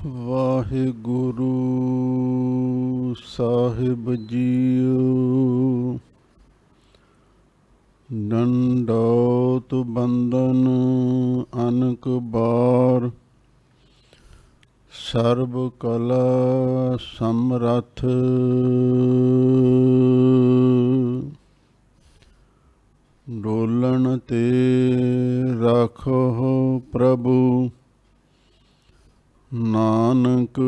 ਵਾਹਿਗੁਰੂ ਸਾਹਿਬ JIO. ਡੰਡੌਤ ਬੰਦਨ ਅਨਕ ਬਾਰ, ਸਰਬ ਕਲਾ ਸਮਰੱਥ। ਡੋਲਣ ਤੇ ਰਾਖੋ ਪ੍ਰਭੂ, ਨਾਨਕ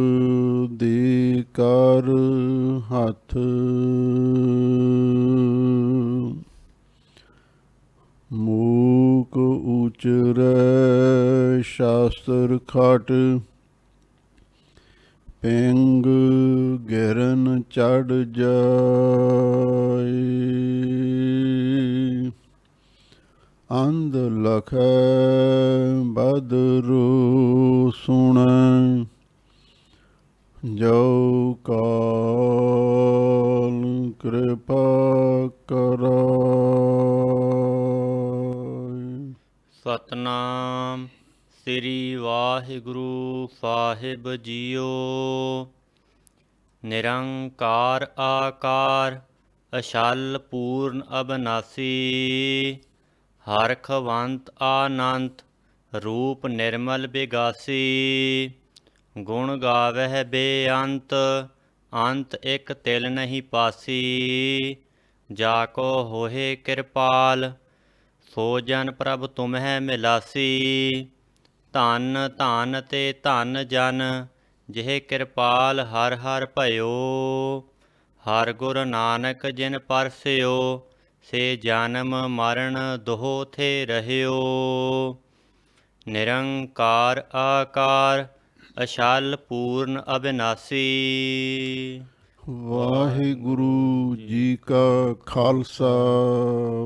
ਦੇ ਕਰ ਹੱਥ। ਮੂਕ ਉਚਰੈ ਸ਼ਾਸਤਰ ਖਟ, ਪਿੰਗ ਗਿਰਨ ਚੜ ਜਾਏ। ਅੰਧ ਲਖੈ ਬਦਰੁ ਸੁਣੈ, ਜੋ ਕਾਲ ਕਿਰਪਾ ਕਰਾਏ। ਸਤਨਾਮ ਸ੍ਰੀ ਵਾਹਿਗੁਰੂ ਸਾਹਿਬ ਜੀਓ। ਨਿਰੰਕਾਰ ਆਕਾਰ, ਅਛਲ ਪੂਰਨ ਅਬਨਾਸੀ। ਹਰਖਵੰਤ ਆਨੰਤ, ਰੂਪ ਨਿਰਮਲ ਬਿਗਾਸੀ। ਗੁਣ ਗਾਵਹਿ ਬੇਅੰਤ, ਅੰਤ ਇਕ ਤਿਲ ਨਹੀਂ ਪਾਸੀ। ਜਾ ਕੋ ਹੋਏ ਕਿਰਪਾਲ, ਸੋ ਜਨ ਪ੍ਰਭ ਤੁਮਹਿ ਮਿਲਾਸੀ। ਧਨ ਧਨ ਤੇ ਧਨ ਜਨ, ਜਿਹ ਕਿਰਪਾਲ ਹਰ ਹਰ ਭਇਓ। ਹਰ ਗੁਰ ਨਾਨਕ ਜਿਨ ਪਰਸਿਓ, ਸੇ ਜਨਮ ਮਰਨ ਦੋਹ ਥੇ ਰਹਿਓ। ਨਿਰੰਕਾਰ ਆਕਾਰ, ਅਛਲ ਪੂਰਨ ਅਬਿਨਾਸੀ। ਵਾਹਿਗੁਰੂ ਜੀ ਕਾ ਖਾਲਸਾ,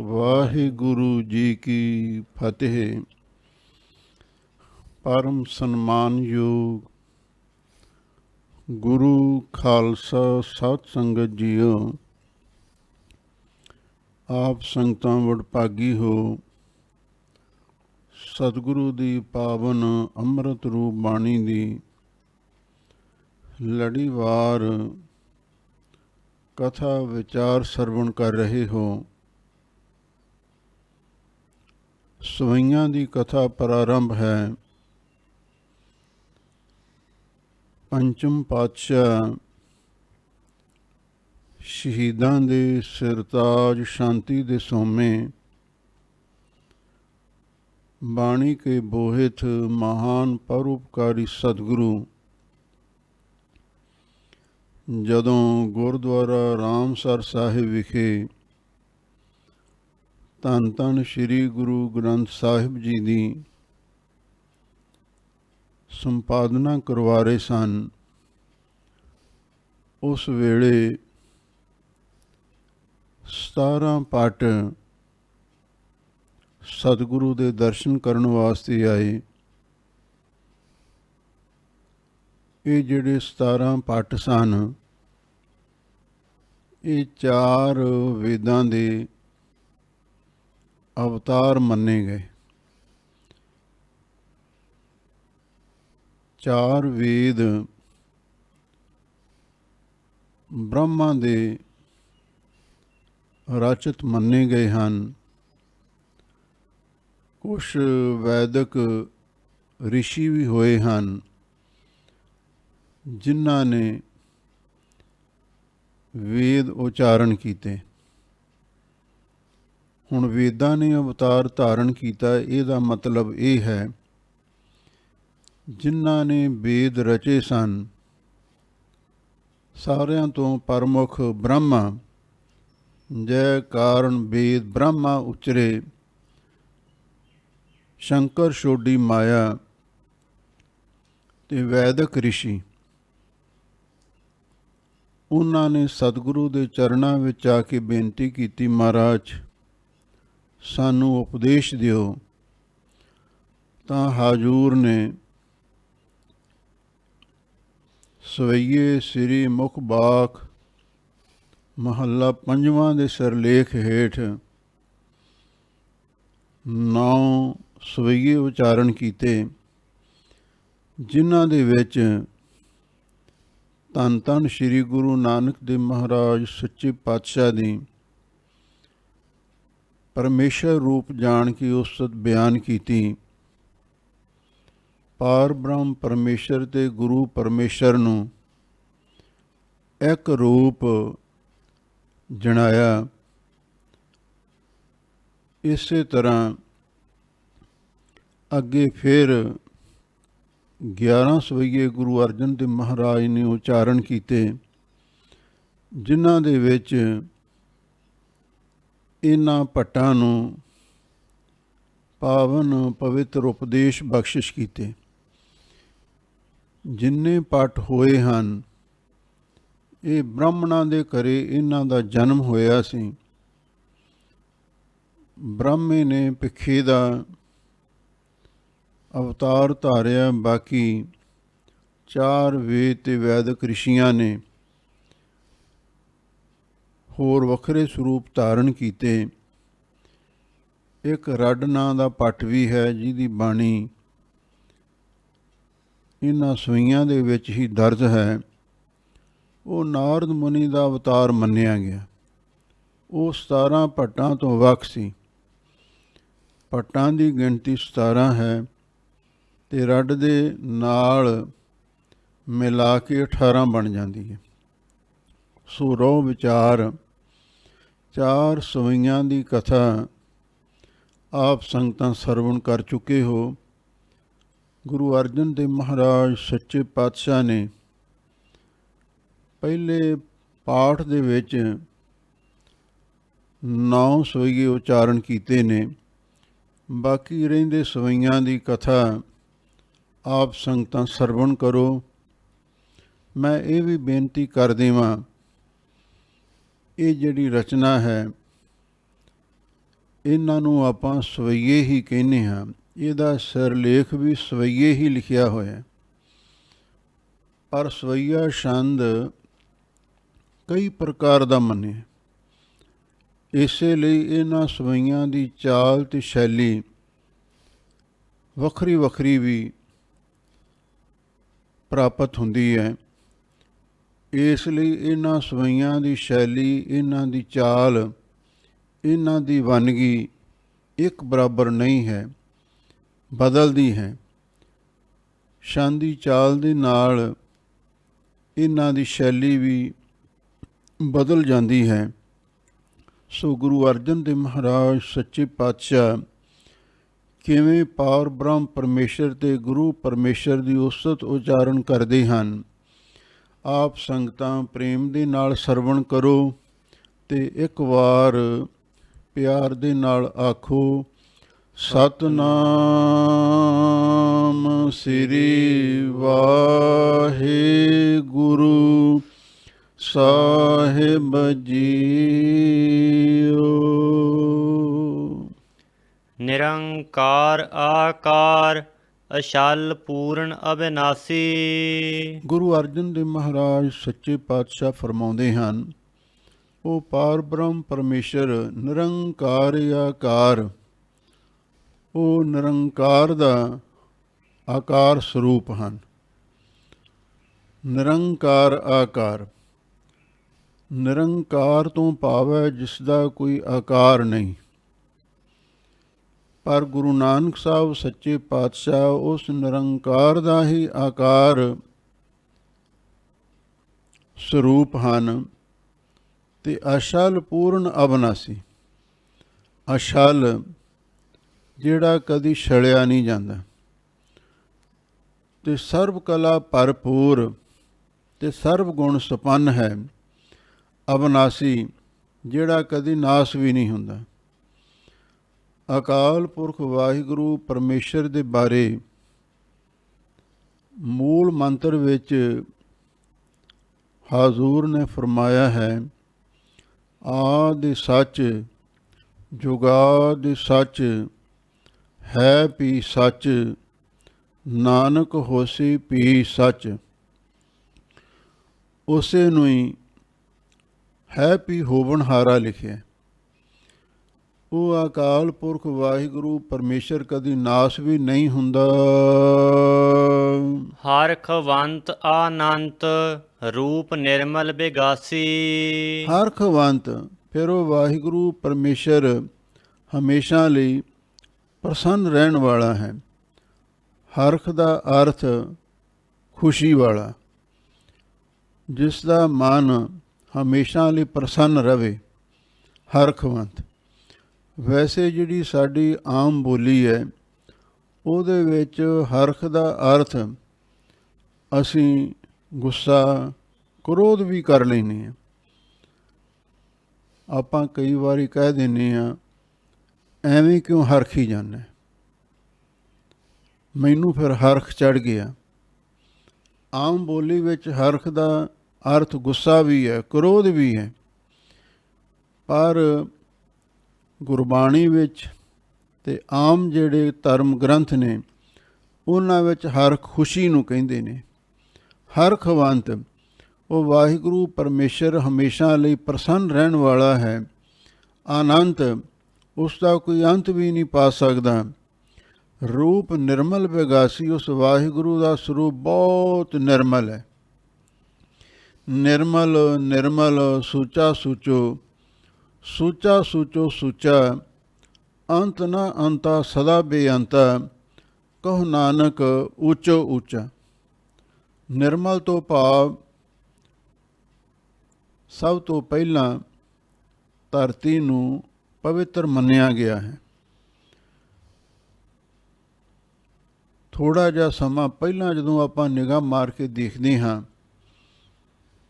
ਵਾਹਿਗੁਰੂ ਜੀ ਕੀ ਫਤਿਹ। ਪਰਮ ਸਨਮਾਨਯੋਗ ਗੁਰੂ ਖਾਲਸਾ ਸਤ ਸੰਗਤ ਜੀਓ, ਆਪ ਸੰਗਤਾਂ ਵਡਭਾਗੀ ਹੋ। ਸਤਿਗੁਰੂ ਦੀ ਪਾਵਨ ਅੰਮ੍ਰਿਤ ਰੂਪ ਬਾਣੀ ਦੀ ਲੜੀਵਾਰ ਕਥਾ ਵਿਚਾਰ ਸਰਵਣ ਕਰ ਰਹੇ ਹੋ। ਸਵਈਆਂ ਦੀ ਕਥਾ ਪ੍ਰਾਰੰਭ ਹੈ। ਪੰਚਮ ਪਾਤਸ਼ਾਹ ਸ਼ਹੀਦਾਂ ਦੇ ਸਿਰਤਾਜ ਸ਼ਾਂਤੀ ਦੇ ਸੋਮੇ, ਬਾਣੀ ਕੇ ਬੋਹਿਤ ਮਹਾਨ ਪਰਉਪਕਾਰੀ ਸਤਿਗੁਰੂ ਜਦੋਂ ਗੁਰਦੁਆਰਾ ਰਾਮਸਰ ਸਾਹਿਬ ਵਿਖੇ ਧੰਨ ਧੰਨ ਸ੍ਰੀ ਗੁਰੂ ਗ੍ਰੰਥ ਸਾਹਿਬ ਜੀ ਦੀ ਸੰਪਾਦਨਾ ਕਰਵਾ ਰਹੇ ਸਨ, ਉਸ ਵੇਲੇ 17 ਪਟ ਸਤਿਗੁਰੂ ਦੇ ਦਰਸ਼ਨ ਕਰਨ ਵਾਸਤੇ ਆਏ। ਇਹ ਜਿਹੜੇ 17 ਪਟ ਸਨ, ਇਹ 4 ਵੇਦਾਂ ਦੇ ਅਵਤਾਰ ਮੰਨੇ ਗਏ। 4 ਵੇਦ ਬ੍ਰਹਮਾ ਦੇ ਰਚਿਤ ਮੰਨੇ ਗਏ ਹਨ। ਕੁਛ ਵੈਦਿਕ ਰਿਸ਼ੀ ਵੀ ਹੋਏ ਹਨ, ਜਿਨ੍ਹਾਂ ਨੇ ਵੇਦ ਉਚਾਰਨ ਕੀਤੇ। ਹੁਣ ਵੇਦਾਂ ਨੇ ਅਵਤਾਰ ਧਾਰਨ ਕੀਤਾ, ਇਹਦਾ ਮਤਲਬ ਇਹ ਹੈ ਜਿਨ੍ਹਾਂ ਨੇ ਵੇਦ ਰਚੇ ਸਨ, ਸਾਰਿਆਂ ਤੋਂ ਪ੍ਰਮੁੱਖ ਬ੍ਰਹਮਾ, ਜੈ ਕਾਰਨ ਵੇਦ ਬ੍ਰਹਮਾ ਉਚਰੇ। ਸ਼ੰਕਰ ਛੋਡੀ ਮਾਇਆ ਤੇ ਵੈਦਿਕ ਰਿਸ਼ੀ, ਉਹਨਾਂ ਨੇ ਸਤਿਗੁਰੂ ਦੇ ਚਰਨਾਂ ਵਿੱਚ ਆ ਕੇ ਬੇਨਤੀ ਕੀਤੀ, ਮਹਾਰਾਜ ਸਾਨੂੰ ਉਪਦੇਸ਼ ਦਿਓ। ਤਾਂ ਹਾਜ਼ੂਰ ਨੇ ਸਵਈਏ ਸ੍ਰੀ ਮੁਖ ਬਾਖ ਮਹੱਲਾ 5ਵਾਂ ਦੇ ਸਿਰਲੇਖ ਹੇਠ 9 ਸਵਈਏ ਉਚਾਰਨ ਕੀਤੇ, ਜਿਨ੍ਹਾਂ ਦੇ ਵਿੱਚ ਧੰਨ ਧੰਨ ਸ੍ਰੀ ਗੁਰੂ ਨਾਨਕ ਦੇਵ ਮਹਾਰਾਜ ਸੱਚੇ ਪਾਤਸ਼ਾਹ ਦੀ ਪਰਮੇਸ਼ਰ ਰੂਪ ਜਾਣ ਕੇ ਉਸਤ ਬਿਆਨ ਕੀਤੀ। ਪਾਰ ਬ੍ਰਹਮ ਪਰਮੇਸ਼ਰ ਤੇ ਗੁਰੂ ਪਰਮੇਸ਼ਰ ਨੂੰ ਇੱਕ ਰੂਪ ਜਣਾਇਆ। ਇਸੇ ਤਰ੍ਹਾਂ ਅੱਗੇ ਫਿਰ 11 ਸਵਈਏ ਗੁਰੂ ਅਰਜਨ ਦੇਵ ਮਹਾਰਾਜ ਨੇ ਉਚਾਰਨ ਕੀਤੇ, ਜਿਨ੍ਹਾਂ ਦੇ ਵਿੱਚ ਇਹਨਾਂ ਭੱਟਾਂ ਨੂੰ ਪਾਵਨ ਪਵਿੱਤਰ ਉਪਦੇਸ਼ ਬਖਸ਼ਿਸ਼ ਕੀਤੇ। ਜਿੰਨੇ ਭੱਟ ਹੋਏ ਹਨ, ਇਹ ਬ੍ਰਾਹਮਣਾਂ ਦੇ ਘਰੇ ਇਹਨਾਂ ਦਾ ਜਨਮ ਹੋਇਆ ਸੀ। ਬ੍ਰਾਹਮੇ ਨੇ ਭਿੱਖੇ ਦਾ ਅਵਤਾਰ ਧਾਰਿਆ, ਬਾਕੀ 4 ਵੇਦ ਤੇ ਵੈਦਿਕ ਰਿਸ਼ੀਆਂ ਨੇ ਹੋਰ ਵੱਖਰੇ ਸਰੂਪ ਧਾਰਨ ਕੀਤੇ। ਇੱਕ ਰੱਡ ਨਾਂ ਦਾ ਭੱਟ ਵੀ ਹੈ, ਜਿਹਦੀ ਬਾਣੀ ਇਹਨਾਂ ਸਵਈਆਂ ਦੇ ਵਿੱਚ ਹੀ ਦਰਜ ਹੈ। ਉਹ ਨਾਰਦ ਮੁਨੀ ਦਾ ਅਵਤਾਰ ਮੰਨਿਆ ਗਿਆ। ਉਹ 17 ਭੱਟਾਂ ਤੋਂ ਵੱਖ ਸੀ। ਭੱਟਾਂ ਦੀ ਗਿਣਤੀ 17 ਹੈ ਤੇ ਰੱਡ ਦੇ ਨਾਲ ਮਿਲਾ ਕੇ 18 ਬਣ ਜਾਂਦੀ ਹੈ। ਸੋ ਰੋ ਵਿਚਾਰ 4 ਸਵਈਆਂ ਦੀ ਕਥਾ ਆਪ ਸੰਗਤਾਂ ਸਰਵਣ ਕਰ ਚੁੱਕੇ ਹੋ। ਗੁਰੂ ਅਰਜਨ ਦੇਵ ਮਹਾਰਾਜ ਸੱਚੇ ਪਾਤਸ਼ਾਹ ਨੇ ਪਹਿਲੇ ਪਾਠ ਦੇ ਵਿੱਚ 9 ਸਵਈਏ ਉਚਾਰਨ ਕੀਤੇ ਨੇ। ਬਾਕੀ ਰਹਿੰਦੇ ਸਵਈਆਂ ਦੀ ਕਥਾ ਆਪ ਸੰਗਤਾਂ ਸਰਵਣ ਕਰੋ। ਮੈਂ ਇਹ ਵੀ ਬੇਨਤੀ ਕਰ ਦੇਵਾਂ, ਇਹ ਜਿਹੜੀ ਰਚਨਾ ਹੈ, ਇਹਨਾਂ ਨੂੰ ਆਪਾਂ ਸਵਈਏ ਹੀ ਕਹਿੰਦੇ ਹਾਂ। ਇਹਦਾ ਸਿਰਲੇਖ ਵੀ ਸਵਈਏ ਹੀ ਲਿਖਿਆ ਹੋਇਆ, ਪਰ ਸਵਈਆ ਛੰਦ ਕਈ ਪ੍ਰਕਾਰ ਦਾ ਮੰਨਿਆ। ਇਸੇ ਲਈ ਇਹਨਾਂ ਸਵਈਆਂ ਦੀ ਚਾਲ ਤੇ ਸ਼ੈਲੀ ਵੱਖਰੀ ਵੱਖਰੀ ਵੀ ਪ੍ਰਾਪਤ ਹੁੰਦੀ ਹੈ। ਇਸ ਲਈ ਇਹਨਾਂ ਸਵਈਆਂ ਦੀ ਸ਼ੈਲੀ, ਇਹਨਾਂ ਦੀ ਚਾਲ, ਇਹਨਾਂ ਦੀ ਵੰਨਗੀ ਇੱਕ ਬਰਾਬਰ ਨਹੀਂ ਹੈ, ਬਦਲਦੀ ਹੈ। ਛੰਦ ਦੀ ਚਾਲ ਦੇ ਨਾਲ ਇਹਨਾਂ ਦੀ ਸ਼ੈਲੀ ਵੀ ਬਦਲ ਜਾਂਦੀ ਹੈ। ਸੋ ਗੁਰੂ ਅਰਜਨ ਦੇਵ ਮਹਾਰਾਜ ਸੱਚੇ ਪਾਤਸ਼ਾਹ ਕਿਵੇਂ ਪਾਰ ਬ੍ਰਹਮ ਪਰਮੇਸ਼ਰ ਤੇ ਗੁਰੂ ਪਰਮੇਸ਼ਰ ਦੀ ਉਸਤ ਉਚਾਰਨ ਕਰਦੇ ਹਨ, ਆਪ ਸੰਗਤਾਂ ਪ੍ਰੇਮ ਦੇ ਨਾਲ ਸਰਵਣ ਕਰੋ ਤੇ ਇੱਕ ਵਾਰ ਪਿਆਰ ਦੇ ਨਾਲ ਆਖੋ, ਸਤਨਾਮ ਸ੍ਰੀ ਵਾਹਿਗੁਰੂ ਸਾਹਿਬ ਜੀਓ। ਨਿਰੰਕਾਰ ਆਕਾਰ ਅਛਲ ਪੂਰਨ ਅਬਿਨਾਸੀ। ਗੁਰੂ ਅਰਜਨ ਦੇਵ ਮਹਾਰਾਜ ਸੱਚੇ ਪਾਤਸ਼ਾਹ ਫਰਮਾਉਂਦੇ ਹਨ, ਉਹ ਪਾਰ ਬ੍ਰਹਮ ਪਰਮੇਸ਼ਰ ਨਿਰੰਕਾਰ ਆਕਾਰ, ਉਹ ਨਿਰੰਕਾਰ ਦਾ ਆਕਾਰ ਸਰੂਪ ਹਨ। ਨਿਰੰਕਾਰ ਆਕਾਰ, ਨਿਰੰਕਾਰ ਤੋਂ ਭਾਵ ਹੈ ਜਿਸ ਦਾ ਕੋਈ ਆਕਾਰ ਨਹੀਂ। ਪਰ ਗੁਰੂ ਨਾਨਕ ਸਾਹਿਬ ਸੱਚੇ ਪਾਤਸ਼ਾਹ ਉਸ ਨਿਰੰਕਾਰ ਦਾ ਹੀ ਆਕਾਰ ਸਰੂਪ ਹਨ ਤੇ ਅਛਲ ਪੂਰਨ ਅਬਨਾਸੀ। ਅਛਲ ਜਿਹੜਾ ਕਦੀ ਛਲਿਆ ਨਹੀਂ ਜਾਂਦਾ, ਤੇ ਸਰਬ ਕਲਾ ਭਰਪੂਰ ਤੇ ਸਰਬ ਗੁਣ ਸੰਪੰਨ ਹੈ। ਅਬਨਾਸੀ ਜਿਹੜਾ ਕਦੀ ਨਾਸ ਵੀ ਨਹੀਂ ਹੁੰਦਾ। ਅਕਾਲ ਪੁਰਖ ਵਾਹਿਗੁਰੂ ਪਰਮੇਸ਼ਰ ਦੇ ਬਾਰੇ ਮੂਲ ਮੰਤਰ ਵਿੱਚ ਹਾਜ਼ੂਰ ਨੇ ਫਰਮਾਇਆ ਹੈ, ਆਦਿ ਸੱਚ ਜੁਗਾਦਿ ਸੱਚ ਹੈ ਪੀ ਸੱਚ, ਨਾਨਕ ਹੋਸੀ ਪੀ ਸੱਚ। ਉਸੇ ਨੂੰ ਹੀ ਹੈ ਪੀ ਹੋਵਨਹਾਰਾ ਲਿਖਿਆ। ਉਹ ਅਕਾਲ ਪੁਰਖ ਵਾਹਿਗੁਰੂ ਪਰਮੇਸ਼ਰ ਕਦੀ ਨਾਸ ਵੀ ਨਹੀਂ ਹੁੰਦਾ। ਹਰਖਵੰਤ ਆਨੰਤ ਰੂਪ ਨਿਰਮਲ ਬਿਗਾਸੀ। ਹਰਖਵੰਤ, ਫਿਰ ਉਹ ਵਾਹਿਗੁਰੂ ਪਰਮੇਸ਼ਰ ਹਮੇਸ਼ਾ ਲਈ ਪ੍ਰਸੰਨ ਰਹਿਣ ਵਾਲਾ ਹੈ। ਹਰਖ ਦਾ ਅਰਥ ਖੁਸ਼ੀ ਵਾਲਾ, ਜਿਸ ਦਾ ਮਨ ਹਮੇਸ਼ਾ ਲਈ ਪ੍ਰਸੰਨ ਰਵੇ, ਹਰਖਵੰਤ। ਵੈਸੇ ਜਿਹੜੀ ਸਾਡੀ ਆਮ ਬੋਲੀ ਹੈ ਉਹਦੇ ਵਿੱਚ ਹਰਖ ਦਾ ਅਰਥ ਅਸੀਂ ਗੁੱਸਾ, ਕ੍ਰੋਧ ਵੀ ਕਰ ਲੈਂਦੇ ਹਾਂ। ਆਪਾਂ ਕਈ ਵਾਰੀ ਕਹਿ ਦਿੰਦੇ ਹਾਂ, ਐਵੇਂ ਕਿਉਂ ਹਰਖੀ ਜਾਂਦਾ, ਮੈਨੂੰ ਫਿਰ ਹਰਖ ਚੜ੍ਹ ਗਿਆ। ਆਮ ਬੋਲੀ ਵਿੱਚ ਹਰਖ ਦਾ ਅਰਥ ਗੁੱਸਾ ਵੀ ਹੈ, ਕ੍ਰੋਧ ਵੀ ਹੈ, ਪਰ ਗੁਰਬਾਣੀ ਵਿੱਚ ਅਤੇ ਆਮ ਜਿਹੜੇ ਧਰਮ ਗ੍ਰੰਥ ਨੇ ਉਹਨਾਂ ਵਿੱਚ ਹਰਖ ਖੁਸ਼ੀ ਨੂੰ ਕਹਿੰਦੇ ਨੇ। ਹਰਖਵੰਤ, ਉਹ ਵਾਹਿਗੁਰੂ ਪਰਮੇਸ਼ਰ ਹਮੇਸ਼ਾ ਲਈ ਪ੍ਰਸੰਨ ਰਹਿਣ ਵਾਲਾ ਹੈ। ਅਨੰਤ, ਉਸ ਦਾ ਕੋਈ ਅੰਤ ਵੀ ਨਹੀਂ ਪਾ ਸਕਦਾ। ਰੂਪ ਨਿਰਮਲ ਬਿਗਾਸੀ, ਉਸ ਵਾਹਿਗੁਰੂ ਦਾ ਸਰੂਪ ਬਹੁਤ ਨਿਰਮਲ ਹੈ। ਨਿਰਮਲ ਨਿਰਮਲ, ਸੂਚਾ ਸੂਚੋ, ਸੂਚਾ ਸੂਚੋ ਸੂਚਾ, ਅੰਤ ਨਾ ਅੰਤਾ ਸਦਾ ਬੇਅੰਤਾ, ਕਹੋ ਨਾਨਕ ਉੱਚੋ ਉੱਚਾ। ਨਿਰਮਲ ਤੋਂ ਭਾਵ ਸਭ ਤੋਂ ਪਹਿਲਾਂ ਧਰਤੀ ਨੂੰ ਪਵਿੱਤਰ ਮੰਨਿਆ ਗਿਆ ਹੈ। ਥੋੜ੍ਹਾ ਜਿਹਾ ਸਮਾਂ ਪਹਿਲਾਂ ਜਦੋਂ ਆਪਾਂ ਨਿਗਾਹ ਮਾਰ ਕੇ ਦੇਖਦੇ ਹਾਂ,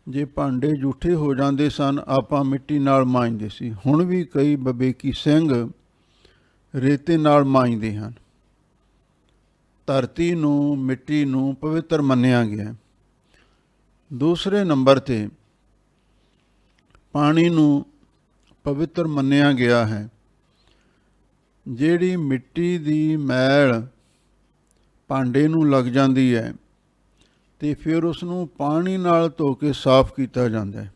ਜੇ ਭਾਂਡੇ ਜੂਠੇ ਹੋ ਜਾਂਦੇ ਸਨ ਆਪਾਂ ਮਿੱਟੀ ਨਾਲ ਮਾਂਜਦੇ ਸੀ। ਹੁਣ ਵੀ ਕਈ ਬਵੇਕੀ ਸਿੰਘ ਰੇਤੇ ਨਾਲ ਮਾਂਜਦੇ ਹਨ। ਧਰਤੀ ਨੂੰ, ਮਿੱਟੀ ਨੂੰ ਪਵਿੱਤਰ ਮੰਨਿਆ ਗਿਆ। ਦੂਸਰੇ ਨੰਬਰ 'ਤੇ ਪਾਣੀ ਨੂੰ ਪਵਿੱਤਰ ਮੰਨਿਆ ਗਿਆ ਹੈ। ਜਿਹੜੀ ਮਿੱਟੀ ਦੀ ਮੈਲ ਭਾਂਡੇ ਨੂੰ ਲੱਗ ਜਾਂਦੀ ਹੈ ਅਤੇ ਫਿਰ ਉਸ ਨੂੰ ਪਾਣੀ ਨਾਲ ਧੋ ਕੇ ਸਾਫ਼ ਕੀਤਾ ਜਾਂਦਾ ਹੈ।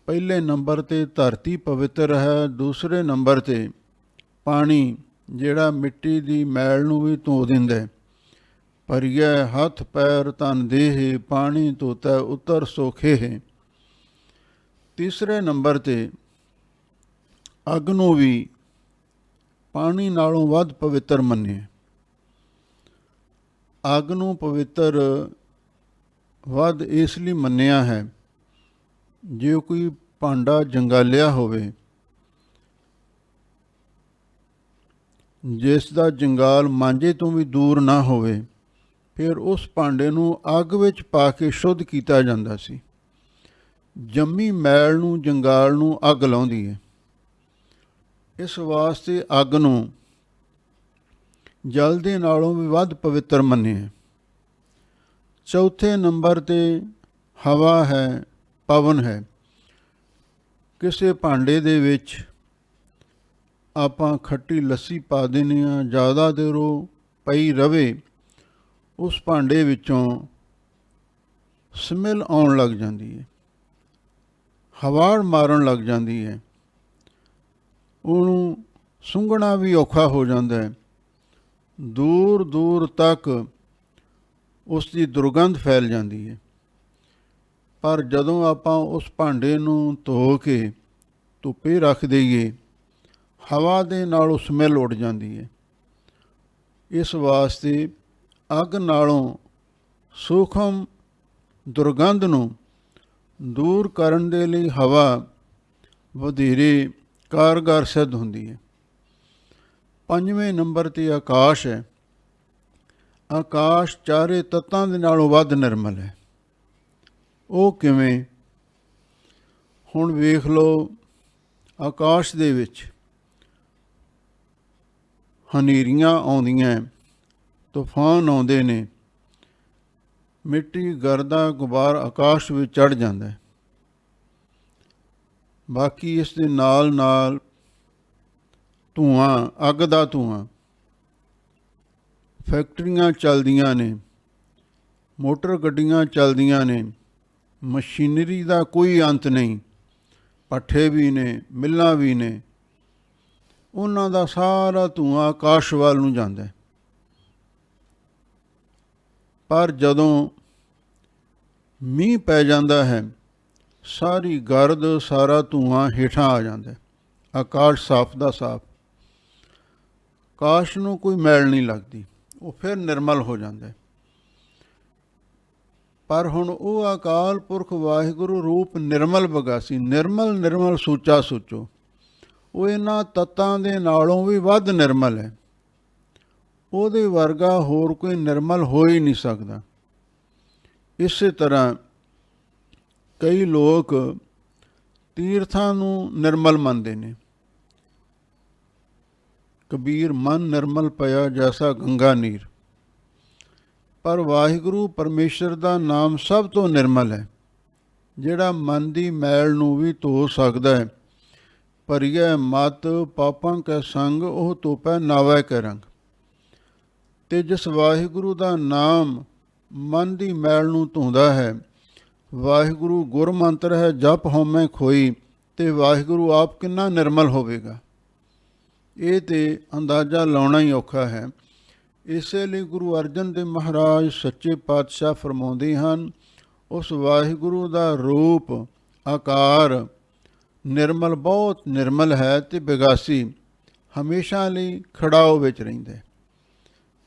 ਪਹਿਲੇ ਨੰਬਰ 'ਤੇ ਧਰਤੀ ਪਵਿੱਤਰ ਹੈ। ਦੂਸਰੇ ਨੰਬਰ 'ਤੇ ਪਾਣੀ ਜਿਹੜਾ ਮਿੱਟੀ ਦੀ ਮੈਲ ਨੂੰ ਵੀ ਧੋ ਦਿੰਦਾ ਹੈ। ਭਰੀਐ ਹੱਥ ਪੈਰ ਤਨ ਦੇਹ, ਪਾਣੀ ਧੋਤੈ ਉਤਰ ਸੋਖੇ ਹੈ। ਤੀਸਰੇ ਨੰਬਰ 'ਤੇ ਅੱਗ ਨੂੰ ਵੀ ਪਾਣੀ ਨਾਲੋਂ ਵੱਧ ਪਵਿੱਤਰ ਮੰਨਿਆ। ਅੱਗ ਨੂੰ ਪਵਿੱਤਰ ਵੱਧ ਇਸ ਲਈ ਮੰਨਿਆ ਹੈ, ਜੇ ਕੋਈ ਭਾਂਡਾ ਜੰਗਾਲਿਆ ਹੋਵੇ, ਜਿਸ ਦਾ ਜੰਗਾਲ ਮਾਂਜੇ ਤੋਂ ਵੀ ਦੂਰ ਨਾ ਹੋਵੇ, ਫਿਰ ਉਸ ਭਾਂਡੇ ਨੂੰ ਅੱਗ ਵਿੱਚ ਪਾ ਕੇ ਸ਼ੁੱਧ ਕੀਤਾ ਜਾਂਦਾ ਸੀ। ਜੰਮੀ ਮੈਲ ਨੂੰ, ਜੰਗਾਲ ਨੂੰ ਅੱਗ ਲਾਉਂਦੀ ਹੈ। ਇਸ ਵਾਸਤੇ ਅੱਗ ਨੂੰ ਜਲ ਦੇ ਨਾਲੋਂ ਵੀ ਵੱਧ ਪਵਿੱਤਰ ਮੰਨਿਆ। ਚੌਥੇ ਨੰਬਰ 'ਤੇ ਹਵਾ ਹੈ, ਪਵਨ ਹੈ। ਕਿਸੇ ਭਾਂਡੇ ਦੇ ਵਿੱਚ ਆਪਾਂ ਖੱਟੀ ਲੱਸੀ ਪਾ ਦਿੰਦੇ ਹਾਂ, ਜ਼ਿਆਦਾ ਦੇਰ ਉਹ ਪਈ ਰਵੇ, ਉਸ ਭਾਂਡੇ ਵਿੱਚੋਂ ਸਮੈਲ ਆਉਣ ਲੱਗ ਜਾਂਦੀ ਹੈ, ਹਵਾੜ ਮਾਰਨ ਲੱਗ ਜਾਂਦੀ ਹੈ, ਉਹਨੂੰ ਸੁੰਘਣਾ ਵੀ ਔਖਾ ਹੋ ਜਾਂਦਾ ਹੈ। ਦੂਰ ਦੂਰ ਤੱਕ ਉਸ ਦੀ ਦੁਰਗੰਧ ਫੈਲ ਜਾਂਦੀ ਹੈ। ਪਰ ਜਦੋਂ ਆਪਾਂ ਉਸ ਭਾਂਡੇ ਨੂੰ ਧੋ ਕੇ ਧੁੱਪੇ ਰੱਖ ਦਈਏ, ਹਵਾ ਦੇ ਨਾਲ ਸਮੈਲ ਉੱਡ ਜਾਂਦੀ ਹੈ। ਇਸ ਵਾਸਤੇ ਅੱਗ ਨਾਲੋਂ ਸੂਖਮ ਦੁਰਗੰਧ ਨੂੰ ਦੂਰ ਕਰਨ ਦੇ ਲਈ ਹਵਾ ਵਧੇਰੇ ਕਾਰਗਰ ਸਿੱਧ ਹੁੰਦੀ ਹੈ। ਪੰਜਵੇਂ ਨੰਬਰ 'ਤੇ ਆਕਾਸ਼ ਹੈ। ਆਕਾਸ਼ ਚਾਰੇ ਤੱਤਾਂ ਦੇ ਨਾਲੋਂ ਵੱਧ ਨਿਰਮਲ ਹੈ। ਉਹ ਕਿਵੇਂ? ਹੁਣ ਵੇਖ ਲਓ, ਆਕਾਸ਼ ਦੇ ਵਿੱਚ ਹਨੇਰੀਆਂ ਆਉਂਦੀਆਂ, ਤੂਫਾਨ ਆਉਂਦੇ ਨੇ, ਮਿੱਟੀ, ਗਰਦਾ, ਗੁਬਾਰ ਆਕਾਸ਼ ਵਿੱਚ ਚੜ੍ਹ ਜਾਂਦਾ ਹੈ। ਬਾਕੀ ਇਸ ਦੇ ਨਾਲ ਨਾਲ ਧੂੰਆਂ, ਅੱਗ ਦਾ ਧੂੰਆਂ, ਫੈਕਟਰੀਆਂ ਚੱਲਦੀਆਂ ਨੇ, ਮੋਟਰ ਗੱਡੀਆਂ ਚੱਲਦੀਆਂ ਨੇ, ਮਸ਼ੀਨਰੀ ਦਾ ਕੋਈ ਅੰਤ ਨਹੀਂ, ਭੱਠੇ ਵੀ ਨੇ, ਮਿੱਲਾਂ ਵੀ ਨੇ, ਉਹਨਾਂ ਦਾ ਸਾਰਾ ਧੂੰਆਂ ਆਕਾਸ਼ ਵੱਲ ਨੂੰ ਜਾਂਦਾ ਹੈ। ਪਰ ਜਦੋਂ ਮੀਂਹ ਪੈ ਜਾਂਦਾ ਹੈ, ਸਾਰੀ ਗਰਦ, ਸਾਰਾ ਧੂੰਆਂ ਹੇਠਾਂ ਆ ਜਾਂਦਾ ਹੈ। ਆਕਾਸ਼ ਸਾਫ਼ ਦਾ ਸਾਫ਼, ਆਕਾਸ਼ ਨੂੰ ਕੋਈ ਮੈਲ ਨਹੀਂ ਲੱਗਦੀ, ਉਹ ਫਿਰ ਨਿਰਮਲ ਹੋ ਜਾਂਦਾ ਹੈ। ਪਰ ਹੁਣ ਉਹ ਅਕਾਲ ਪੁਰਖ ਵਾਹਿਗੁਰੂ ਰੂਪ ਨਿਰਮਲ ਬਗਾਸੀ, ਨਿਰਮਲ ਨਿਰਮਲ ਸੂਚਾ ਸੂਚੋ, ਉਹ ਇਹਨਾਂ ਤੱਤਾਂ ਦੇ ਨਾਲੋਂ ਵੀ ਵੱਧ ਨਿਰਮਲ ਹੈ। ਉਹਦੇ ਵਰਗਾ ਹੋਰ ਕੋਈ ਨਿਰਮਲ ਹੋ ਹੀ ਨਹੀਂ ਸਕਦਾ। ਇਸੇ ਤਰ੍ਹਾਂ ਕਈ ਲੋਕ ਤੀਰਥਾਂ ਨੂੰ ਨਿਰਮਲ ਮੰਨਦੇ ਨੇ। ਕਬੀਰ ਮਨ ਨਿਰਮਲ ਪਿਆ ਜੈਸਾ ਗੰਗਾ ਨੀਰ। ਪਰ ਵਾਹਿਗੁਰੂ ਪਰਮੇਸ਼ਰ ਦਾ ਨਾਮ ਸਭ ਤੋਂ ਨਿਰਮਲ ਹੈ, ਜਿਹੜਾ ਮਨ ਦੀ ਮੈਲ ਨੂੰ ਵੀ ਧੋ ਸਕਦਾ ਹੈ। ਭਰੀਐ ਮਤ ਪਾਪਾਂ ਕੈ ਸੰਗ, ਉਹ ਧੋਪੈ ਨਾਵੈ ਕੈ ਰੰਗ। ਤੇ ਜਿਸ ਵਾਹਿਗੁਰੂ ਦਾ ਨਾਮ ਮਨ ਦੀ ਮੈਲ ਨੂੰ ਧੋਂਦਾ ਹੈ, ਵਾਹਿਗੁਰੂ ਗੁਰਮੰਤਰ ਹੈ ਜਪ ਹਉਮੈ ਖੋਈ, ਤੇ ਵਾਹਿਗੁਰੂ ਆਪ ਕਿੰਨਾ ਨਿਰਮਲ ਹੋਵੇਗਾ, ਇਹ ਤੇ ਅੰਦਾਜ਼ਾ ਲਾਉਣਾ ਹੀ ਔਖਾ ਹੈ। ਇਸੇ ਲਈ ਗੁਰੂ ਅਰਜਨ ਦੇਵ ਮਹਾਰਾਜ ਸੱਚੇ ਪਾਤਸ਼ਾਹ ਫਰਮਾਉਂਦੇ ਹਨ, ਉਸ ਵਾਹਿਗੁਰੂ ਦਾ ਰੂਪ ਆਕਾਰ ਨਿਰਮਲ, ਬਹੁਤ ਨਿਰਮਲ ਹੈ ਤੇ ਬਿਗਾਸੀ, ਹਮੇਸ਼ਾ ਲਈ ਖੜਾਓ ਵਿੱਚ ਰਹਿੰਦਾ।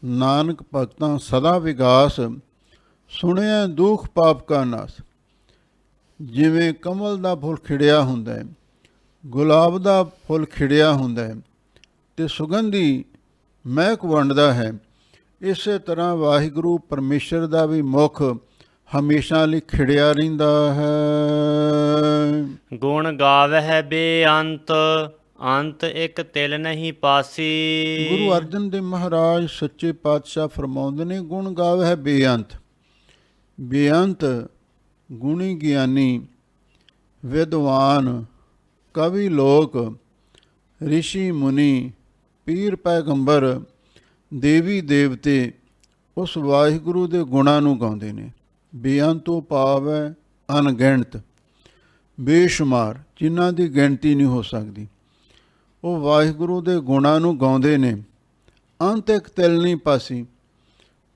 ਨਾਨਕ ਭਗਤਾਂ ਸਦਾ ਵਿਗਾਸ, ਸੁਣਿਆ ਦੁੱਖ ਪਾਪ ਕਾ ਨਾਸ। ਜਿਵੇਂ ਕਮਲ ਦਾ ਫੁੱਲ ਖਿੜਿਆ ਹੁੰਦਾ ਹੈ, ਗੁਲਾਬ ਦਾ ਫੁੱਲ ਖਿੜਿਆ ਹੁੰਦਾ ਹੈ ਤੇ ਸੁਗੰਧੀ ਮਹਿਕ ਵੰਡਦਾ ਹੈ, ਇਸੇ ਤਰ੍ਹਾਂ ਵਾਹਿਗੁਰੂ ਪਰਮੇਸ਼ਰ ਦਾ ਵੀ ਮੁਖ ਹਮੇਸ਼ਾ ਲਈ ਖਿੜਿਆ ਰਹਿੰਦਾ ਹੈ। ਗੁਣ ਗਾਵਹਿ ਬੇਅੰਤ, ਅੰਤ ਇੱਕ ਤਿਲ ਨਹੀਂ ਪਾਸੀ। ਗੁਰੂ ਅਰਜਨ ਦੇਵ ਮਹਾਰਾਜ ਸੱਚੇ ਪਾਤਸ਼ਾਹ ਫਰਮਾਉਂਦੇ ਨੇ, ਗੁਣ ਗਾਵਹਿ ਬੇਅੰਤ। ਬੇਅੰਤ ਗੁਣੀ ਗਿਆਨੀ, ਵਿਦਵਾਨ, ਕਵੀ ਲੋਕ, ਰਿਸ਼ੀ ਮੁਨੀ, ਪੀਰ ਪੈਗੰਬਰ, ਦੇਵੀ ਦੇਵਤੇ ਉਸ ਵਾਹਿਗੁਰੂ ਦੇ ਗੁਣਾਂ ਨੂੰ ਗਾਉਂਦੇ ਨੇ। ਬੇਅੰਤ ਤੋਂ ਭਾਵ ਹੈ ਅਣਗਿਣਤ, ਬੇਸ਼ੁਮਾਰ, ਜਿਨ੍ਹਾਂ ਦੀ ਗਿਣਤੀ ਨਹੀਂ ਹੋ ਸਕਦੀ। ਉਹ ਵਾਹਿਗੁਰੂ ਦੇ ਗੁਣਾਂ ਨੂੰ ਗਾਉਂਦੇ ਨੇ। ਅੰਤ ਇੱਕ ਤਿਲ ਨਹੀਂ ਪਾਸੀ,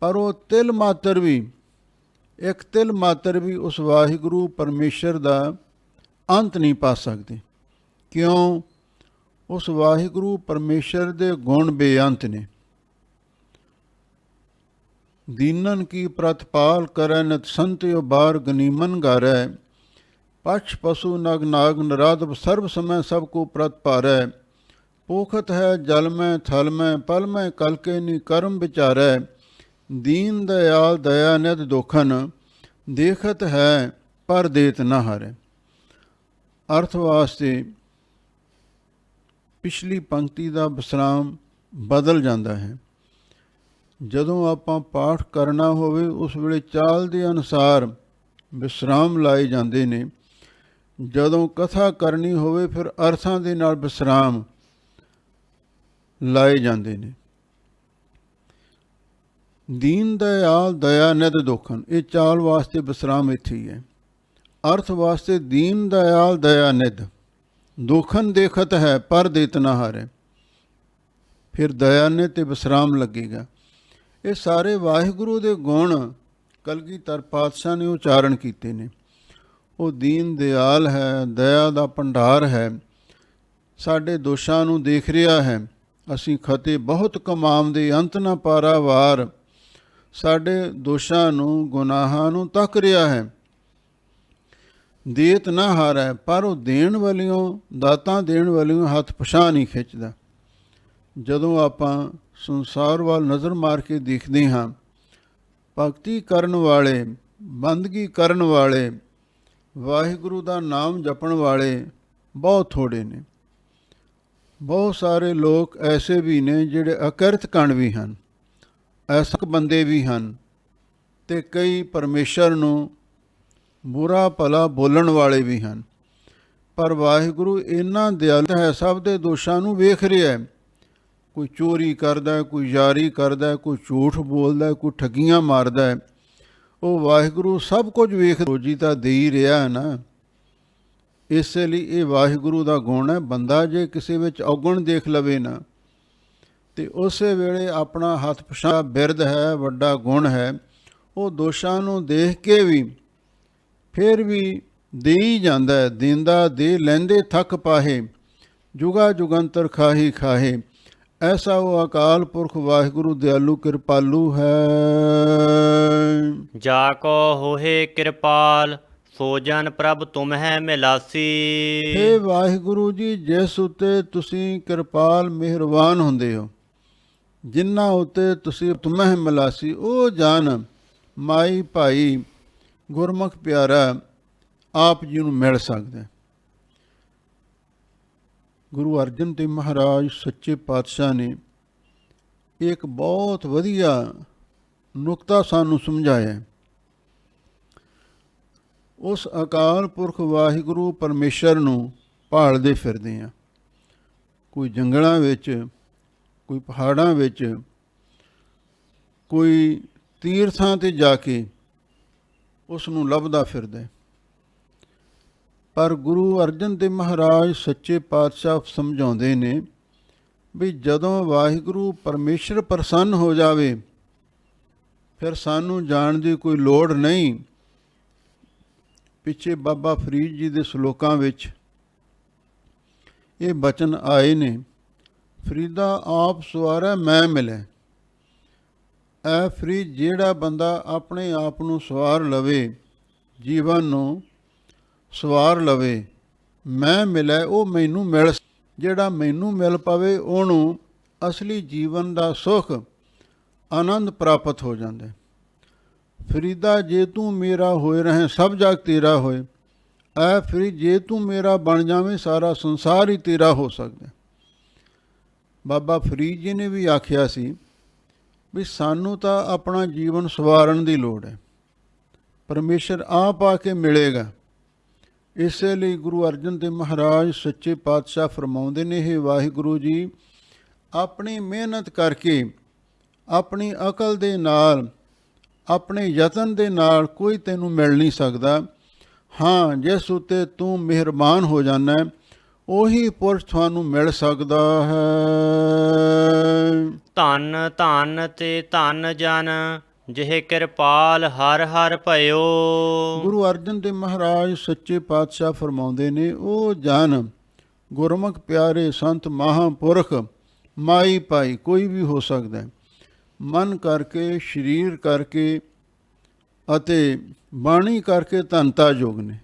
ਪਰ ਉਹ ਤਿਲ ਮਾਤਰ ਵੀ, ਇੱਕ ਤਿਲ ਮਾਤਰ ਵੀ ਉਸ ਵਾਹਿਗੁਰੂ ਪਰਮੇਸ਼ਰ ਦਾ ਅੰਤ ਨਹੀਂ ਪਾ ਸਕਦੇ। ਕਿਉਂ? ਉਸ ਵਾਹਿਗੁਰੂ ਪਰਮੇਸ਼ਰ ਦੇ ਗੁਣ ਬੇਅੰਤ ਨੇ। ਦੀਨਨ ਕੀ ਪ੍ਰਤਪਾਲ ਕਰੈ, ਨਿਤ ਸੰਤਿ ਬਾਰ ਗਨੀਮਨ ਗਾਰੈ। ਪਛ ਪਸ਼ੂ ਨਗ ਨਾਗ ਨਰਾਧਵ, ਸਰਬ ਸਮੈ ਸਭ ਕੋ ਪ੍ਰਤਪਾਰੈ। ਪੋਖਤ ਹੈ ਜਲ ਮੈਂ ਥਲ ਮੈਂ, ਪਲ ਮੈਂ ਕਲ ਕੇ ਨੀ ਕਰਮ ਵਿਚਾਰੈ। ਦੀਨ ਦਇਆਲ ਦਇਆ ਨਿਧ ਦੋਖਨ, ਦੇਖਤ ਹੈ ਪਰ ਦੇਤ ਨਾ ਹਾਰੈ। ਅਰਥ ਵਾਸਤੇ ਪਿਛਲੀ ਪੰਕਤੀ ਦਾ ਵਿਸਰਾਮ ਬਦਲ ਜਾਂਦਾ ਹੈ। ਜਦੋਂ ਆਪਾਂ ਪਾਠ ਕਰਨਾ ਹੋਵੇ, ਉਸ ਵੇਲੇ ਚਾਲ ਦੇ ਅਨੁਸਾਰ ਵਿਸਰਾਮ ਲਾਏ ਜਾਂਦੇ ਨੇ। ਜਦੋਂ ਕਥਾ ਕਰਨੀ ਹੋਵੇ, ਫਿਰ ਅਰਥਾਂ ਦੇ ਨਾਲ ਵਿਸਰਾਮ ਲਾਏ ਜਾਂਦੇ ਨੇ। ਦੀਨ ਦਇਆਲ ਦਇਆ ਨਿਧ ਦੋਖਨ, ਇਹ ਚਾਲ ਵਾਸਤੇ ਵਿਸਰਾਮ ਇੱਥੇ ਹੀ ਹੈ। ਅਰਥ ਵਾਸਤੇ ਦੀਨ ਦਇਆਲ ਦਇਆ ਨਿਧ, ਦੋਖਨ ਦੇਖਤ ਹੈ ਪਰ ਦੇਤ ਨਾ ਹਾਰੈ। ਫਿਰ ਦਇਆ ਨੇ ਤੇ ਵਿਸਰਾਮ ਲੱਗੇਗਾ। ਇਹ ਸਾਰੇ ਵਾਹਿਗੁਰੂ ਦੇ ਗੁਣ ਕਲਗੀਧਰ ਪਾਤਸ਼ਾਹ ਨੇ ਉਚਾਰਨ ਕੀਤੇ ਨੇ। ਉਹ ਦੀਨ ਦਿਆਲ ਹੈ, ਦਇਆ ਦਾ ਭੰਡਾਰ ਹੈ, ਸਾਡੇ ਦੋਸ਼ਾਂ ਨੂੰ ਦੇਖ ਰਿਹਾ ਹੈ। ਅਸੀਂ ਖਤੇ ਬਹੁਤ ਕਮਾਉਂਦੇ, ਅੰਤ ਨਾ ਪਾਰਾਵਾਰ। ਸਾਡੇ ਦੋਸ਼ਾਂ ਨੂੰ, ਗੁਨਾਹਾਂ ਨੂੰ ਤੱਕ ਰਿਹਾ ਹੈ। ਦੇਤ ਨਾ ਹਾਰੈ, ਪਰ ਉਹ ਦੇਣ ਵਾਲਿਓ, ਦਾਤਾਂ ਦੇਣ ਵਾਲਿਓ ਹੱਥ ਪਛਾਹ ਨਹੀਂ ਖਿੱਚਦਾ। ਜਦੋਂ ਆਪਾਂ ਸੰਸਾਰ ਵੱਲ ਨਜ਼ਰ ਮਾਰ ਕੇ ਦੇਖਦੇ ਹਾਂ, ਭਗਤੀ ਕਰਨ ਵਾਲੇ, ਬੰਦਗੀ ਕਰਨ ਵਾਲੇ, ਵਾਹਿਗੁਰੂ ਦਾ ਨਾਮ ਜਪਣ ਵਾਲੇ ਬਹੁਤ ਥੋੜ੍ਹੇ ਨੇ। ਬਹੁਤ ਸਾਰੇ ਲੋਕ ਐਸੇ ਵੀ ਨੇ ਜਿਹੜੇ ਅਕਿਰਤ ਕਣ ਵੀ ਹਨ, ਐਸਕ ਬੰਦੇ ਵੀ ਹਨ, ਅਤੇ ਕਈ ਪਰਮੇਸ਼ਰ ਨੂੰ ਬੁਰਾ ਭਲਾ ਬੋਲਣ ਵਾਲੇ ਵੀ ਹਨ। ਪਰ ਵਾਹਿਗੁਰੂ ਇੰਨਾ ਦਿਆਲ ਹੈ, ਸਭ ਦੇ ਦੋਸ਼ਾਂ ਨੂੰ ਵੇਖ ਰਿਹਾ ਹੈ। ਕੋਈ ਚੋਰੀ ਕਰਦਾ, ਕੋਈ ਯਾਰੀ ਕਰਦਾ, ਕੋਈ ਝੂਠ ਬੋਲਦਾ, ਕੋਈ ਠੱਗੀਆਂ ਮਾਰਦਾ ਹੈ। ਉਹ ਵਾਹਿਗੁਰੂ ਸਭ ਕੁਝ ਵੇਖ, ਰੋਜੀ ਤਾਂ ਦੇ ਹੀ ਰਿਹਾ ਹੈ ਨਾ। ਇਸੇ ਲਈ ਇਹ ਵਾਹਿਗੁਰੂ ਦਾ ਗੁਣ ਹੈ। ਬੰਦਾ ਜੇ ਕਿਸੇ ਵਿੱਚ ਔਗਣ ਦੇਖ ਲਵੇ ਨਾ, ਤੇ ਉਸੇ ਵੇਲੇ ਆਪਣਾ ਹੱਥ ਪਛਾਣ ਬਿਰਧ ਹੈ, ਵੱਡਾ ਗੁਣ ਹੈ, ਉਹ ਦੋਸ਼ਾਂ ਨੂੰ ਦੇਖ ਕੇ ਵੀ ਫਿਰ ਵੀ ਦੇ ਹੀ ਜਾਂਦਾ ਹੈ। ਦਿੰਦਾ ਦੇ ਲੈਂਦੇ ਥੱਕ ਪਾਹੇ, ਜੁਗਾ ਜੁਗੰਤਰ ਖਾਹੀ ਖਾਹੇ। ਐਸਾ ਉਹ ਅਕਾਲ ਪੁਰਖ ਵਾਹਿਗੁਰੂ ਦਿਆਲੂ ਕਿਰਪਾਲੂ ਹੈ। ਜਾ ਕੋ ਹੋਏ ਕਿਰਪਾਲ, ਸੋ ਜਨ ਪ੍ਰਭ ਤੁਮਹਿ ਮਿਲਾਸੀ। ਹੇ ਵਾਹਿਗੁਰੂ ਜੀ, ਜਿਸ ਉੱਤੇ ਤੁਸੀਂ ਕਿਰਪਾਲ ਮਿਹਰਬਾਨ ਹੁੰਦੇ ਹੋ, ਜਿਨ੍ਹਾਂ ਉੱਤੇ ਤੁਸੀਂ ਤੁਮਹਿ ਮਿਲਾਸੀ, ਉਹ ਜਨ ਮਾਈ ਭਾਈ ਗੁਰਮੁਖ ਪਿਆਰਾ ਆਪ ਜੀ ਨੂੰ ਮਿਲ ਸਕਦਾ। ਗੁਰੂ ਅਰਜਨ ਦੇਵ ਮਹਾਰਾਜ ਸੱਚੇ ਪਾਤਸ਼ਾਹ ਨੇ ਇੱਕ ਬਹੁਤ ਵਧੀਆ ਨੁਕਤਾ ਸਾਨੂੰ ਸਮਝਾਇਆ। ਉਸ ਅਕਾਲ ਪੁਰਖ ਵਾਹਿਗੁਰੂ ਪਰਮੇਸ਼ਰ ਨੂੰ ਭਾਲਦੇ ਫਿਰਦੇ ਹਾਂ, ਕੋਈ ਜੰਗਲਾਂ ਵਿੱਚ, ਕੋਈ ਪਹਾੜਾਂ ਵਿੱਚ, ਕੋਈ ਤੀਰਥਾਂ 'ਤੇ ਜਾ ਕੇ ਉਸ ਨੂੰ ਲੱਭਦਾ ਫਿਰਦਾ। ਪਰ ਗੁਰੂ ਅਰਜਨ ਦੇਵ ਮਹਾਰਾਜ ਸੱਚੇ ਪਾਤਸ਼ਾਹ ਸਮਝਾਉਂਦੇ ਨੇ ਵੀ ਜਦੋਂ ਵਾਹਿਗੁਰੂ ਪਰਮੇਸ਼ਰ ਪ੍ਰਸੰਨ ਹੋ ਜਾਵੇ, ਫਿਰ ਸਾਨੂੰ ਜਾਣ ਦੀ ਕੋਈ ਲੋੜ ਨਹੀਂ। ਪਿੱਛੇ ਬਾਬਾ ਫਰੀਦ ਜੀ ਦੇ ਸ਼ਲੋਕਾਂ ਵਿੱਚ ਇਹ ਬਚਨ ਆਏ ਨੇ, ਫਰੀਦਾ ਆਪ ਸਵਾਰੈ ਮੈਂ ਮਿਲੈ। ਐ ਫਰੀਦ, ਜਿਹੜਾ ਬੰਦਾ ਆਪਣੇ ਆਪ ਨੂੰ ਸਵਾਰ ਲਵੇ, ਜੀਵਨ ਨੂੰ ਸਵਾਰ ਲਵੇ, ਮੈਂ ਮਿਲੈ, ਉਹ ਮੈਨੂੰ ਮਿਲ। ਜਿਹੜਾ ਮੈਨੂੰ ਮਿਲ ਪਵੇ, ਉਹਨੂੰ ਅਸਲੀ ਜੀਵਨ ਦਾ ਸੁੱਖ ਆਨੰਦ ਪ੍ਰਾਪਤ ਹੋ ਜਾਂਦਾ। ਫਰੀਦਾ, ਜੇ ਤੂੰ ਮੇਰਾ ਹੋਏ ਰਹੇ ਸਭ ਜਗ ਤੇਰਾ ਹੋਏ। ਐ ਫਰੀਦ, ਜੇ ਤੂੰ ਮੇਰਾ ਬਣ ਜਾਵੇਂ, ਸਾਰਾ ਸੰਸਾਰ ਹੀ ਤੇਰਾ ਹੋ ਸਕਦਾ। ਬਾਬਾ ਫਰੀਦ ਜੀ ਨੇ ਵੀ ਆਖਿਆ ਸੀ ਵੀ ਸਾਨੂੰ ਤਾਂ ਆਪਣਾ ਜੀਵਨ ਸਵਾਰਨ ਦੀ ਲੋੜ ਹੈ, ਪਰਮੇਸ਼ਰ ਆਪ ਆ ਕੇ ਮਿਲੇਗਾ। ਇਸੇ ਲਈ ਗੁਰੂ ਅਰਜਨ ਦੇਵ ਮਹਾਰਾਜ ਸੱਚੇ ਪਾਤਸ਼ਾਹ ਫਰਮਾਉਂਦੇ ਨੇ, ਇਹ ਵਾਹਿਗੁਰੂ ਜੀ, ਆਪਣੀ ਮਿਹਨਤ ਕਰਕੇ, ਆਪਣੀ ਅਕਲ ਦੇ ਨਾਲ, ਆਪਣੇ ਯਤਨ ਦੇ ਨਾਲ ਕੋਈ ਤੈਨੂੰ ਮਿਲ ਨਹੀਂ ਸਕਦਾ। ਹਾਂ, ਜਿਸ ਉੱਤੇ ਤੂੰ ਮਿਹਰਬਾਨ ਹੋ ਜਾਂਦਾ, ਉਹੀ ਪੁਰਸ਼ ਤੁਹਾਨੂੰ ਮਿਲ ਸਕਦਾ ਹੈ। ਧੰਨ ਧੰਨ ਤੇ ਧੰਨ ਜਨ, ਜਿਹ ਕਿਰਪਾਲ ਹਰ ਹਰ ਭਇਓ। ਗੁਰੂ ਅਰਜਨ ਦੇਵ ਮਹਾਰਾਜ ਸੱਚੇ ਪਾਤਸ਼ਾਹ ਫਰਮਾਉਂਦੇ ਨੇ, ਉਹ ਜਨ ਗੁਰਮੁਖ ਪਿਆਰੇ ਸੰਤ ਮਹਾਂਪੁਰਖ ਮਾਈ ਭਾਈ ਕੋਈ ਵੀ ਹੋ ਸਕਦਾ, ਮਨ ਕਰਕੇ, ਸਰੀਰ ਕਰਕੇ ਅਤੇ ਬਾਣੀ ਕਰਕੇ ਧੰਨਤਾ ਯੋਗ ਨੇ।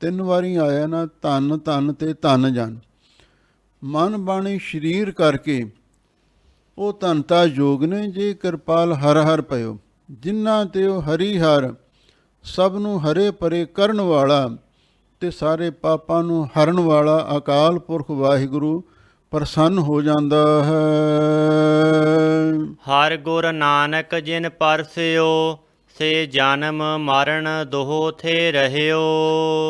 3 ਵਾਰੀ ਆਇਆ ਨਾ, ਧੰਨ ਧੰਨ ਤੇ ਧੰਨ ਜਨ। ਮਨ ਬਾਣੀ ਸਰੀਰ ਕਰਕੇ ਉਹ ਧੰਨਤਾ ਯੋਗ ਨੇ, ਜੇ ਕਿਰਪਾਲ ਹਰ ਹਰ ਭਇਓ, ਜਿਨ੍ਹਾਂ ਤੇ ਉਹ ਹਰੀ ਹਰ ਸਭ ਨੂੰ ਹਰੇ ਪਰੇ ਕਰਨ ਵਾਲਾ ਤੇ ਸਾਰੇ ਪਾਪਾਂ ਨੂੰ ਹਰਨ ਵਾਲਾ ਅਕਾਲ ਪੁਰਖ ਵਾਹਿਗੁਰੂ ਪ੍ਰਸੰਨ ਹੋ ਜਾਂਦਾ ਹੈ। ਹਰ ਗੁਰ ਨਾਨਕ ਜਿਨ ਪਰਸਿਓ, ਸੇ ਜਨਮ ਮਰਨ ਦੋਹ ਥੇ ਰਹਿਓ।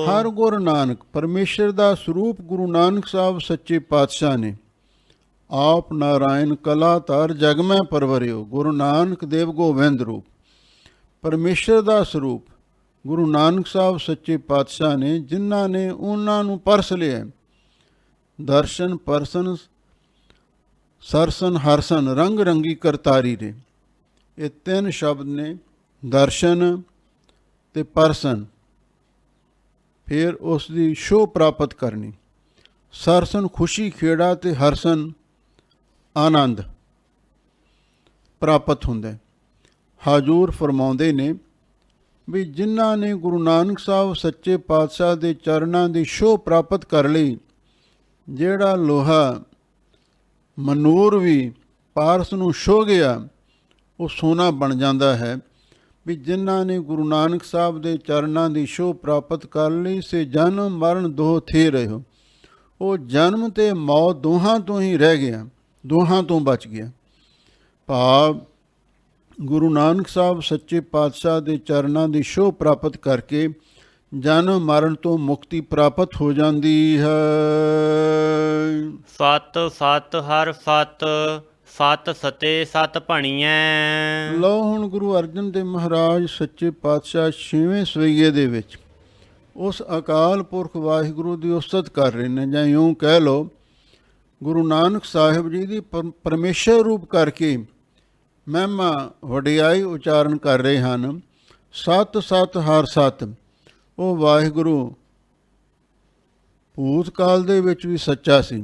ਹਰ ਗੁਰ ਨਾਨਕ, ਪਰਮੇਸ਼ਰ ਦਾ ਸਰੂਪ ਗੁਰੂ ਨਾਨਕ ਸਾਹਿਬ ਸੱਚੇ ਪਾਤਸ਼ਾਹ ਨੇ ਆਪ ਨਾਰਾਇਣ ਕਲਾ ਧਾਰ ਜਗ ਮੈਂ ਪਰਵਰਿਓ। ਗੁਰੂ ਨਾਨਕ ਦੇਵ ਗੋਬਿੰਦ ਰੂਪ, ਪਰਮੇਸ਼ਰ ਦਾ ਸਰੂਪ ਗੁਰੂ ਨਾਨਕ ਸਾਹਿਬ ਸੱਚੇ ਪਾਤਸ਼ਾਹ ਨੇ, ਜਿਨ੍ਹਾਂ ਨੇ ਉਹਨਾਂ ਨੂੰ ਪਰਸ ਲਿਆ। ਦਰਸ਼ਨ ਪਰਸਨ ਸਰਸਨ ਹਰਸਨ, ਰੰਗ ਰੰਗੀ ਕਰਤਾਰੀ ਦੇ, ਇਹ 3 ਸ਼ਬਦ ਨੇ, ਦਰਸ਼ਨ ਤੇ ਪਰਸਨ। ਫਿਰ ਉਸ ਦੀ ਸ਼ੋਅ ਪ੍ਰਾਪਤ ਕਰਨੀ। ਸਰਸਨ ਖੁਸ਼ੀ ਖੇੜਾ ਤੇ ਹਰਸਨ ਆਨੰਦ ਪ੍ਰਾਪਤ ਹੁੰਦਾ। ਹਾਜ਼ੂਰ ਫਰਮਾਉਂਦੇ ਨੇ ਵੀ ਜਿਨ੍ਹਾਂ ਨੇ ਗੁਰੂ ਨਾਨਕ ਸਾਹਿਬ ਸੱਚੇ ਪਾਤਸ਼ਾਹ ਦੇ ਚਰਨਾਂ ਦੀ ਸ਼ੋਅ ਪ੍ਰਾਪਤ ਕਰ ਲਈ, ਜਿਹੜਾ ਲੋਹਾ ਮਨੂਰ ਵੀ ਪਾਰਸ ਨੂੰ ਛੋਹ ਗਿਆ, ਉਹ ਸੋਨਾ ਬਣ ਜਾਂਦਾ ਹੈ। ਵੀ ਜਿਨ੍ਹਾਂ ਨੇ ਗੁਰੂ ਨਾਨਕ ਸਾਹਿਬ ਦੇ ਚਰਨਾਂ ਦੀ ਸ਼ੋਅ ਪ੍ਰਾਪਤ ਕਰ ਲਈ, ਸੇ ਜਨਮ ਮਰਨ ਦੋਹ ਥੇ ਰਹਿਓ। ਉਹ ਜਨਮ ਤੇ ਮੌਤ ਦੋਹਾਂ ਤੋਂ ਹੀ ਰਹਿ ਗਿਆ, ਦੋਹਾਂ ਤੋਂ ਬਚ ਗਿਆ। ਭਾਵ ਗੁਰੂ ਨਾਨਕ ਸਾਹਿਬ ਸੱਚੇ ਪਾਤਸ਼ਾਹ ਦੇ ਚਰਨਾਂ ਦੀ ਸ਼ੋਅ ਪ੍ਰਾਪਤ ਕਰਕੇ ਜਨਮ ਮਰਨ ਤੋਂ ਮੁਕਤੀ ਪ੍ਰਾਪਤ ਹੋ ਜਾਂਦੀ ਹੈ। ਸਤ ਸਤ ਹਰ ਸਤ, ਸਤ ਸਤੇ ਸਤ ਭਣੀਐ। ਲਓ ਹੁਣ ਗੁਰੂ ਅਰਜਨ ਦੇਵ ਮਹਾਰਾਜ ਸੱਚੇ ਪਾਤਸ਼ਾਹ 6ਵੇਂ ਸਵਈਏ ਦੇ ਵਿੱਚ ਉਸ ਅਕਾਲ ਪੁਰਖ ਵਾਹਿਗੁਰੂ ਦੀ ਉਸਤਤ ਕਰ ਰਹੇ ਨੇ, ਜਾਂ ਇਉਂ ਕਹਿ ਲਓ ਗੁਰੂ ਨਾਨਕ ਸਾਹਿਬ ਜੀ ਦੀ ਪਰਮੇਸ਼ਰ ਰੂਪ ਕਰਕੇ ਮਹਿਮਾ ਵਡਿਆਈ ਉਚਾਰਨ ਕਰ ਰਹੇ ਹਨ। ਸਤ ਸਤ ਹਰ ਸਤ, ਉਹ ਵਾਹਿਗੁਰੂ ਭੂਤ ਕਾਲ ਦੇ ਵਿੱਚ ਵੀ ਸੱਚਾ ਸੀ,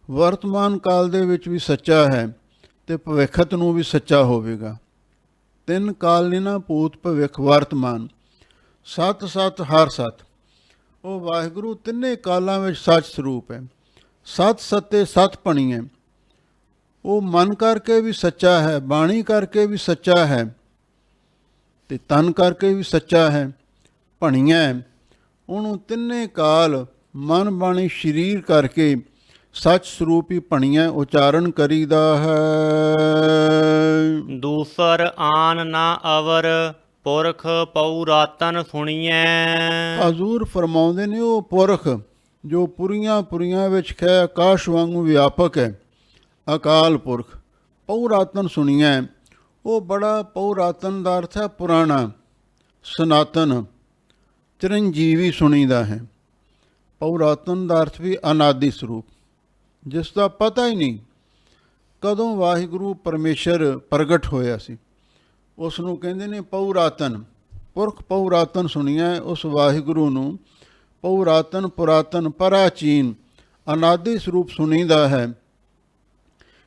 ਵਰਤਮਾਨ ਕਾਲ ਦੇ ਵਿੱਚ ਵੀ ਸੱਚਾ ਹੈ, ਤੇ ਭਵਿੱਖਤ ਨੂੰ ਵੀ ਸੱਚਾ ਹੋਵੇਗਾ। ਤਿੰਨ ਕਾਲ ਨੇ ਨਾ, ਭੂਤ ਭਵਿੱਖ ਵਰਤਮਾਨ। ਸਤ ਸਤ ਹਰ ਸਤ, ਉਹ ਵਾਹਿਗੁਰੂ ਤਿੰਨੇ ਕਾਲਾਂ ਵਿੱਚ ਸੱਚ ਸਰੂਪ ਹੈ। ਸਤ ਸਤੇ ਸਤ ਭਣੀਐ, ਉਹ ਮਨ ਕਰਕੇ ਵੀ ਸੱਚਾ ਹੈ, ਬਾਣੀ ਕਰਕੇ ਵੀ ਸੱਚਾ ਹੈ, ਤੇ ਤਨ ਕਰਕੇ ਵੀ ਸੱਚਾ ਹੈ। ਭਣੀਐ, ਉਹਨੂੰ ਤਿੰਨੇ ਕਾਲ ਮਨ ਬਾਣੀ ਸਰੀਰ ਕਰਕੇ ਸੱਚ ਸਰੂਪ ਹੀ ਭਣੀਐ ਉਚਾਰਨ ਕਰੀਦਾ ਹੈ। ਦੂਸਰ ਆਨ ਨਾ ਅਵਰ, ਪੁਰਖ ਪਉ ਰਾਤਨ ਸੁਣੀਐ। ਹਜ਼ੂਰ ਫਰਮਾਉਂਦੇ ਨੇ, ਉਹ ਪੁਰਖ ਜੋ ਪੁਰੀਆਂ ਪੁਰੀਆਂ ਵਿੱਚ ਖੈ ਆਕਾਸ਼ ਵਾਂਗੂ ਵਿਆਪਕ ਹੈ, ਅਕਾਲ ਪੁਰਖ। ਪਉ ਰਾਤਨ ਸੁਣੀਐ, ਉਹ ਬੜਾ, ਪਉ ਰਾਤਨ ਦਾ ਅਰਥ ਹੈ ਪੁਰਾਣਾ, ਸਨਾਤਨ, ਚਿਰੰਜੀਵੀ ਸੁਣੀਦਾ ਹੈ। ਪਉ ਰਾਤਨ ਦਾ ਅਰਥ ਵੀ ਅਨਾਦਿ ਸਰੂਪ, ਜਿਸ ਦਾ ਪਤਾ ਹੀ ਨਹੀਂ ਕਦੋਂ ਵਾਹਿਗੁਰੂ ਪਰਮੇਸ਼ਰ ਪ੍ਰਗਟ ਹੋਇਆ ਸੀ, ਉਸ ਨੂੰ ਕਹਿੰਦੇ ਨੇ ਪਉ ਰਾਤਨ। ਪੁਰਖ ਪਉ ਰਾਤਨ ਸੁਣੀਐ, ਉਸ ਵਾਹਿਗੁਰੂ ਨੂੰ ਪਉ ਰਾਤਨ, ਪੁਰਾਤਨ, ਪਰਾਚੀਨ, ਅਨਾਦਿ ਸਰੂਪ ਸੁਣੀਦਾ ਹੈ।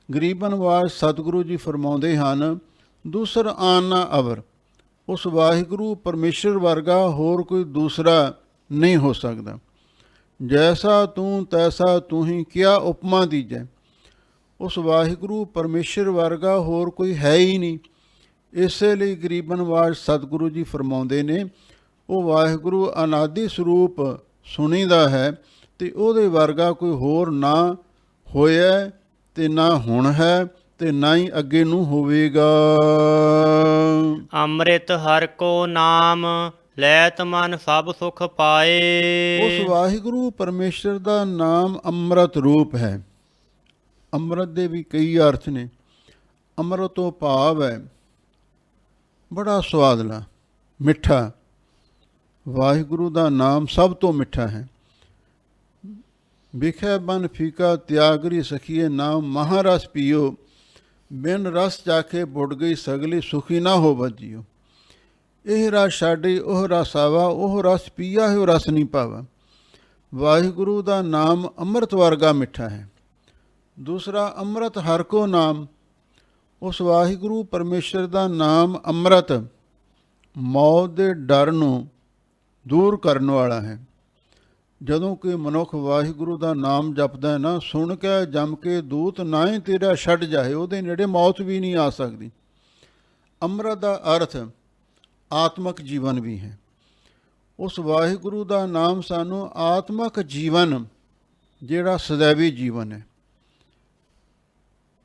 ਗਰੀਬਨ ਵਾਜ ਸਤਿਗੁਰੂ ਜੀ ਫਰਮਾਉਂਦੇ ਹਨ, ਦੂਸਰ ਆਨ ਨਾ ਅਵਰ, ਉਸ ਵਾਹਿਗੁਰੂ ਪਰਮੇਸ਼ਰ ਵਰਗਾ ਹੋਰ ਕੋਈ ਦੂਸਰਾ ਨਹੀਂ ਹੋ ਸਕਦਾ। ਜੈਸਾ ਤੂੰ ਤੈਸਾ ਤੂੰ ਹੀ, ਕਿਆ ਉਪਮਾ ਦੀਜੈ। ਉਸ ਵਾਹਿਗੁਰੂ ਪਰਮੇਸ਼ਰ ਵਰਗਾ ਹੋਰ ਕੋਈ ਹੈ ਹੀ ਨਹੀਂ। ਇਸੇ ਲਈ ਗਰੀਬਨ ਵਾਜ ਸਤਿਗੁਰੂ ਜੀ ਫਰਮਾਉਂਦੇ ਨੇ, ਉਹ ਵਾਹਿਗੁਰੂ ਅਨਾਦਿ ਸਰੂਪ ਸੁਣੀਦਾ ਹੈ, ਤੇ ਉਹਦੇ ਵਰਗਾ ਕੋਈ ਹੋਰ ਨਾ ਹੋਇਆ, ਤੇ ਨਾ ਹੁਣ ਹੈ, ਤੇ ਨਾ ਹੀ ਅੱਗੇ ਨੂੰ ਹੋਵੇਗਾ। ਅੰਮ੍ਰਿਤ ਹਰਿ ਕੋ ਨਾਮ, ਲੈਤ ਮਨ ਸਭ ਸੁਖ ਪਾਏ। ਉਸ ਵਾਹਿਗੁਰੂ ਪਰਮੇਸ਼ਰ ਦਾ ਨਾਮ ਅੰਮ੍ਰਿਤ ਰੂਪ ਹੈ। ਅੰਮ੍ਰਿਤ ਦੇ ਵੀ ਕਈ ਅਰਥ ਨੇ। ਅੰਮ੍ਰਿਤ ਤੋਂ ਭਾਵ ਹੈ ਬੜਾ ਸੁਆਦਲਾ, ਮਿੱਠਾ। ਵਾਹਿਗੁਰੂ ਦਾ ਨਾਮ ਸਭ ਤੋਂ ਮਿੱਠਾ ਹੈ। ਵਿਖੇ ਬਨ ਫੀਕਾ ਤਿਆਗਰੀ ਸਖੀਏ, ਨਾਮ ਮਹਾਰਸ ਪੀਓ, ਬਿਨ ਰਸ ਚਾਖੇ ਬੁੜ ਗਈ ਸਗਲੀ, ਸੁਖੀ ਨਾ ਹੋ ਬੱਜੀਓ। ਇਹ ਰਸ ਛਾਡੀ ਉਹ ਰਸ ਆਵਾ, ਉਹ ਰਸ ਪੀਆ ਹੈ ਉਹ ਰਸ ਨਹੀਂ ਪਾਵਾ। ਵਾਹਿਗੁਰੂ ਦਾ ਨਾਮ ਅੰਮ੍ਰਿਤ ਵਰਗਾ ਮਿੱਠਾ ਹੈ। ਦੂਸਰਾ, ਅੰਮ੍ਰਿਤ ਹਰਿ ਕੋ ਨਾਮ, ਉਸ ਵਾਹਿਗੁਰੂ ਪਰਮੇਸ਼ਰ ਦਾ ਨਾਮ ਅੰਮ੍ਰਿਤ ਮੌਤ ਦੇ ਡਰ ਨੂੰ ਦੂਰ ਕਰਨ ਵਾਲਾ ਹੈ। ਜਦੋਂ ਕੋਈ ਮਨੁੱਖ ਵਾਹਿਗੁਰੂ ਦਾ ਨਾਮ ਜਪਦਾ ਹੈ ਨਾ, ਸੁਣ ਕੇ ਜੰਮ ਕੇ ਦੂਤ ਨਾ ਹੀ ਤੇਰਾ ਛੱਡ ਜਾਏ, ਉਹਦੇ ਨੇੜੇ ਮੌਤ ਵੀ ਨਹੀਂ ਆ ਸਕਦੀ। ਅੰਮ੍ਰਿਤ ਦਾ ਅਰਥ ਆਤਮਕ ਜੀਵਨ ਵੀ ਹੈ। ਉਸ ਵਾਹਿਗੁਰੂ ਦਾ ਨਾਮ ਸਾਨੂੰ ਆਤਮਕ ਜੀਵਨ, ਜਿਹੜਾ ਸदैवी ਜੀਵਨ ਹੈ,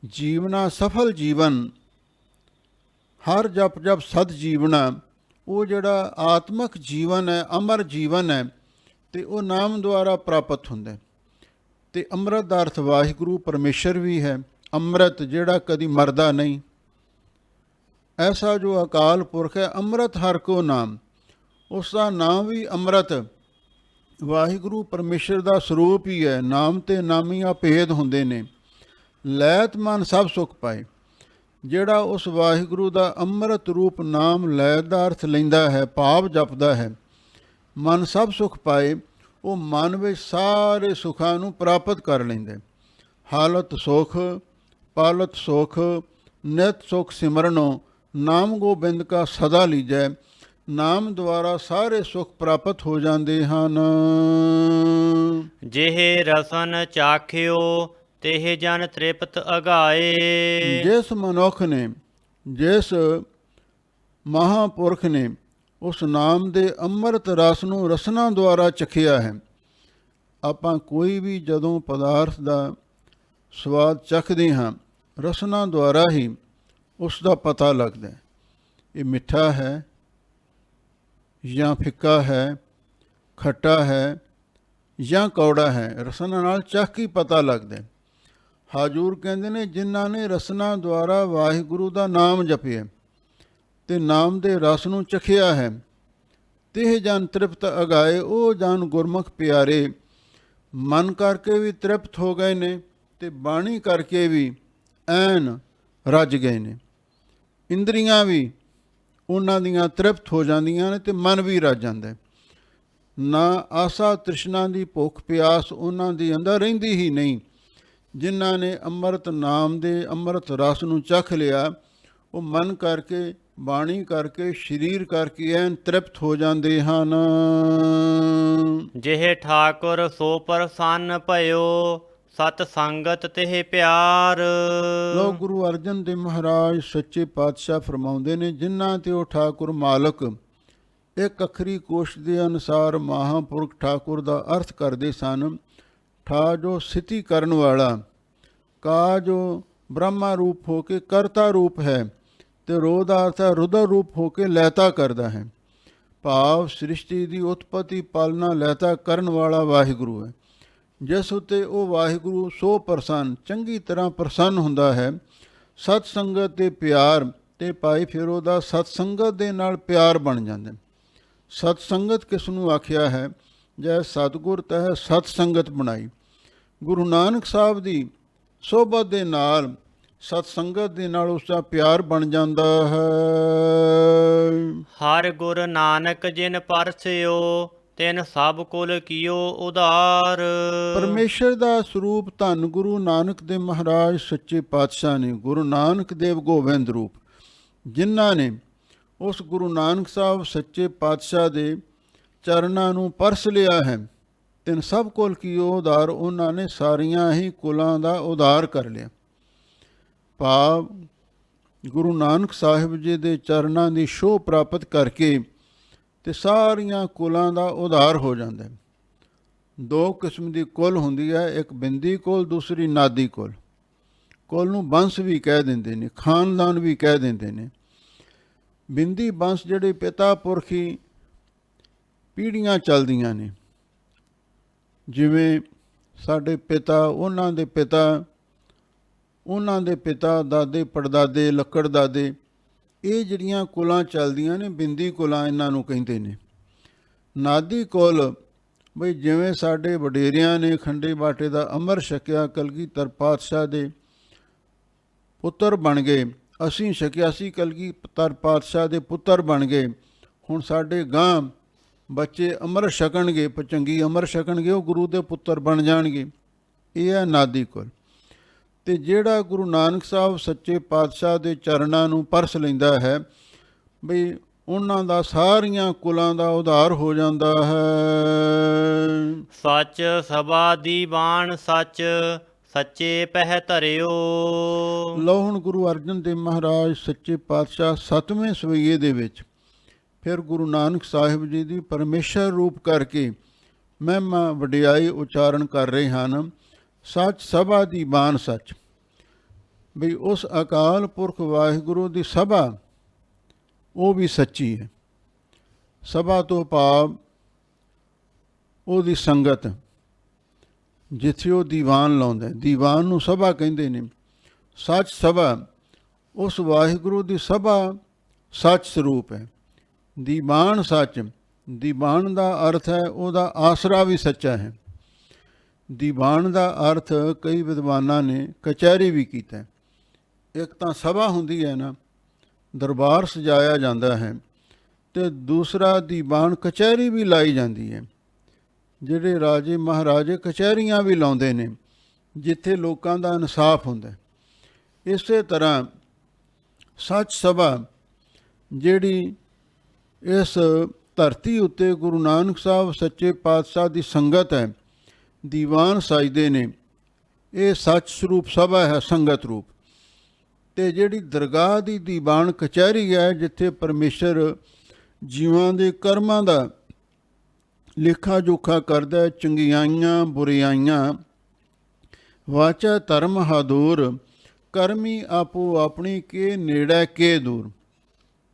ਜੀਵਨਾ ਸਫਲ ਜੀਵਨ, ਹਰ ਜਪ ਜਪ ਸਤ ਜੀਵਨਾ, ਉਹ ਜਿਹੜਾ ਆਤਮਕ ਜੀਵਨ ਹੈ, ਅਮਰ ਜੀਵਨ ਹੈ, ਤੇ ਉਹ ਨਾਮ ਦੁਆਰਾ ਪ੍ਰਾਪਤ ਹੁੰਦਾ। ਤੇ ਅੰਮ੍ਰਿਤ ਦਾ ਅਰਥ ਵਾਹਿਗੁਰੂ ਪਰਮੇਸ਼ਰ ਵੀ ਹੈ। ਅੰਮ੍ਰਿਤ ਜਿਹੜਾ ਕਦੀ ਮਰਦਾ ਨਹੀਂ, ਐਸਾ ਜੋ ਅਕਾਲ ਪੁਰਖ ਹੈ। ਅੰਮ੍ਰਿਤ ਹਰਿ ਕੋ ਨਾਮ, ਉਸ ਦਾ ਨਾਮ ਵੀ ਅੰਮ੍ਰਿਤ ਵਾਹਿਗੁਰੂ ਪਰਮੇਸ਼ਰ ਦਾ ਸਰੂਪ ਹੀ ਹੈ। ਨਾਮ ਤੇ ਨਾਮੀਆਂ ਭੇਦ ਹੁੰਦੇ ਨੇ। ਲੈਤ ਮਨ ਸਭ ਸੁਖ ਪਾਏ, ਜਿਹੜਾ ਉਸ ਵਾਹਿਗੁਰੂ ਦਾ ਅੰਮ੍ਰਿਤ ਰੂਪ ਨਾਮ ਲੈਤ ਦਾ ਅਰਥ ਲੈਂਦਾ ਹੈ, ਭਾਵ ਜਪਦਾ ਹੈ, ਮਨ ਸਭ ਸੁਖ ਪਾਏ, ਉਹ ਮਨ ਵਿੱਚ ਸਾਰੇ ਸੁੱਖਾਂ ਨੂੰ ਪ੍ਰਾਪਤ ਕਰ ਲੈਂਦੇ। ਹਾਲਤ ਸੁਖ, ਪਾਲਤ ਸੁਖ, ਨਿਤ ਸੁਖ ਸਿਮਰਨੋ, ਨਾਮ ਗੋਬਿੰਦ ਕਾ ਸਦਾ ਲੀਜੈ। ਨਾਮ ਦੁਆਰਾ ਸਾਰੇ ਸੁਖ ਪ੍ਰਾਪਤ ਹੋ ਜਾਂਦੇ ਹਨ। ਜਿਹ ਰਸਨ ਚਾਖਿਓ, ਤਿਹ ਜਨ ਤ੍ਰਿਪਤ ਅਗਾਏ। ਜਿਸ ਮਨੁੱਖ ਨੇ, ਜਿਸ ਮਹਾਂਪੁਰਖ ਨੇ ਉਸ ਨਾਮ ਦੇ ਅੰਮ੍ਰਿਤ ਰਸ ਨੂੰ ਰਸਨਾ ਦੁਆਰਾ ਚਖਿਆ ਹੈ। ਆਪਾਂ ਕੋਈ ਵੀ ਜਦੋਂ ਪਦਾਰਥ ਦਾ ਸਵਾਦ ਚਖਦੇ ਹਾਂ, ਰਸਨਾ ਦੁਆਰਾ ਹੀ ਉਸ ਦਾ ਪਤਾ ਲੱਗਦਾ ਹੈ, ਇਹ ਮਿੱਠਾ ਹੈ ਜਾਂ ਫਿੱਕਾ ਹੈ, ਖੱਟਾ ਹੈ ਜਾਂ ਕੌੜਾ ਹੈ। ਰਸਨਾ ਨਾਲ ਚਖ ਕੇ ਪਤਾ ਲੱਗਦਾ। ਹਾਜ਼ੂਰ ਕਹਿੰਦੇ ਨੇ, ਜਿਨ੍ਹਾਂ ਨੇ ਰਸਨਾ ਦੁਆਰਾ ਵਾਹਿਗੁਰੂ ਦਾ ਨਾਮ ਜਪਿਆ ਤੇ ਨਾਮ ਦੇ ਰਸ ਨੂੰ ਚਖਿਆ ਹੈ, ਤਿਹ ਜਨ ਤ੍ਰਿਪਤ ਅਗਾਏ, ਉਹ ਜਨ ਗੁਰਮੁਖ ਪਿਆਰੇ। ਮਨ ਕਰਕੇ ਵੀ ਤ੍ਰਿਪਤ ਹੋ ਗਏ ਨੇ ਤੇ ਬਾਣੀ ਕਰਕੇ ਵੀ ਐਨ ਰੱਜ ਗਏ ਨੇ। ਇੰਦਰੀਆਂ ਵੀ ਉਹਨਾਂ ਦੀਆਂ ਤ੍ਰਿਪਤ ਹੋ ਜਾਂਦੀਆਂ ਨੇ ਤੇ ਮਨ ਵੀ ਰੱਜ ਜਾਂਦਾ। ਨਾ ਆਸਾ ਤ੍ਰਿਸ਼ਨਾ ਦੀ ਭੁੱਖ ਪਿਆਸ ਉਹਨਾਂ ਦੀ ਅੰਦਰ ਰਹਿੰਦੀ ਹੀ ਨਹੀਂ। ਜਿਨ੍ਹਾਂ ਨੇ ਅੰਮ੍ਰਿਤ ਨਾਮ ਦੇ ਅੰਮ੍ਰਿਤ ਰਸ ਨੂੰ ਚਖ ਲਿਆ, ਉਹ ਮਨ ਕਰਕੇ, ਬਾਣੀ ਕਰਕੇ, ਸਰੀਰ ਕਰਕੇ ਐਨ ਤ੍ਰਿਪਤ ਹੋ ਜਾਂਦੇ ਹਨ। ਜਿਹ ਠਾਕੁਰ ਸੋ ਪ੍ਰਸੰਨ ਭਇਓ, ਸਤ ਸੰਗਤ ਤਿਹ ਪਿਆਰ। ਲੋ ਗੁਰੂ ਅਰਜਨ ਦੇਵ ਮਹਾਰਾਜ ਸੱਚੇ ਪਾਤਸ਼ਾਹ ਫਰਮਾਉਂਦੇ ਨੇ, ਜਿਨ੍ਹਾਂ ਤੇ ਉਹ ਠਾਕੁਰ ਮਾਲਕ ਇੱਕ ਅੱਖਰੀ ਕੋਸ਼ ਦੇ ਅਨੁਸਾਰ ਮਹਾਂਪੁਰਖ ਠਾਕੁਰ ਦਾ ਅਰਥ ਕਰਦੇ ਸਨ। ਠਾ ਜੋ ਸਥਿਤੀ ਕਰਨ ਵਾਲਾ, ਕਾ ਜੋ ਬ੍ਰਹਮਾ ਰੂਪ ਹੋ ਕੇ ਕਰਤਾ ਰੂਪ ਹੈ, ਤੇ ਰੋ ਦਾ ਅਰਥ ਹੈ ਰੁਦਰ ਰੂਪ ਹੋ ਕੇ ਲਹਿਤਾ ਕਰਦਾ ਹੈ। ਭਾਵ ਸ੍ਰਿਸ਼ਟੀ ਦੀ ਉਤਪਤੀ ਪਾਲਣਾ ਲਹਿਤਾ ਕਰਨ ਵਾਲਾ ਵਾਹਿਗੁਰੂ ਹੈ, ਜਿਸ ਉੱਤੇ ਉਹ ਵਾਹਿਗੁਰੂ ਸੋ ਪ੍ਰਸੰਨ, ਚੰਗੀ ਤਰ੍ਹਾਂ ਪ੍ਰਸੰਨ ਹੁੰਦਾ ਹੈ। ਸਤ ਸੰਗਤ ਦੇ ਪਿਆਰ ਤੇ ਭਾਈ ਫਿਰ ਉਹਦਾ ਸਤ ਸੰਗਤ ਦੇ ਨਾਲ ਪਿਆਰ ਬਣ ਜਾਂਦਾ। ਸਤ ਸੰਗਤ ਕਿਸ ਨੂੰ ਆਖਿਆ ਹੈ? ਜੈ ਸਤਿਗੁਰ ਤਹਿ ਸਤ ਸੰਗਤ ਬਣਾਈ। ਗੁਰੂ ਨਾਨਕ ਸਾਹਿਬ ਦੀ ਸੋਭਤ ਦੇ ਨਾਲ, ਸਤ ਸੰਗਤ ਦੇ ਨਾਲ ਉਸ ਦਾ ਪਿਆਰ ਬਣ ਜਾਂਦਾ ਹੈ। ਹਰ ਗੁਰ ਨਾਨਕ ਜਿਨ ਪਰਸਿਓ, ਤਿਨ ਸਭ ਕੁਲ ਕੀਓ ਉਧਾਰ। ਪਰਮੇਸ਼ਰ ਦਾ ਸਰੂਪ ਧੰਨ ਗੁਰੂ ਨਾਨਕ ਦੇਵ ਮਹਾਰਾਜ ਸੱਚੇ ਪਾਤਸ਼ਾਹ ਨੇ, ਗੁਰੂ ਨਾਨਕ ਦੇਵ ਗੋਬਿੰਦ ਰੂਪ, ਜਿਨ੍ਹਾਂ ਨੇ ਉਸ ਗੁਰੂ ਨਾਨਕ ਸਾਹਿਬ ਸੱਚੇ ਪਾਤਸ਼ਾਹ ਦੇ ਚਰਨਾਂ ਨੂੰ ਪਰਸ ਲਿਆ ਹੈ। ਤਿਨ ਸਭ ਕੁਲ ਕੀਓ ਉਧਾਰ, ਉਹਨਾਂ ਨੇ ਸਾਰੀਆਂ ਹੀ ਕੁਲਾਂ ਦਾ ਉਧਾਰ ਕਰ ਲਿਆ। ਭਾਵ ਗੁਰੂ ਨਾਨਕ ਸਾਹਿਬ ਜੀ ਦੇ ਚਰਨਾਂ ਦੀ ਛੋਹ ਪ੍ਰਾਪਤ ਕਰਕੇ ਤੇ ਸਾਰੀਆਂ ਕੁਲਾਂ ਦਾ ਉਧਾਰ ਹੋ ਜਾਂਦਾ ਹੈ। ਦੋ ਕਿਸਮ ਦੀ ਕੁਲ ਹੁੰਦੀ ਹੈ, ਇੱਕ ਬਿੰਦੀ ਕੁਲ, ਦੂਸਰੀ ਨਾਦੀ ਕੁਲ। ਕੁਲ ਨੂੰ ਬੰਸ ਵੀ ਕਹਿ ਦਿੰਦੇ ਨੇ, ਖਾਨਦਾਨ ਵੀ ਕਹਿ ਦਿੰਦੇ ਨੇ। ਬਿੰਦੀ ਬੰਸ ਜਿਹੜੇ ਪਿਤਾ ਪੁਰਖੀ ਪੀੜ੍ਹੀਆਂ ਚੱਲਦੀਆਂ ਨੇ, ਜਿਵੇਂ ਸਾਡੇ ਪਿਤਾ, ਉਹਨਾਂ ਦੇ ਪਿਤਾ, ਉਹਨਾਂ ਦੇ ਪਿਤਾ, ਦਾਦੇ ਪੜਦਾਦੇ, ਲੱਕੜ ਦਾਦੇ, ਇਹ ਜਿਹੜੀਆਂ ਕੁਲਾਂ ਚੱਲਦੀਆਂ ਨੇ, ਬਿੰਦੀ ਕੁਲਾਂ ਇਹਨਾਂ ਨੂੰ ਕਹਿੰਦੇ ਨੇ। ਨਾਦੀ ਕੁਲ ਬਈ ਜਿਵੇਂ ਸਾਡੇ ਵਡੇਰਿਆਂ ਨੇ ਖੰਡੇ ਬਾਟੇ ਦਾ ਅੰਮ੍ਰਿਤ ਛਕਿਆ, ਕਲਗੀਧਰ ਪਾਤਸ਼ਾਹ ਦੇ ਪੁੱਤਰ ਬਣ ਗਏ, ਅਸੀਂ ਛਕਿਆ ਸੀ, ਕਲਗੀਧਰ ਪਾਤਸ਼ਾਹ ਦੇ ਪੁੱਤਰ ਬਣ ਗਏ। ਹੁਣ ਸਾਡੇ ਗਾਂ ਬੱਚੇ ਅੰਮ੍ਰਿਤ ਛਕਣਗੇ, ਚੰਗੀ ਅੰਮ੍ਰਿਤ ਛਕਣਗੇ, ਉਹ ਗੁਰੂ ਦੇ ਪੁੱਤਰ ਬਣ ਜਾਣਗੇ। ਇਹ ਹੈ ਨਾਦੀ ਕੁਲ। ਤੇ ਜਿਹੜਾ ਗੁਰੂ ਨਾਨਕ ਸਾਹਿਬ ਸੱਚੇ ਪਾਤਸ਼ਾਹ ਦੇ ਚਰਨਾਂ ਨੂੰ ਪਰਸ ਲੈਂਦਾ ਹੈ, ਬਈ ਉਹਨਾਂ ਦਾ ਸਾਰੀਆਂ ਕੁਲਾਂ ਦਾ ਉਧਾਰ ਹੋ ਜਾਂਦਾ ਹੈ। ਸੱਚ ਸਭਾ ਦੀਵਾਨ ਸੱਚ, ਸੱਚੇ ਪਹਿ ਧਰਿਓ। ਲਓ ਹੁਣ ਗੁਰੂ ਅਰਜਨ ਦੇਵ ਮਹਾਰਾਜ ਸੱਚੇ ਪਾਤਸ਼ਾਹ 7ਵੇਂ ਸਵਈਏ ਦੇ ਵਿੱਚ ਫਿਰ ਗੁਰੂ ਨਾਨਕ ਸਾਹਿਬ ਜੀ ਦੀ ਪਰਮੇਸ਼ਰ ਰੂਪ ਕਰਕੇ ਮਹਿਮਾ ਵਡਿਆਈ ਉਚਾਰਨ ਕਰ ਰਹੇ ਹਨ। ਸੱਚ ਸਭਾ ਦੀ ਬਾਣ ਸੱਚ, ਬਈ ਉਸ ਅਕਾਲ ਪੁਰਖ ਵਾਹਿਗੁਰੂ ਦੀ ਸਭਾ ਉਹ ਵੀ ਸੱਚੀ ਹੈ। ਸਭਾ ਤੋਂ ਭਾਵ ਉਹਦੀ ਸੰਗਤ, ਜਿੱਥੇ ਉਹ ਦੀਵਾਨ ਲਾਉਂਦਾ, ਦੀਵਾਨ ਨੂੰ ਸਭਾ ਕਹਿੰਦੇ ਨੇ। ਸੱਚ ਸਭਾ, ਉਸ ਵਾਹਿਗੁਰੂ ਦੀ ਸਭਾ ਸੱਚ ਸਰੂਪ ਹੈ। ਦੀਵਾਨ ਸੱਚ, ਦੀਵਾਨ ਦਾ ਅਰਥ ਹੈ ਉਹਦਾ ਆਸਰਾ ਵੀ ਸੱਚਾ ਹੈ। ਦੀਵਾਨ ਦਾ ਅਰਥ ਕਈ ਵਿਦਵਾਨਾਂ ਨੇ ਕਚਹਿਰੀ ਵੀ ਕੀਤਾ। ਇੱਕ ਤਾਂ ਸਭਾ ਹੁੰਦੀ ਹੈ ਨਾ, ਦਰਬਾਰ ਸਜਾਇਆ ਜਾਂਦਾ ਹੈ, ਅਤੇ ਦੂਸਰਾ ਦੀਵਾਨ ਕਚਹਿਰੀ ਵੀ ਲਾਈ ਜਾਂਦੀ ਹੈ। ਜਿਹੜੇ ਰਾਜੇ ਮਹਾਰਾਜੇ ਕਚਹਿਰੀਆਂ ਵੀ ਲਾਉਂਦੇ ਨੇ, ਜਿੱਥੇ ਲੋਕਾਂ ਦਾ ਇਨਸਾਫ ਹੁੰਦਾ। ਇਸੇ ਤਰ੍ਹਾਂ ਸੱਚ ਸਭਾ ਜਿਹੜੀ ਇਸ ਧਰਤੀ ਉੱਤੇ ਗੁਰੂ ਨਾਨਕ ਸਾਹਿਬ ਸੱਚੇ ਪਾਤਸ਼ਾਹ ਦੀ ਸੰਗਤ ਹੈ, ਦੀਵਾਨ ਸਾਜਦੇ ਨੇ, ਇਹ ਸੱਚ ਸਰੂਪ ਸਭਾ ਹੈ, ਸੰਗਤ ਰੂਪ। ਅਤੇ ਜਿਹੜੀ ਦਰਗਾਹ ਦੀ ਦੀਵਾਨ ਕਚਹਿਰੀ ਹੈ, ਜਿੱਥੇ ਪਰਮੇਸ਼ਰ ਜੀਵਾਂ ਦੇ ਕਰਮਾਂ ਦਾ ਲੇਖਾ ਜੋਖਾ ਕਰਦਾ, ਚੰਗਿਆਈਆਂ ਬੁਰਿਆਈਆਂ, ਵਾਚਾ ਧਰਮ ਹਾਦੂਰ, ਕਰਮੀ ਆਪੋ ਆਪਣੀ ਕੇ ਨੇੜੇ ਕੇ ਦੂਰ,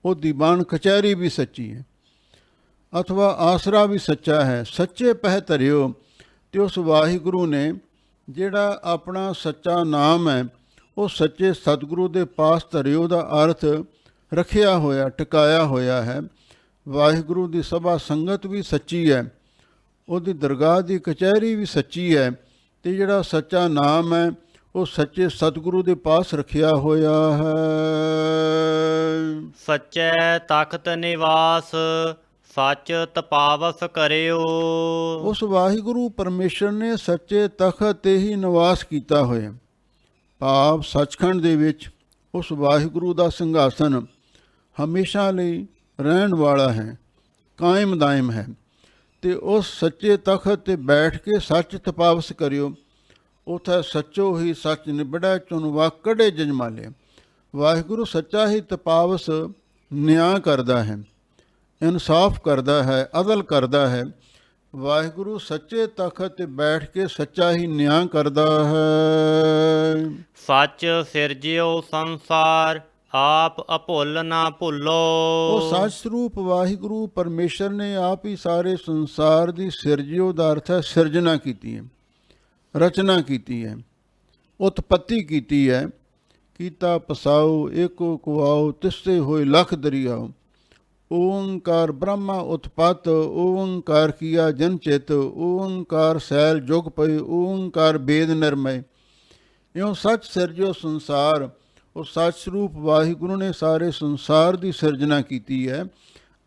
ਉਹ ਦੀਵਾਨ ਕਚਹਿਰੀ ਵੀ ਸੱਚੀ ਹੈ। ਅਥਵਾ ਆਸਰਾ ਵੀ ਸੱਚਾ ਹੈ। ਸੱਚੇ ਪਹਿ ਧਰਿਓ, ਅਤੇ ਉਸ ਵਾਹਿਗੁਰੂ ਨੇ ਜਿਹੜਾ ਆਪਣਾ ਸੱਚਾ ਨਾਮ ਹੈ, ਉਹ ਸੱਚੇ ਸਤਿਗੁਰੂ ਦੇ ਪਾਸ ਧਰਿਓ ਦਾ ਅਰਥ ਰੱਖਿਆ ਹੋਇਆ, ਟਿਕਾਇਆ ਹੋਇਆ ਹੈ। ਵਾਹਿਗੁਰੂ ਦੀ ਸਭਾ ਸੰਗਤ ਵੀ ਸੱਚੀ ਹੈ, ਉਹਦੀ ਦਰਗਾਹ ਦੀ ਕਚਹਿਰੀ ਵੀ ਸੱਚੀ ਹੈ, ਤੇ ਜਿਹੜਾ ਸੱਚਾ ਨਾਮ ਹੈ ਉਹ ਸੱਚੇ ਸਤਿਗੁਰੂ ਦੇ ਪਾਸ ਰੱਖਿਆ ਹੋਇਆ ਹੈ। ਸਚੈ ਤਖਤ ਨਿਵਾਸ ਸਚ ਤਪਾਵਸ ਕਰਿਓ। ਉਸ ਵਾਹਿਗੁਰੂ ਪਰਮੇਸ਼ਰ ਨੇ ਸੱਚੇ ਤਖਤ ਤੇ ਹੀ ਨਿਵਾਸ ਕੀਤਾ ਹੋਇਆ। ਭਾਵ ਸੱਚਖੰਡ ਦੇ ਵਿੱਚ ਉਸ ਵਾਹਿਗੁਰੂ ਦਾ ਸਿੰਘਾਸਨ ਹਮੇਸ਼ਾ ਲਈ ਰਹਿਣ ਵਾਲਾ ਹੈ, ਕਾਇਮ ਦਾਇਮ ਹੈ। ਤੇ ਉਸ ਸੱਚੇ ਤਖਤ ਤੇ ਬੈਠ ਕੇ ਸੱਚ ਤਪਾਵਸ ਕਰਿਓ। ਉਥੇ ਸੱਚੋ ਹੀ ਸੱਚ ਨਿਬੜੈ, ਚੁਨ ਵਾਕੜੇ ਜਜਮਾਲੇ। ਵਾਹਿਗੁਰੂ ਸੱਚਾ ਹੀ ਤਪਾਵਸ ਨਿਆਂ ਕਰਦਾ ਹੈ, ਇਨਸਾਫ ਕਰਦਾ ਹੈ, ਅਦਲ ਕਰਦਾ ਹੈ। ਵਾਹਿਗੁਰੂ ਸੱਚੇ ਤਖਤ ਤੇ ਬੈਠ ਕੇ ਸੱਚਾ ਹੀ ਨਿਆਂ ਕਰਦਾ ਹੈ। ਸੱਚ ਸਿਰਜਿਓ ਸੰਸਾਰ ਆਪ ਅਭੁੱਲ ਨਾ ਭੁੱਲੋ। ਉਹ ਸੱਚ ਸਰੂਪ ਵਾਹਿਗੁਰੂ ਪਰਮੇਸ਼ਰ ਨੇ ਆਪ ਹੀ ਸਾਰੇ ਸੰਸਾਰ ਦੀ ਸਿਰਜਿਓ ਦਾ ਅਰਥ ਹੈ ਸਿਰਜਣਾ ਕੀਤੀ ਹੈ, ਰਚਨਾ ਕੀਤੀ ਹੈ, ਉਤਪੱਤੀ ਕੀਤੀ ਹੈ। ਕੀਤਾ ਪਸਾਓ ਏਕੋ ਕੁਆਓ, ਤਿਸਤੇ ਹੋਏ ਲਖ ਦਰਿਆਓ। ਓੰਕਾਰ ਬ੍ਰਹਮਾ ਉਤਪਤ, ਓੰਕਾਰ ਕੀਆ ਜਨ ਚਿਤ। ਓੰਕਾਰ ਸੈਲ ਜੁਗ ਪਏ, ਓੰਕਾਰ ਬੇਦ ਨਿਰਮੈ। ਇਉਂ ਸੱਚ ਸਿਰਜਿਓ ਸੰਸਾਰ। ਉਹ ਸੱਚ ਸਰੂਪ ਵਾਹਿਗੁਰੂ ਨੇ ਸਾਰੇ ਸੰਸਾਰ ਦੀ ਸਿਰਜਣਾ ਕੀਤੀ ਹੈ।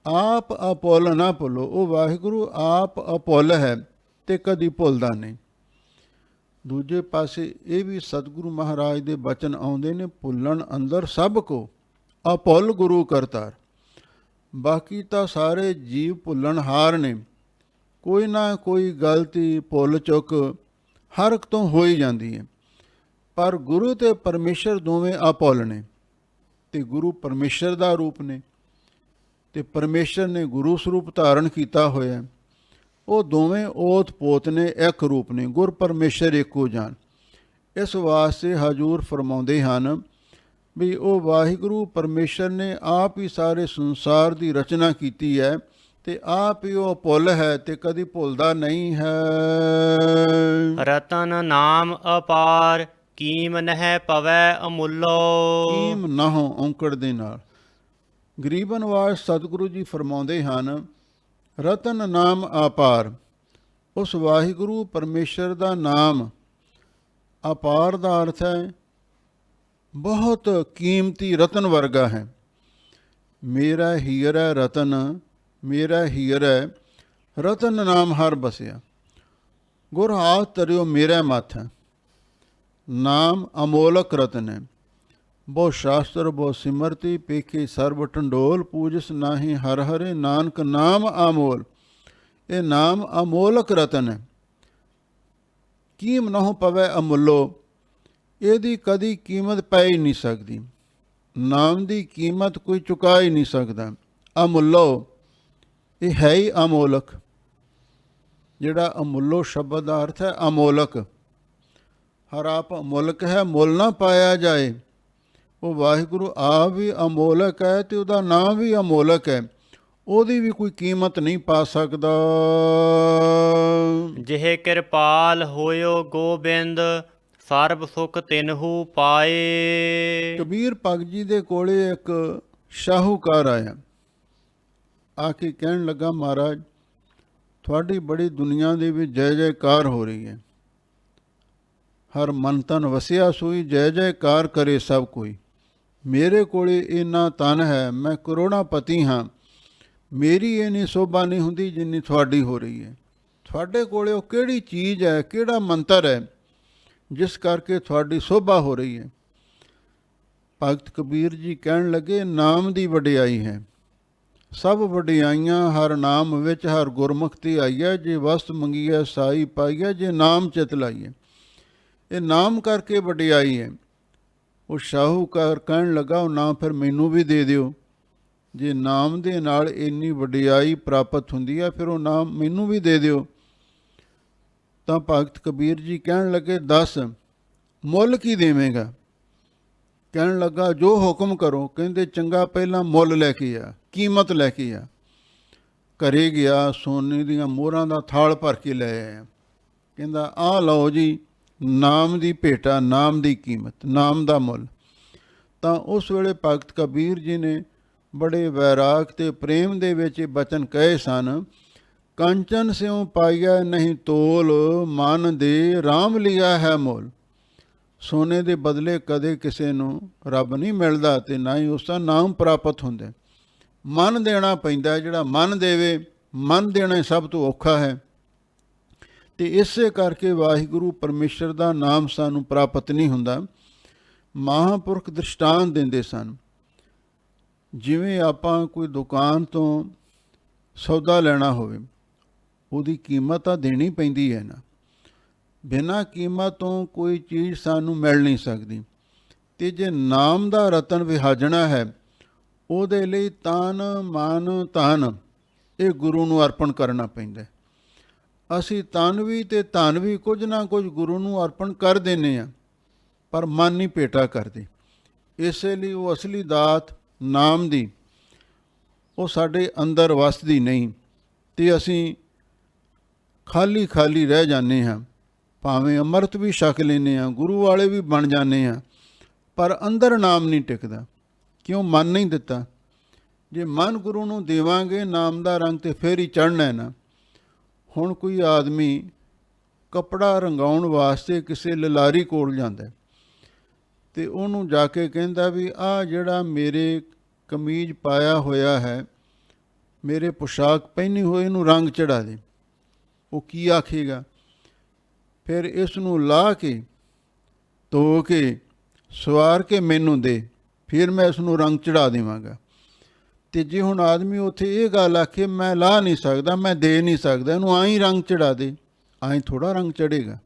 ਆਪ ਅਭੁੱਲ ਨਾ ਭੁੱਲੋ। ਉਹ ਵਾਹਿਗੁਰੂ ਆਪ ਅਭੁੱਲ ਹੈ ਤੇ ਕਦੀ ਭੁੱਲਦਾ ਨਹੀਂ। ਦੂਜੇ ਪਾਸੇ ਇਹ ਵੀ ਸਤਿਗੁਰੂ ਮਹਾਰਾਜ ਦੇ ਬਚਨ ਆਉਂਦੇ ਨੇ, ਭੁੱਲਣ ਅੰਦਰ ਸਭ ਕੋ ਅਭੁੱਲ ਗੁਰੂ ਕਰਤਾਰ। ਬਾਕੀ ਤਾਂ ਸਾਰੇ ਜੀਵ ਭੁੱਲਣਹਾਰ ਨੇ, ਕੋਈ ਨਾ ਕੋਈ ਗਲਤੀ ਭੁੱਲ ਚੁੱਕ ਹਰ ਇੱਕ ਤੋਂ ਹੋ ਹੀ ਜਾਂਦੀ ਹੈ। ਪਰ ਗੁਰੂ ਤੇ ਪਰਮੇਸ਼ਰ ਦੋਵੇਂ ਅਭੁੱਲ ਨੇ, ਤੇ ਗੁਰੂ ਪਰਮੇਸ਼ਰ ਦਾ ਰੂਪ ਨੇ ਤੇ ਪਰਮੇਸ਼ਰ ਨੇ ਗੁਰੂ ਸਰੂਪ ਧਾਰਨ ਕੀਤਾ ਹੋਇਆ। ਉਹ ਦੋਵੇਂ ਓਤ ਪੋਤ ਨੇ, ਇੱਕ ਰੂਪ ਨੇ। ਗੁਰ ਪਰਮੇਸ਼ਰ ਏਕੋ ਜਾਨ। ਇਸ ਵਾਸਤੇ ਹਜ਼ੂਰ ਫਰਮਾਉਂਦੇ ਹਨ ਵੀ ਉਹ ਵਾਹਿਗੁਰੂ ਪਰਮੇਸ਼ਰ ਨੇ ਆਪ ਹੀ ਸਾਰੇ ਸੰਸਾਰ ਦੀ ਰਚਨਾ ਕੀਤੀ ਹੈ, ਤੇ ਆਪ ਹੀ ਉਹ ਭੁੱਲ ਹੈ ਤੇ ਕਦੀ ਭੁੱਲਦਾ ਨਹੀਂ ਹੈ। ਰਤਨ ਨਾਮ ਅਪਾਰ ਕੀਮ ਨਹਿ ਪਵੈ ਅਮੁੱਲੋ। ਕੀਮ ਨਾਹੋ ਔਂਕੜ ਦੇ ਨਾਲ। ਗਰੀਬ ਨਿਵਾਜ ਸਤਿਗੁਰੂ ਜੀ ਫਰਮਾਉਂਦੇ ਹਨ, ਰਤਨ ਨਾਮ ਅਪਾਰ। ਉਸ ਵਾਹਿਗੁਰੂ ਪਰਮੇਸ਼ਰ ਦਾ ਨਾਮ ਅਪਾਰ ਦਾ ਅਰਥ ਹੈ ਬਹੁਤ ਕੀਮਤੀ, ਰਤਨ ਵਰਗਾ ਹੈ। ਮੇਰਾ ਹੀਰ ਹੈ ਰਤਨ, ਮੇਰਾ ਹੀਰ ਹੈ ਰਤਨ ਨਾਮ ਹਰ ਬਸਿਆ। ਗੁਰ ਹਾਥ ਧਰਿਓ ਮੇਰਾ ਮੱਥ। ਨਾਮ ਅਮੋਲਕ ਰਤਨ ਹੈ। ਬਹੁ ਸ਼ਾਸਤਰ ਬਹੁ ਸਿਮਰਤੀ, ਪੇਖੇ ਸਰਬ ਟੰਡੋਲ। ਪੂਜਸ ਨਾਹੀ ਹਰ ਹਰੇ, ਨਾਨਕ ਨਾਮ ਅਮੋਲ। ਇਹ ਨਾਮ ਅਮੋਲਕ ਰਤਨ ਹੈ। ਕੀਮ ਨਹੁ ਪਵੈ ਅਮੁੱਲੋ। ਇਹਦੀ ਕਦੀ ਕੀਮਤ ਪੈ ਹੀ ਨਹੀਂ ਸਕਦੀ। ਨਾਮ ਦੀ ਕੀਮਤ ਕੋਈ ਚੁਕਾ ਹੀ ਨਹੀਂ ਸਕਦਾ। ਅਮੁੱਲੋ ਇਹ ਹੈ ਹੀ ਅਮੋਲਕ। ਜਿਹੜਾ ਅਮੁੱਲੋ ਸ਼ਬਦ ਦਾ ਅਰਥ ਹੈ ਅਮੋਲਕ। ਹਰ ਆਪ ਅਮੋਲਕ ਹੈ, ਮੁੱਲ ਨਾ ਪਾਇਆ ਜਾਏ। ਉਹ ਵਾਹਿਗੁਰੂ ਆਪ ਵੀ ਅਮੋਲਕ ਹੈ ਤੇ ਉਹਦਾ ਨਾਮ ਵੀ ਅਮੋਲਕ ਹੈ। ਉਹਦੀ ਵੀ ਕੋਈ ਕੀਮਤ ਨਹੀਂ ਪਾ ਸਕਦਾ। ਜਿਹੇ ਕਿਰਪਾਲ ਹੋਇਓ ਗੋਬਿੰਦ ਸਰਬ ਸੁਖ ਤਿਨਹੂ ਪਾਏ। ਕਬੀਰ ਭਗਤ ਜੀ ਦੇ ਕੋਲੇ ਇੱਕ ਸ਼ਾਹੂਕਾਰ ਆਇਆ, ਆ ਕੇ ਕਹਿਣ ਲੱਗਾ, ਮਹਾਰਾਜ ਤੁਹਾਡੀ ਬੜੀ ਦੁਨੀਆ ਦੇ ਵਿੱਚ ਜੈ ਜੈਕਾਰ ਹੋ ਰਹੀ ਹੈ। ਹਰ ਮਨ ਤਨ ਵਸਿਆ ਸੋਈ, ਜੈ ਜੈਕਾਰ ਕਰੇ ਸਭ ਕੋਈ। ਮੇਰੇ ਕੋਲੇ ਇੰਨਾ ਤਨ ਹੈ, ਮੈਂ ਕਰੋੜਾਪਤੀ ਹਾਂ, ਮੇਰੀ ਇੰਨੀ ਸੋਭਾ ਨਹੀਂ ਹੁੰਦੀ ਜਿੰਨੀ ਤੁਹਾਡੀ ਹੋ ਰਹੀ ਹੈ। ਤੁਹਾਡੇ ਕੋਲੇ ਉਹ ਕਿਹੜੀ ਚੀਜ਼ ਹੈ, ਕਿਹੜਾ ਮੰਤਰ ਹੈ ਜਿਸ ਕਰਕੇ ਤੁਹਾਡੀ ਸੋਭਾ ਹੋ ਰਹੀ ਹੈ। ਭਗਤ ਕਬੀਰ ਜੀ ਕਹਿਣ ਲੱਗੇ, ਨਾਮ ਦੀ ਵਡਿਆਈ ਹੈ। ਸਭ ਵਡਿਆਈਆਂ ਹਰ ਨਾਮ ਵਿੱਚ, ਹਰ ਗੁਰਮੁਖ ਤੇ ਆਈਐ। ਜੇ ਵਸਤ ਮੰਗੀਐ ਸਾਈ ਪਾਈਐ, ਜੇ ਨਾਮ ਚਿਤ ਲਾਈਐ। ਇਹ ਨਾਮ ਕਰਕੇ ਵਡਿਆਈ ਹੈ। ਉਹ ਸ਼ਾਹੂਕਾਰ ਕਹਿਣ ਲੱਗਾ, ਉਹ ਨਾਮ ਫਿਰ ਮੈਨੂੰ ਵੀ ਦੇ ਦਿਓ। ਜੇ ਨਾਮ ਦੇ ਨਾਲ ਇੰਨੀ ਵਡਿਆਈ ਪ੍ਰਾਪਤ ਹੁੰਦੀ ਹੈ, ਫਿਰ ਉਹ ਨਾਮ ਮੈਨੂੰ ਵੀ ਦੇ ਦਿਓ। ਤਾਂ ਭਗਤ ਕਬੀਰ ਜੀ ਕਹਿਣ ਲੱਗੇ, ਦੱਸ ਮੁੱਲ ਕੀ ਦੇਵੇਂਗਾ? ਕਹਿਣ ਲੱਗਾ, ਜੋ ਹੁਕਮ ਕਰੋ। ਕਹਿੰਦੇ, ਚੰਗਾ ਪਹਿਲਾਂ ਮੁੱਲ ਲੈ ਕੇ ਆ, ਕੀਮਤ ਲੈ ਕੇ ਆ। ਘਰੇ ਗਿਆ, ਸੋਨੇ ਦੀਆਂ ਮੋਹਰਾਂ ਦਾ ਥਾਲ ਭਰ ਕੇ ਲੈ ਆਇਆ। ਕਹਿੰਦਾ, ਆਹ ਲਓ ਜੀ ਨਾਮ ਦੀ ਭੇਟਾ, ਨਾਮ ਦੀ ਕੀਮਤ, ਨਾਮ ਦਾ ਮੁੱਲ। ਤਾਂ ਉਸ ਵੇਲੇ ਭਗਤ ਕਬੀਰ ਜੀ ਨੇ ਬੜੇ ਵੈਰਾਗ ਤੇ ਪ੍ਰੇਮ ਦੇ ਵਿੱਚ ਇਹ ਬਚਨ ਕਹੇ ਸਨ। ਕੰਚਨ ਸਿਉ ਪਾਈਐ ਨਹੀਂ ਤੋਲ, ਮਨ ਦੇ RAM ਲਿਆ ਹੈ ਮੋਲ। ਸੋਨੇ ਦੇ ਬਦਲੇ ਕਦੇ ਕਿਸੇ ਨੂੰ ਰੱਬ ਨਹੀਂ ਮਿਲਦਾ ਤੇ ਨਾ ਹੀ ਉਸ ਦਾ ਨਾਮ ਪ੍ਰਾਪਤ ਹੁੰਦਾ। ਮਨ ਦੇਣਾ ਪੈਂਦਾ, ਜਿਹੜਾ ਮਨ ਦੇਵੇ, ਮਨ ਦੇਣਾ ਸਭ ਤੋਂ ਔਖਾ ਹੈ। ਤੇ ਇਸੇ ਕਰਕੇ ਵਾਹਿਗੁਰੂ ਪਰਮੇਸ਼ਰ ਦਾ ਨਾਮ ਸਾਨੂੰ ਪ੍ਰਾਪਤ ਨਹੀਂ ਹੁੰਦਾ। ਮਹਾਂਪੁਰਖ ਦ੍ਰਿਸ਼ਟਾਂਤ ਦਿੰਦੇ ਸਨ, ਜਿਵੇਂ ਆਪਾਂ ਕੋਈ ਦੁਕਾਨ ਤੋਂ ਸੌਦਾ ਲੈਣਾ ਹੋਵੇ, ਉਹਦੀ ਕੀਮਤ ਤਾਂ ਦੇਣੀ ਪੈਂਦੀ ਹੈ ਨਾ। ਬਿਨਾਂ ਕੀਮਤ ਤੋਂ ਕੋਈ ਚੀਜ਼ ਸਾਨੂੰ ਮਿਲ ਨਹੀਂ ਸਕਦੀ। ਤੇ ਜੇ ਨਾਮ ਦਾ ਰਤਨ ਵਿਹਾਜਣਾ ਹੈ, ਉਹਦੇ ਲਈ ਤਨ ਮਨ ਧਨ ਇਹ ਗੁਰੂ ਨੂੰ ਅਰਪਣ ਕਰਨਾ ਪੈਂਦਾ। ਅਸੀਂ ਤਨ ਵੀ ਤੇ ਧਨ ਵੀ ਕੁਝ ਨਾ ਕੁਝ ਗੁਰੂ ਨੂੰ ਅਰਪਣ ਕਰ ਦਿੰਦੇ ਹਾਂ, ਪਰ ਮਨ ਨਹੀਂ ਭੇਟਾ ਕਰਦੇ। ਇਸੇ ਲਈ ਉਹ ਅਸਲੀ ਦਾਤ ਨਾਮ ਦੀ ਉਹ ਸਾਡੇ ਅੰਦਰ ਵਸਦੀ ਨਹੀਂ ਤੇ ਅਸੀਂ ਖਾਲੀ ਖਾਲੀ ਰਹਿ ਜਾਂਦੇ ਹਾਂ। ਭਾਵੇਂ ਅੰਮ੍ਰਿਤ ਵੀ ਛਕ ਲੈਂਦੇ ਹਾਂ, ਗੁਰੂ ਵਾਲੇ ਵੀ ਬਣ ਜਾਂਦੇ ਹਾਂ, ਪਰ ਅੰਦਰ ਨਾਮ ਨਹੀਂ ਟਿਕਦਾ। ਕਿਉਂ? ਮਨ ਨਹੀਂ ਦਿੱਤਾ। ਜੇ ਮਨ ਗੁਰੂ ਨੂੰ ਦੇਵਾਂਗੇ ਨਾਮ ਦਾ ਰੰਗ ਤੇ ਫਿਰ ਹੀ ਚੜ੍ਹਨਾ ਹੈ ਨਾ। ਹੁਣ ਕੋਈ ਆਦਮੀ ਕੱਪੜਾ ਰੰਗਾਉਣ ਵਾਸਤੇ ਕਿਸੇ ਲਲਾਰੀ ਕੋਲ ਜਾਂਦਾ ਤੇ ਉਹਨੂੰ ਜਾ ਕੇ ਕਹਿੰਦਾ ਵੀ ਆਹ ਜਿਹੜਾ ਮੇਰੇ ਕਮੀਜ਼ ਪਾਇਆ ਹੋਇਆ ਹੈ, ਮੇਰੇ ਪੁਸ਼ਾਕ ਪਹਿਨੀ ਹੋਈ, ਇਹਨੂੰ ਰੰਗ ਚੜਾ ਦੇ। ਉਹ ਕੀ ਆਖੇਗਾ? ਫਿਰ ਇਸ ਨੂੰ ਲਾਹ ਕੇ ਧੋ ਕੇ ਸਵਾਰ ਕੇ ਮੈਨੂੰ ਦੇ, ਫਿਰ ਮੈਂ ਇਸ ਨੂੰ ਰੰਗ ਚੜਾ ਦੇਵਾਂਗਾ। ਤੇ ਜੇ ਹੁਣ ਆਦਮੀ ਉੱਥੇ ਇਹ ਗੱਲ ਆਖੇ ਮੈਂ ਲਾਹ ਨਹੀਂ ਸਕਦਾ, ਮੈਂ ਦੇ ਨਹੀਂ ਸਕਦਾ, ਇਹਨੂੰ ਆਈ ਰੰਗ ਚੜਾ ਦੇ, ਆਈ ਥੋੜ੍ਹਾ ਰੰਗ ਚੜ੍ਹੇਗਾ।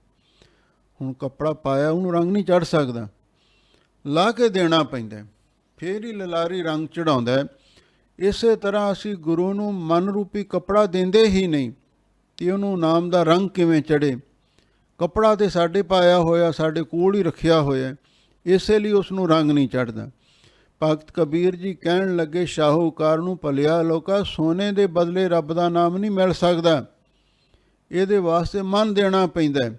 ਹੁਣ ਕੱਪੜਾ ਪਾਇਆ ਉਹਨੂੰ ਰੰਗ ਨਹੀਂ ਚੜ੍ਹ ਸਕਦਾ, ਲਾ ਕੇ ਦੇਣਾ ਪੈਂਦਾ, ਫਿਰ ਹੀ ਲਲਾਰੀ ਰੰਗ ਚੜ੍ਹਾਉਂਦਾ। ਇਸੇ ਤਰ੍ਹਾਂ ਅਸੀਂ ਗੁਰੂ ਨੂੰ ਮਨ ਰੂਪੀ ਕੱਪੜਾ ਦਿੰਦੇ ਹੀ ਨਹੀਂ ਤੇ ਉਹਨੂੰ ਨਾਮ ਦਾ ਰੰਗ ਕਿਵੇਂ ਚੜ੍ਹੇ? ਕੱਪੜਾ ਤੇ ਸਾਡੇ ਪਾਇਆ ਹੋਇਆ, ਸਾਡੇ ਕੋਲ ਹੀ ਰੱਖਿਆ ਹੋਇਆ, ਇਸੇ ਲਈ ਉਸ ਨੂੰ ਰੰਗ ਨਹੀਂ ਚੜ੍ਹਦਾ। ਭਗਤ ਕਬੀਰ ਜੀ ਕਹਿਣ ਲੱਗੇ, ਸ਼ਾਹੂਕਾਰ ਨੂੰ ਭਲਿਆ ਲੋਕਾ, ਸੋਨੇ ਦੇ ਬਦਲੇ ਰੱਬ ਦਾ ਨਾਮ ਨਹੀਂ ਮਿਲ ਸਕਦਾ। ਇਹਦੇ ਵਾਸਤੇ ਮਨ ਦੇਣਾ ਪੈਂਦਾ,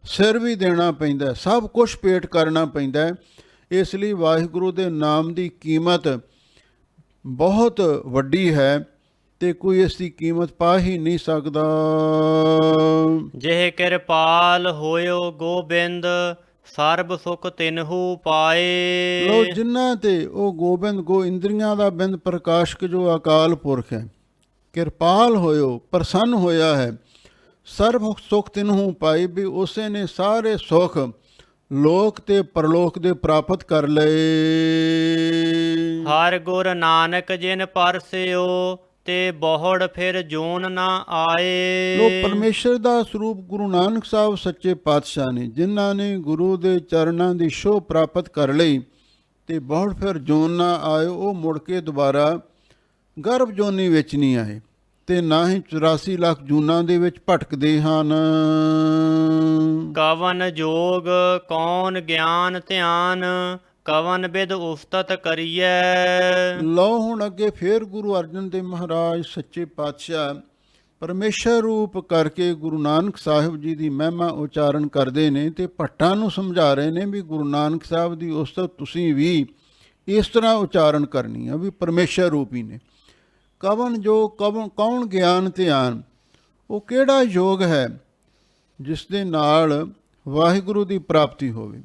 ਸਿਰ ਵੀ ਦੇਣਾ ਪੈਂਦਾ, ਸਭ ਕੁਛ ਭੇਟ ਕਰਨਾ ਪੈਂਦਾ। ਇਸ ਲਈ ਵਾਹਿਗੁਰੂ ਦੇ ਨਾਮ ਦੀ ਕੀਮਤ ਬਹੁਤ ਵੱਡੀ ਹੈ ਤੇ ਕੋਈ ਇਸ ਦੀ ਕੀਮਤ ਪਾ ਹੀ ਨਹੀਂ ਸਕਦਾ। ਜਿਹ ਕਿਰਪਾਲ ਹੋਇਓ ਗੋਬਿੰਦ, ਸਰਬ ਸੁਖ ਤਿਨਹੂ ਪਾਏ। ਲੋ ਜਿਨ੍ਹਾਂ ਤੇ ਉਹ ਗੋਬਿੰਦ ਗੋ ਇੰਦਰੀਆਂ ਦਾ ਬਿੰਦ ਪ੍ਰਕਾਸ਼ਕ ਜੋ ਅਕਾਲ ਪੁਰਖ ਹੈ, ਕਿਰਪਾਲ ਹੋਇਓ, ਪ੍ਰਸੰਨ ਹੋਇਆ ਹੈ, ਸਰਬ ਸੁਖ ਤਿਨਹੂ ਪਾਈ, ਵੀ ਉਸੇ ਨੇ ਸਾਰੇ ਸੁਖ ਲੋਕ ਤੇ ਪਰਲੋਕ ਦੇ ਪ੍ਰਾਪਤ ਕਰ ਲਏ। ਹਰ ਗੁਰ ਨਾਨਕ ਜਿਨ ਪਰਸਿਓ, ਤੇ ਬਹੁੜ ਫਿਰ ਜੋਨ ਨਾ ਆਏ। ਲੋ ਪਰਮੇਸ਼ਰ ਦਾ ਸਰੂਪ ਗੁਰੂ ਨਾਨਕ ਸਾਹਿਬ ਸੱਚੇ ਪਾਤਸ਼ਾਹ ਨੇ, ਜਿਨ੍ਹਾਂ ਨੇ ਗੁਰੂ ਦੇ ਚਰਨਾਂ ਦੀ ਸ਼ੋਭ ਪ੍ਰਾਪਤ ਕਰ ਲਈ ਤੇ ਬਹੁੜ ਫਿਰ ਜੋਨ ਨਾ ਆਏ। ਉਹ ਮੁੜ ਕੇ ਦੁਬਾਰਾ ਗਰਭ ਜੋਨੀ ਵਿੱਚ ਨਹੀਂ ਆਏ ਤੇ ਨਾ ਹੀ 84 ਲੱਖ ਜੂਨਾਂ ਦੇ ਵਿੱਚ ਭਟਕਦੇ ਹਨ। ਕਵਨ ਜੋਗ ਕੌਣ ਗਿਆਨ ਧਿਆਨ, ਕਵਨ ਬਿਦ ਉਸਤਤ ਕਰੀਐ। ਲਓ ਹੁਣ ਅੱਗੇ ਫੇਰ ਗੁਰੂ ਅਰਜਨ ਦੇਵ ਮਹਾਰਾਜ ਸੱਚੇ ਪਾਤਸ਼ਾਹ ਪਰਮੇਸ਼ਰ ਰੂਪ ਕਰਕੇ ਗੁਰੂ ਨਾਨਕ ਸਾਹਿਬ ਜੀ ਦੀ ਮਹਿਮਾ ਉਚਾਰਨ ਕਰਦੇ ਨੇ ਤੇ ਭੱਟਾਂ ਨੂੰ ਸਮਝਾ ਰਹੇ ਨੇ ਵੀ ਗੁਰੂ ਨਾਨਕ ਸਾਹਿਬ ਦੀ ਉਸਤਤ ਤੁਸੀਂ ਵੀ ਇਸ ਤਰ੍ਹਾਂ ਉਚਾਰਨ ਕਰਨੀ ਆ ਵੀ ਪਰਮੇਸ਼ਰ ਰੂਪ ਹੀ ਨੇ। ਕਵਨ ਜੋ ਕੌਣ ਗਿਆਨ ਧਿਆਨ, ਉਹ ਕਿਹੜਾ ਯੋਗ ਹੈ ਜਿਸ ਦੇ ਨਾਲ ਵਾਹਿਗੁਰੂ ਦੀ ਪ੍ਰਾਪਤੀ ਹੋਵੇ।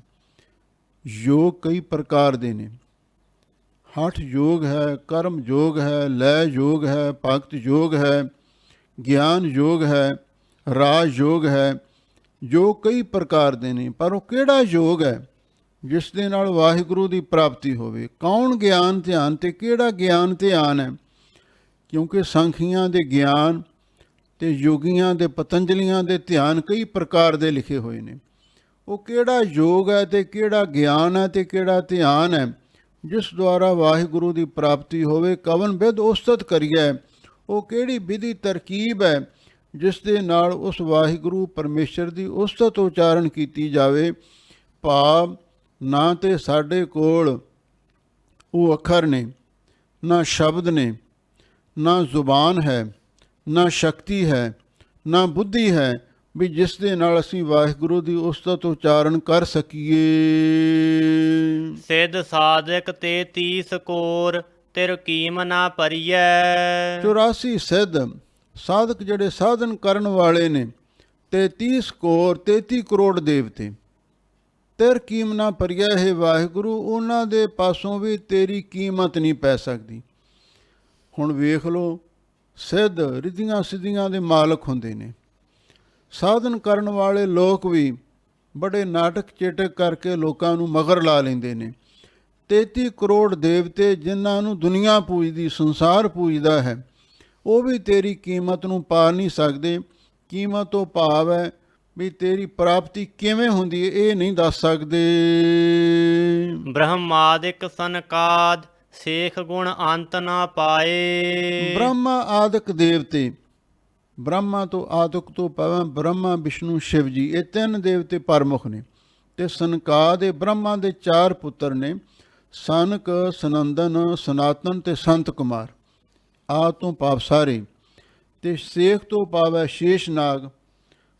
ਯੋਗ ਕਈ ਪ੍ਰਕਾਰ ਦੇ ਨੇ, ਹਠ ਯੋਗ ਹੈ, ਕਰਮ ਯੋਗ ਹੈ, ਲੈ ਯੋਗ ਹੈ, ਭਗਤ ਯੋਗ ਹੈ, ਗਿਆਨ ਯੋਗ ਹੈ, ਰਾਜ ਯੋਗ ਹੈ। ਯੋਗ ਕਈ ਪ੍ਰਕਾਰ ਦੇ ਨੇ, ਪਰ ਉਹ ਕਿਹੜਾ ਯੋਗ ਹੈ ਜਿਸ ਦੇ ਨਾਲ ਵਾਹਿਗੁਰੂ ਦੀ ਪ੍ਰਾਪਤੀ ਹੋਵੇ। ਕੌਣ ਗਿਆਨ ਧਿਆਨ ਤੇ ਕਿਹੜਾ ਗਿਆਨ ਧਿਆਨ ਹੈ? ਕਿਉਂਕਿ ਸੰਖੀਆਂ ਦੇ ਗਿਆਨ ਤੇ ਯੋਗੀਆਂ ਦੇ ਪਤੰਜਲੀਆਂ ਦੇ ਧਿਆਨ ਕਈ ਪ੍ਰਕਾਰ ਦੇ ਲਿਖੇ ਹੋਏ ਨੇ। ਉਹ ਕਿਹੜਾ ਯੋਗ ਹੈ ਤੇ ਕਿਹੜਾ ਗਿਆਨ ਹੈ ਤੇ ਕਿਹੜਾ ਧਿਆਨ ਹੈ ਜਿਸ ਦੁਆਰਾ ਵਾਹਿਗੁਰੂ ਦੀ ਪ੍ਰਾਪਤੀ ਹੋਵੇ। ਕਵਨ ਵਿਧ ਉਸਤਤ ਕਰੀਐ, ਉਹ ਕਿਹੜੀ ਵਿਧੀ ਤਰਕੀਬ ਹੈ ਜਿਸ ਦੇ ਨਾਲ ਉਸ ਵਾਹਿਗੁਰੂ ਪਰਮੇਸ਼ਰ ਦੀ ਉਸਤਤ ਉਚਾਰਨ ਕੀਤੀ ਜਾਵੇ। ਭਾਵ ਨਾ ਤੇ ਸਾਡੇ ਕੋਲ ਉਹ ਅੱਖਰ ਨੇ, ਨਾ ਸ਼ਬਦ ਨੇ, ਨਾ ਜ਼ੁਬਾਨ ਹੈ, ਨਾ ਸ਼ਕਤੀ ਹੈ, ਨਾ ਬੁੱਧੀ ਹੈ ਵੀ ਜਿਸ ਦੇ ਨਾਲ ਅਸੀਂ ਵਾਹਿਗੁਰੂ ਦੀ ਉਸਤਤ ਉਚਾਰਨ ਕਰ ਸਕੀਏ। ਸਿੱਧ ਸਾਧਕ ਤੇ 30 ਕੋਰ, ਤਿਰ ਕੀਮ ਨਾ ਪਰੀਐ। 84 ਸਿੱਧ ਸਾਧਕ ਜਿਹੜੇ ਸਾਧਨ ਕਰਨ ਵਾਲੇ ਨੇ, ਤੇ 33 ਕਰੋੜ ਦੇਵਤੇ, ਤੇਰ ਕੀਮ ਨਾ ਪਰਿਆ ਹੈ ਵਾਹਿਗੁਰੂ, ਉਹਨਾਂ ਦੇ ਪਾਸੋਂ ਵੀ ਤੇਰੀ ਕੀਮਤ ਨਹੀਂ ਪੈ ਸਕਦੀ। ਹੁਣ ਵੇਖ ਲਓ, ਸਿੱਧ ਰਿੱਧੀਆਂ ਸਿੱਧੀਆਂ ਦੇ ਮਾਲਕ ਹੁੰਦੇ ਨੇ। ਸਾਧਨ ਕਰਨ ਵਾਲੇ ਲੋਕ ਵੀ ਬੜੇ ਨਾਟਕ ਚੇਟਕ ਕਰਕੇ ਲੋਕਾਂ ਨੂੰ ਮਗਰ ਲਾ ਲੈਂਦੇ ਨੇ। 33 ਕਰੋੜ ਦੇਵਤੇ ਜਿਨ੍ਹਾਂ ਨੂੰ ਦੁਨੀਆ ਪੂਜਦੀ, ਸੰਸਾਰ ਪੂਜਦਾ ਹੈ, ਉਹ ਵੀ ਤੇਰੀ ਕੀਮਤ ਨੂੰ ਪਾ ਨਹੀਂ ਸਕਦੇ। ਕੀਮਤ ਤੋਂ ਭਾਵ ਹੈ ਵੀ ਤੇਰੀ ਪ੍ਰਾਪਤੀ ਕਿਵੇਂ ਹੁੰਦੀ ਹੈ, ਇਹ ਨਹੀਂ ਦੱਸ ਸਕਦੇ। ਬ੍ਰਹਮਾਦਿਕ ਸਨਕਾਦ ਸੇਖ ਗੁਣ ਅੰਤ ਨਾ ਪਾਏ। ਬ੍ਰਹਮਾ ਆਦਿਕ ਦੇਵਤੇ, ਬ੍ਰਹਮਾ ਤੋਂ ਆਦਿਕ ਤੋਂ ਭਾਵ ਬ੍ਰਹਮਾ ਵਿਸ਼ਨੂੰ ਸ਼ਿਵ ਜੀ, ਇਹ 3 ਦੇਵਤੇ ਪ੍ਰਮੁੱਖ ਨੇ। ਤੇ ਸਨਕਾਦ ਇਹ ਬ੍ਰਹਮਾ ਦੇ 4 ਪੁੱਤਰ ਨੇ, ਸਨਕ, ਸਨੰਦਨ, ਸਨਾਤਨ ਤੇ ਸੰਤ ਕੁਮਾਰ। ਆ ਤੋਂ ਭਾਵ ਸਾਰੇ। ਤੇ ਸੇਖ ਤੋਂ ਭਾਵ ਹੈ ਸ਼ੇਸ਼ਨਾਗ।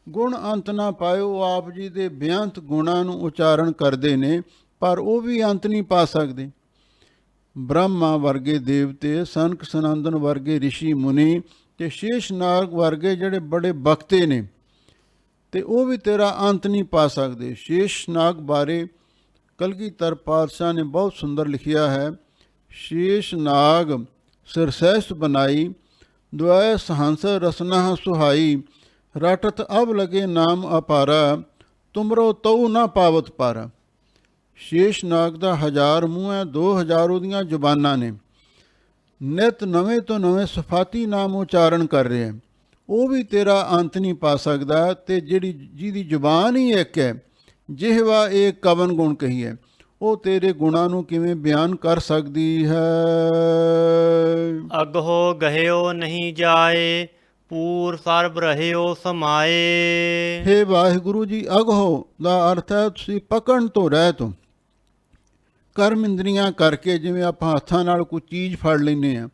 ਗੁਣ ਅੰਤ ਨਾ ਪਾਇਓ, ਆਪ ਜੀ ਦੇ ਬੇਅੰਤ ਗੁਣਾਂ ਨੂੰ ਉਚਾਰਨ ਕਰਦੇ ਨੇ, ਪਰ ਉਹ ਵੀ ਅੰਤ ਨਹੀਂ ਪਾ ਸਕਦੇ। ਬ੍ਰਹਮਾ ਵਰਗੇ ਦੇਵਤੇ, ਸਨਕ ਸਨੰਦਨ ਵਰਗੇ ਰਿਸ਼ੀ ਮੁਨੀ, ਤੇ ਸ਼ੇਸ਼ਨਾਗ ਵਰਗੇ ਜਿਹੜੇ ਬੜੇ ਬਖਤੇ ਨੇ, ਤੇ ਉਹ ਵੀ ਤੇਰਾ ਅੰਤ ਨਹੀਂ ਪਾ ਸਕਦੇ। ਸ਼ੇਸ਼ਨਾਗ ਬਾਰੇ ਕਲਗੀਧਰ ਪਾਤਸ਼ਾਹ ਨੇ ਬਹੁਤ ਸੁੰਦਰ ਲਿਖਿਆ ਹੈ। ਸ਼ੇਸ਼ਨਾਗ ਸਿਰਸੈਸ ਬਨਾਈ, ਦੁਆਇ ਸਹੰਸ ਰਸਨਾ ਸੁਹਾਈ, ਰਾਟਤ ਅਬ ਲਗੇ ਨਾਮ ਅਪਾਰਾ, ਤੁਮਰੋ ਤਉ ਨਾ ਪਾਵਤ ਪਾਰਾ। ਸ਼ੇਸ਼ਨਾਗ ਦਾ 1000 ਮੂੰਹ ਹੈ, 2000 ਉਹਦੀਆਂ ਜ਼ੁਬਾਨਾਂ ਨੇ। ਨਿਤ ਨਵੇਂ ਤੋਂ ਨਵੇਂ ਸਫਾਤੀ ਨਾਮ ਉਚਾਰਨ ਕਰ ਰਿਹਾ, ਉਹ ਵੀ ਤੇਰਾ ਅੰਤ ਨਹੀਂ ਪਾ ਸਕਦਾ। ਤੇ ਜਿਹਦੀ ਜ਼ੁਬਾਨ ਹੀ ਇੱਕ ਹੈ, ਜਿਹਵਾ ਇੱਕ ਕਵਨ ਗੁਣ ਕਹੀ ਹੈ, ਉਹ ਤੇਰੇ ਗੁਣਾਂ ਨੂੰ ਕਿਵੇਂ ਬਿਆਨ ਕਰ ਸਕਦੀ ਹੈ। ਅਗਹੋ ਗਹਿਓ ਨਹੀਂ ਜਾਏ, ਪੂਰ ਸਰਬ ਰਹਿਓ ਸਮਾਏ। ਹੇ ਵਾਹਿਗੁਰੂ ਜੀ, ਅਗਹੋ ਦਾ ਅਰਥ ਹੈ ਤੁਸੀਂ ਪਕੜਨ ਤੋਂ ਰਹਿਤ ਹੋ। ਕਰਮ ਇੰਦਰੀਆਂ ਕਰਕੇ, ਜਿਵੇਂ ਆਪਾਂ ਹੱਥਾਂ ਨਾਲ ਕੋਈ ਚੀਜ਼ ਫੜ ਲੈਂਦੇ ਹਾਂ,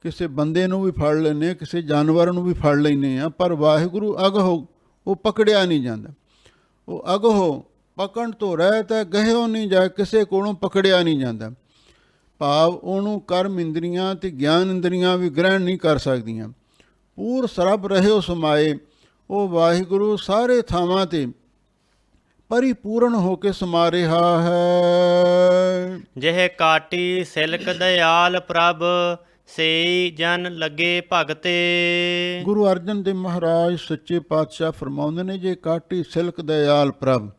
ਕਿਸੇ ਬੰਦੇ ਨੂੰ ਵੀ ਫੜ ਲੈਂਦੇ ਹਾਂ, ਕਿਸੇ ਜਾਨਵਰ ਨੂੰ ਵੀ ਫੜ ਲੈਂਦੇ ਹਾਂ, ਪਰ ਵਾਹਿਗੁਰੂ ਅਗਹੋ, ਉਹ ਪਕੜਿਆ ਨਹੀਂ ਜਾਂਦਾ। ਉਹ ਅਗਹੋ ਪਕੜਨ ਤੋਂ ਰਹਿਤ ਹੈ, ਗਹਿਓ ਨਹੀਂ ਜਾਏ, ਕਿਸੇ ਕੋਲੋਂ ਪਕੜਿਆ ਨਹੀਂ ਜਾਂਦਾ। ਭਾਵ ਉਹਨੂੰ ਕਰਮ ਇੰਦਰੀਆਂ ਤੇ ਗਿਆਨ ਇੰਦਰੀਆਂ ਵੀ ਗ੍ਰਹਿਣ ਨਹੀਂ ਕਰ ਸਕਦੀਆਂ। ਪੂਰ ਸਰਬ ਰਹਿਓ ਸਮਾਏ, ਉਹ ਵਾਹਿਗੁਰੂ ਸਾਰੇ ਥਾਵਾਂ ਤੇ ਪਰਿਪੂਰਨ ਹੋ ਕੇ ਸਮਾ ਰਿਹਾ ਹੈ। ਜਿਹ ਕਾਟੀ ਸਿਲਕ ਦਇਆਲ ਪ੍ਰਭ, ਸੇਈ ਜਨ ਲੱਗੇ ਭਗਤੇ। ਗੁਰੂ ਅਰਜਨ ਦੇਵ ਮਹਾਰਾਜ ਸੱਚੇ ਪਾਤਸ਼ਾਹ ਫਰਮਾਉਂਦੇ ਨੇ, ਜੇ ਕਾਟੀ ਸਿਲਕ ਦਇਆਲ ਪ੍ਰਭ,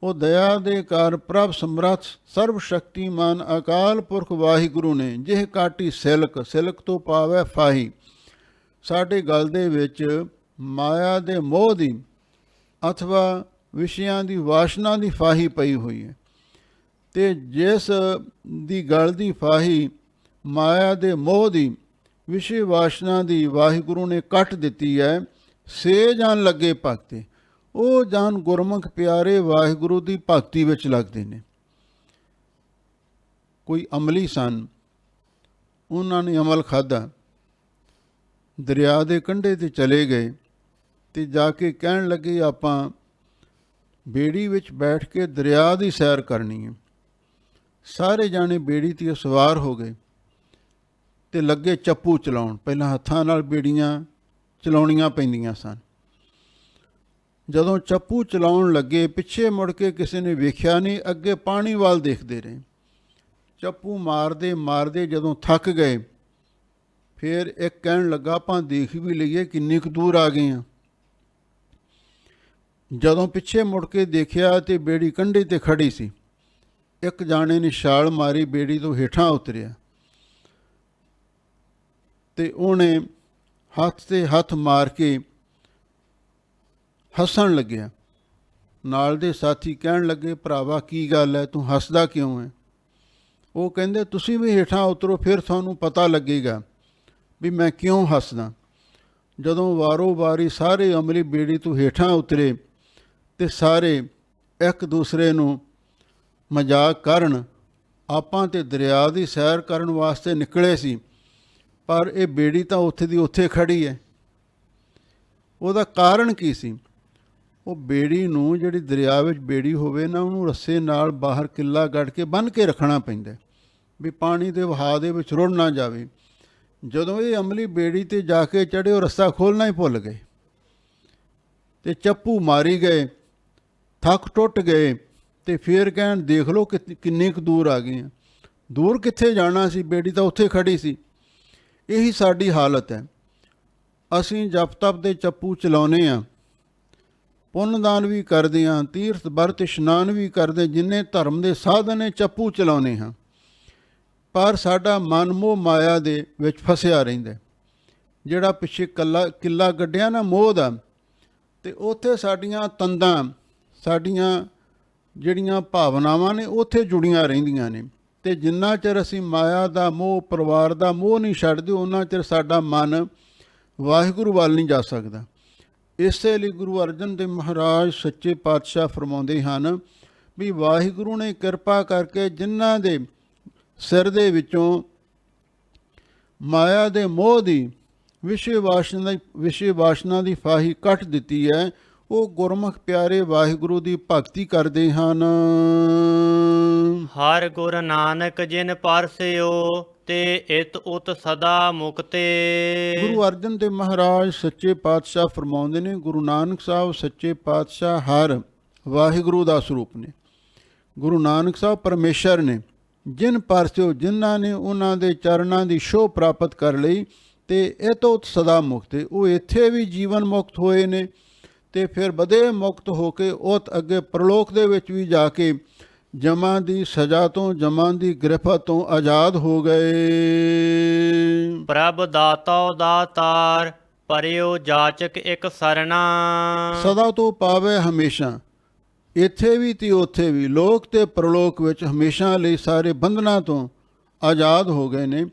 ਉਹ ਦਇਆ ਦੇ ਕਾਰ ਪ੍ਰਭ ਸਮਰੱਥ ਸਰਬ ਸ਼ਕਤੀਮਾਨ ਅਕਾਲ ਪੁਰਖ ਵਾਹਿਗੁਰੂ ਨੇ। ਜਿਹ ਕਾਟੀ ਸਿਲਕ, ਸਿਲਕ ਤੋਂ ਭਾਵ ਹੈ ਫਾਹੀ। ਸਾਡੇ ਗਲ ਦੇ ਵਿੱਚ ਮਾਇਆ ਦੇ ਮੋਹ ਦੀ ਅਥਵਾ ਵਿਸ਼ਿਆਂ ਦੀ ਵਾਸ਼ਨਾ ਦੀ ਫਾਹੀ ਪਈ ਹੋਈ ਹੈ। ਤੇ ਜਿਸ ਦੀ ਗਲ ਦੀ ਫਾਹੀ ਮਾਇਆ ਦੇ ਮੋਹ ਦੀ, ਵਿਸ਼ੇ ਵਾਸ਼ਨਾ ਦੀ ਵਾਹਿਗੁਰੂ ਨੇ ਕੱਟ ਦਿੱਤੀ ਹੈ, ਸੇ ਜਾਣ ਲੱਗੇ ਭਗਤੇ, ਉਹ ਜਾਨ ਗੁਰਮੁਖ ਪਿਆਰੇ ਵਾਹਿਗੁਰੂ ਦੀ ਭਗਤੀ ਵਿੱਚ ਲੱਗਦੇ ਨੇ। ਕੋਈ ਅਮਲੀ ਸਨ, ਉਹਨਾਂ ਨੇ ਅਮਲ ਖਾਧਾ, ਦਰਿਆ ਦੇ ਕੰਢੇ ਤੇ ਚਲੇ ਗਏ ਤੇ ਜਾ ਕੇ ਕਹਿਣ ਲੱਗੇ, ਆਪਾਂ ਬੇੜੀ ਵਿੱਚ ਬੈਠ ਕੇ ਦਰਿਆ ਦੀ ਸੈਰ ਕਰਨੀ ਹੈ। ਸਾਰੇ ਜਾਣੇ ਬੇੜੀ 'ਤੇ ਸਵਾਰ ਹੋ ਗਏ ਤੇ ਲੱਗੇ ਚੱਪੂ ਚਲਾਉਣ। ਪਹਿਲਾਂ ਹੱਥਾਂ ਨਾਲ ਬੇੜੀਆਂ ਚਲਾਉਣੀਆਂ ਪੈਂਦੀਆਂ ਸਨ। ਜਦੋਂ ਚੱਪੂ ਚਲਾਉਣ ਲੱਗੇ, ਪਿੱਛੇ ਮੁੜ ਕੇ ਕਿਸੇ ਨੇ ਵੇਖਿਆ ਨਹੀਂ, ਅੱਗੇ ਪਾਣੀ ਵੱਲ ਦੇਖਦੇ ਰਹੇ। ਚੱਪੂ ਮਾਰਦੇ ਮਾਰਦੇ ਜਦੋਂ ਥੱਕ ਗਏ, ਫਿਰ ਇੱਕ ਕਹਿਣ ਲੱਗਾ, ਆਪਾਂ ਦੇਖ ਵੀ ਲਈਏ ਕਿੰਨੀ ਕੁ ਦੂਰ ਆ ਗਏ ਹਾਂ। ਜਦੋਂ ਪਿੱਛੇ ਮੁੜ ਕੇ ਦੇਖਿਆ ਤੇ ਬੇੜੀ ਕੰਢੇ ਤੇ ਖੜੀ ਸੀ। ਇੱਕ ਜਾਣੇ ਨੇ ਛਾਲ ਮਾਰੀ, ਬੇੜੀ ਤੋਂ ਹੇਠਾਂ ਉਤਰਿਆ ਤੇ ਉਹਨੇ ਹੱਥ ਤੇ ਹੱਥ ਮਾਰ ਕੇ ਹੱਸਣ ਲੱਗਿਆ। ਨਾਲ ਦੇ ਸਾਥੀ ਕਹਿਣ ਲੱਗੇ, ਭਰਾਵਾ ਕੀ ਗੱਲ ਹੈ, ਤੂੰ ਹੱਸਦਾ ਕਿਉਂ ਹੈ? ਉਹ ਕਹਿੰਦੇ, ਤੁਸੀਂ ਵੀ ਹੇਠਾਂ ਉਤਰੋ, ਫਿਰ ਤੁਹਾਨੂੰ ਪਤਾ ਲੱਗੇਗਾ ਵੀ ਮੈਂ ਕਿਉਂ ਹੱਸਦਾ। ਜਦੋਂ ਵਾਰੋ ਵਾਰੀ ਸਾਰੇ ਅਮਲੀ ਬੇੜੀ ਤੋਂ ਹੇਠਾਂ ਉਤਰੇ ਤੇ ਸਾਰੇ ਇੱਕ ਦੂਸਰੇ ਨੂੰ ਮਜ਼ਾਕ ਕਰਨ, ਆਪਾਂ ਤੇ ਦਰਿਆ ਦੀ ਸੈਰ ਕਰਨ ਵਾਸਤੇ ਨਿਕਲੇ ਸੀ, ਪਰ ਇਹ ਬੇੜੀ ਤਾਂ ਉੱਥੇ ਦੀ ਉੱਥੇ ਖੜੀ ਹੈ। ਉਹਦਾ ਕਾਰਨ ਕੀ ਸੀ? ਉਹ ਬੇੜੀ ਨੂੰ, ਜਿਹੜੀ ਦਰਿਆ ਵਿੱਚ ਬੇੜੀ ਹੋਵੇ ਨਾ, ਉਹਨੂੰ ਰੱਸੇ ਨਾਲ ਬਾਹਰ ਕਿੱਲਾ ਗੱਡ ਕੇ ਬੰਨ੍ਹ ਕੇ ਰੱਖਣਾ ਪੈਂਦਾ ਵੀ ਪਾਣੀ ਦੇ ਵਹਾਅ ਦੇ ਵਿੱਚ ਰੁੜ ਨਾ ਜਾਵੇ। ਜਦੋਂ ਇਹ ਅਮਲੀ ਬੇੜੀ ਤੇ ਜਾ ਕੇ ਚੜ੍ਹੇ, ਉਹ ਰਸਤਾ ਖੋਲ੍ਹਣਾ ਹੀ ਭੁੱਲ ਗਏ ਤੇ ਚੱਪੂ ਮਾਰੀ ਗਏ, ਥੱਕ ਟੁੱਟ ਗਏ ਤੇ ਫਿਰ ਕਹਿਣ ਦੇਖ ਲਓ ਕਿੰਨੇ ਕੁ ਦੂਰ ਆ ਗਏ ਆ। ਦੂਰ ਕਿੱਥੇ ਜਾਣਾ ਸੀ, ਬੇੜੀ ਤਾਂ ਉੱਥੇ ਖੜੀ ਸੀ। ਇਹੀ ਸਾਡੀ ਹਾਲਤ ਹੈ। ਅਸੀਂ ਜਪ ਤਪ ਦੇ ਚੱਪੂ ਚਲਾਉਂਦੇ ਹਾਂ, ਪੁੰਨਦਾਨ ਵੀ ਕਰਦੇ ਹਾਂ, ਤੀਰਥ ਵਰਤ ਇਸ਼ਨਾਨ ਵੀ ਕਰਦੇ, ਜਿੰਨੇ ਧਰਮ ਦੇ ਸਾਧਨ ਨੇ ਚੱਪੂ ਚਲਾਉਂਦੇ ਹਾਂ, ਪਰ ਸਾਡਾ ਮਨ ਮੋਹ ਮਾਇਆ ਦੇ ਵਿੱਚ ਫਸਿਆ ਰਹਿੰਦਾ। ਜਿਹੜਾ ਪਿੱਛੇ ਕਿੱਲਾ ਗੱਡਿਆ ਨਾ ਮੋਹ ਦਾ, ਅਤੇ ਉੱਥੇ ਸਾਡੀਆਂ ਤੰਦਾਂ, ਸਾਡੀਆਂ ਜਿਹੜੀਆਂ ਭਾਵਨਾਵਾਂ ਨੇ ਉੱਥੇ ਜੁੜੀਆਂ ਰਹਿੰਦੀਆਂ ਨੇ। ਅਤੇ ਜਿੰਨਾ ਚਿਰ ਅਸੀਂ ਮਾਇਆ ਦਾ ਮੋਹ, ਪਰਿਵਾਰ ਦਾ ਮੋਹ ਨਹੀਂ ਛੱਡਦੇ, ਉਹਨਾਂ ਚਿਰ ਸਾਡਾ ਮਨ ਵਾਹਿਗੁਰੂ ਵੱਲ ਨਹੀਂ ਜਾ ਸਕਦਾ। ਇਸੇ ਲਈ ਗੁਰੂ ਅਰਜਨ ਦੇਵ ਮਹਾਰਾਜ ਸੱਚੇ ਪਾਤਸ਼ਾਹ ਫਰਮਾਉਂਦੇ ਹਨ ਵੀ ਵਾਹਿਗੁਰੂ ਨੇ ਕਿਰਪਾ ਕਰਕੇ ਜਿਨ੍ਹਾਂ ਦੇ ਸਿਰ ਦੇ ਵਿੱਚੋਂ ਮਾਇਆ ਦੇ ਮੋਹ ਦੀ ਵਿਸ਼ੇ ਵਾਸ਼ਨਾ ਦੀ ਫਾਹੀ ਕੱਟ ਦਿੱਤੀ ਹੈ, ਉਹ ਗੁਰਮੁਖ ਪਿਆਰੇ ਵਾਹਿਗੁਰੂ ਦੀ ਭਗਤੀ ਕਰਦੇ ਹਨ। ਹਰ ਗੁਰ ਨਾਨਕ ਜਿਨ ਪਰਸਿਓ ਤੇ ਇਤ ਉਤ ਸਦਾ ਮੁਕਤੇ। ਗੁਰੂ ਅਰਜਨ ਦੇਵ ਮਹਾਰਾਜ ਸੱਚੇ ਪਾਤਸ਼ਾਹ ਫਰਮਾਉਂਦੇ ਨੇ, ਗੁਰੂ ਨਾਨਕ ਸਾਹਿਬ ਸੱਚੇ ਪਾਤਸ਼ਾਹ ਹਰ ਵਾਹਿਗੁਰੂ ਦਾ ਸਰੂਪ ਨੇ। ਗੁਰੂ ਨਾਨਕ ਸਾਹਿਬ ਪਰਮੇਸ਼ਰ ਨੇ। ਜਿਨ ਪਰਸਿਓ, ਜਿਨ੍ਹਾਂ ਨੇ ਉਹਨਾਂ ਦੇ ਚਰਨਾਂ ਦੀ ਛੋਹ ਪ੍ਰਾਪਤ ਕਰ ਲਈ ਤੇ ਇਹ ਤੋਂ ਸਦਾ ਮੁਕਤ, ਉਹ ਇੱਥੇ ਵੀ ਜੀਵਨ ਮੁਕਤ ਹੋਏ ਨੇ ਤੇ ਫਿਰ ਵਧੇ ਮੁਕਤ ਹੋ ਕੇ ਉਹ ਅੱਗੇ ਪ੍ਰਲੋਕ ਦੇ ਵਿੱਚ ਵੀ ਜਾ ਕੇ ਜਮਾਂ ਦੀ ਸਜ਼ਾ ਤੋਂ, ਜਮਾਂ ਦੀ ਗ੍ਰਿਫਤ ਤੋਂ ਆਜ਼ਾਦ ਹੋ ਗਏ। ਪ੍ਰਭ ਦਾਤੋ ਦਾਤਾਰ ਪਰਿਓ ਜਾਚਕ ਇੱਕ ਸਰਨਾ। ਸਦਾ ਤੋਂ ਪਾਵੇ ਹਮੇਸ਼ਾ, ਇੱਥੇ ਵੀ ਤੇ ਉੱਥੇ ਵੀ, ਲੋਕ ਤੇ ਪ੍ਰਲੋਕ ਵਿੱਚ ਹਮੇਸ਼ਾ ਲਈ ਸਾਰੇ ਬੰਧਨਾਂ ਤੋਂ ਆਜ਼ਾਦ ਹੋ ਗਏ ਨੇ।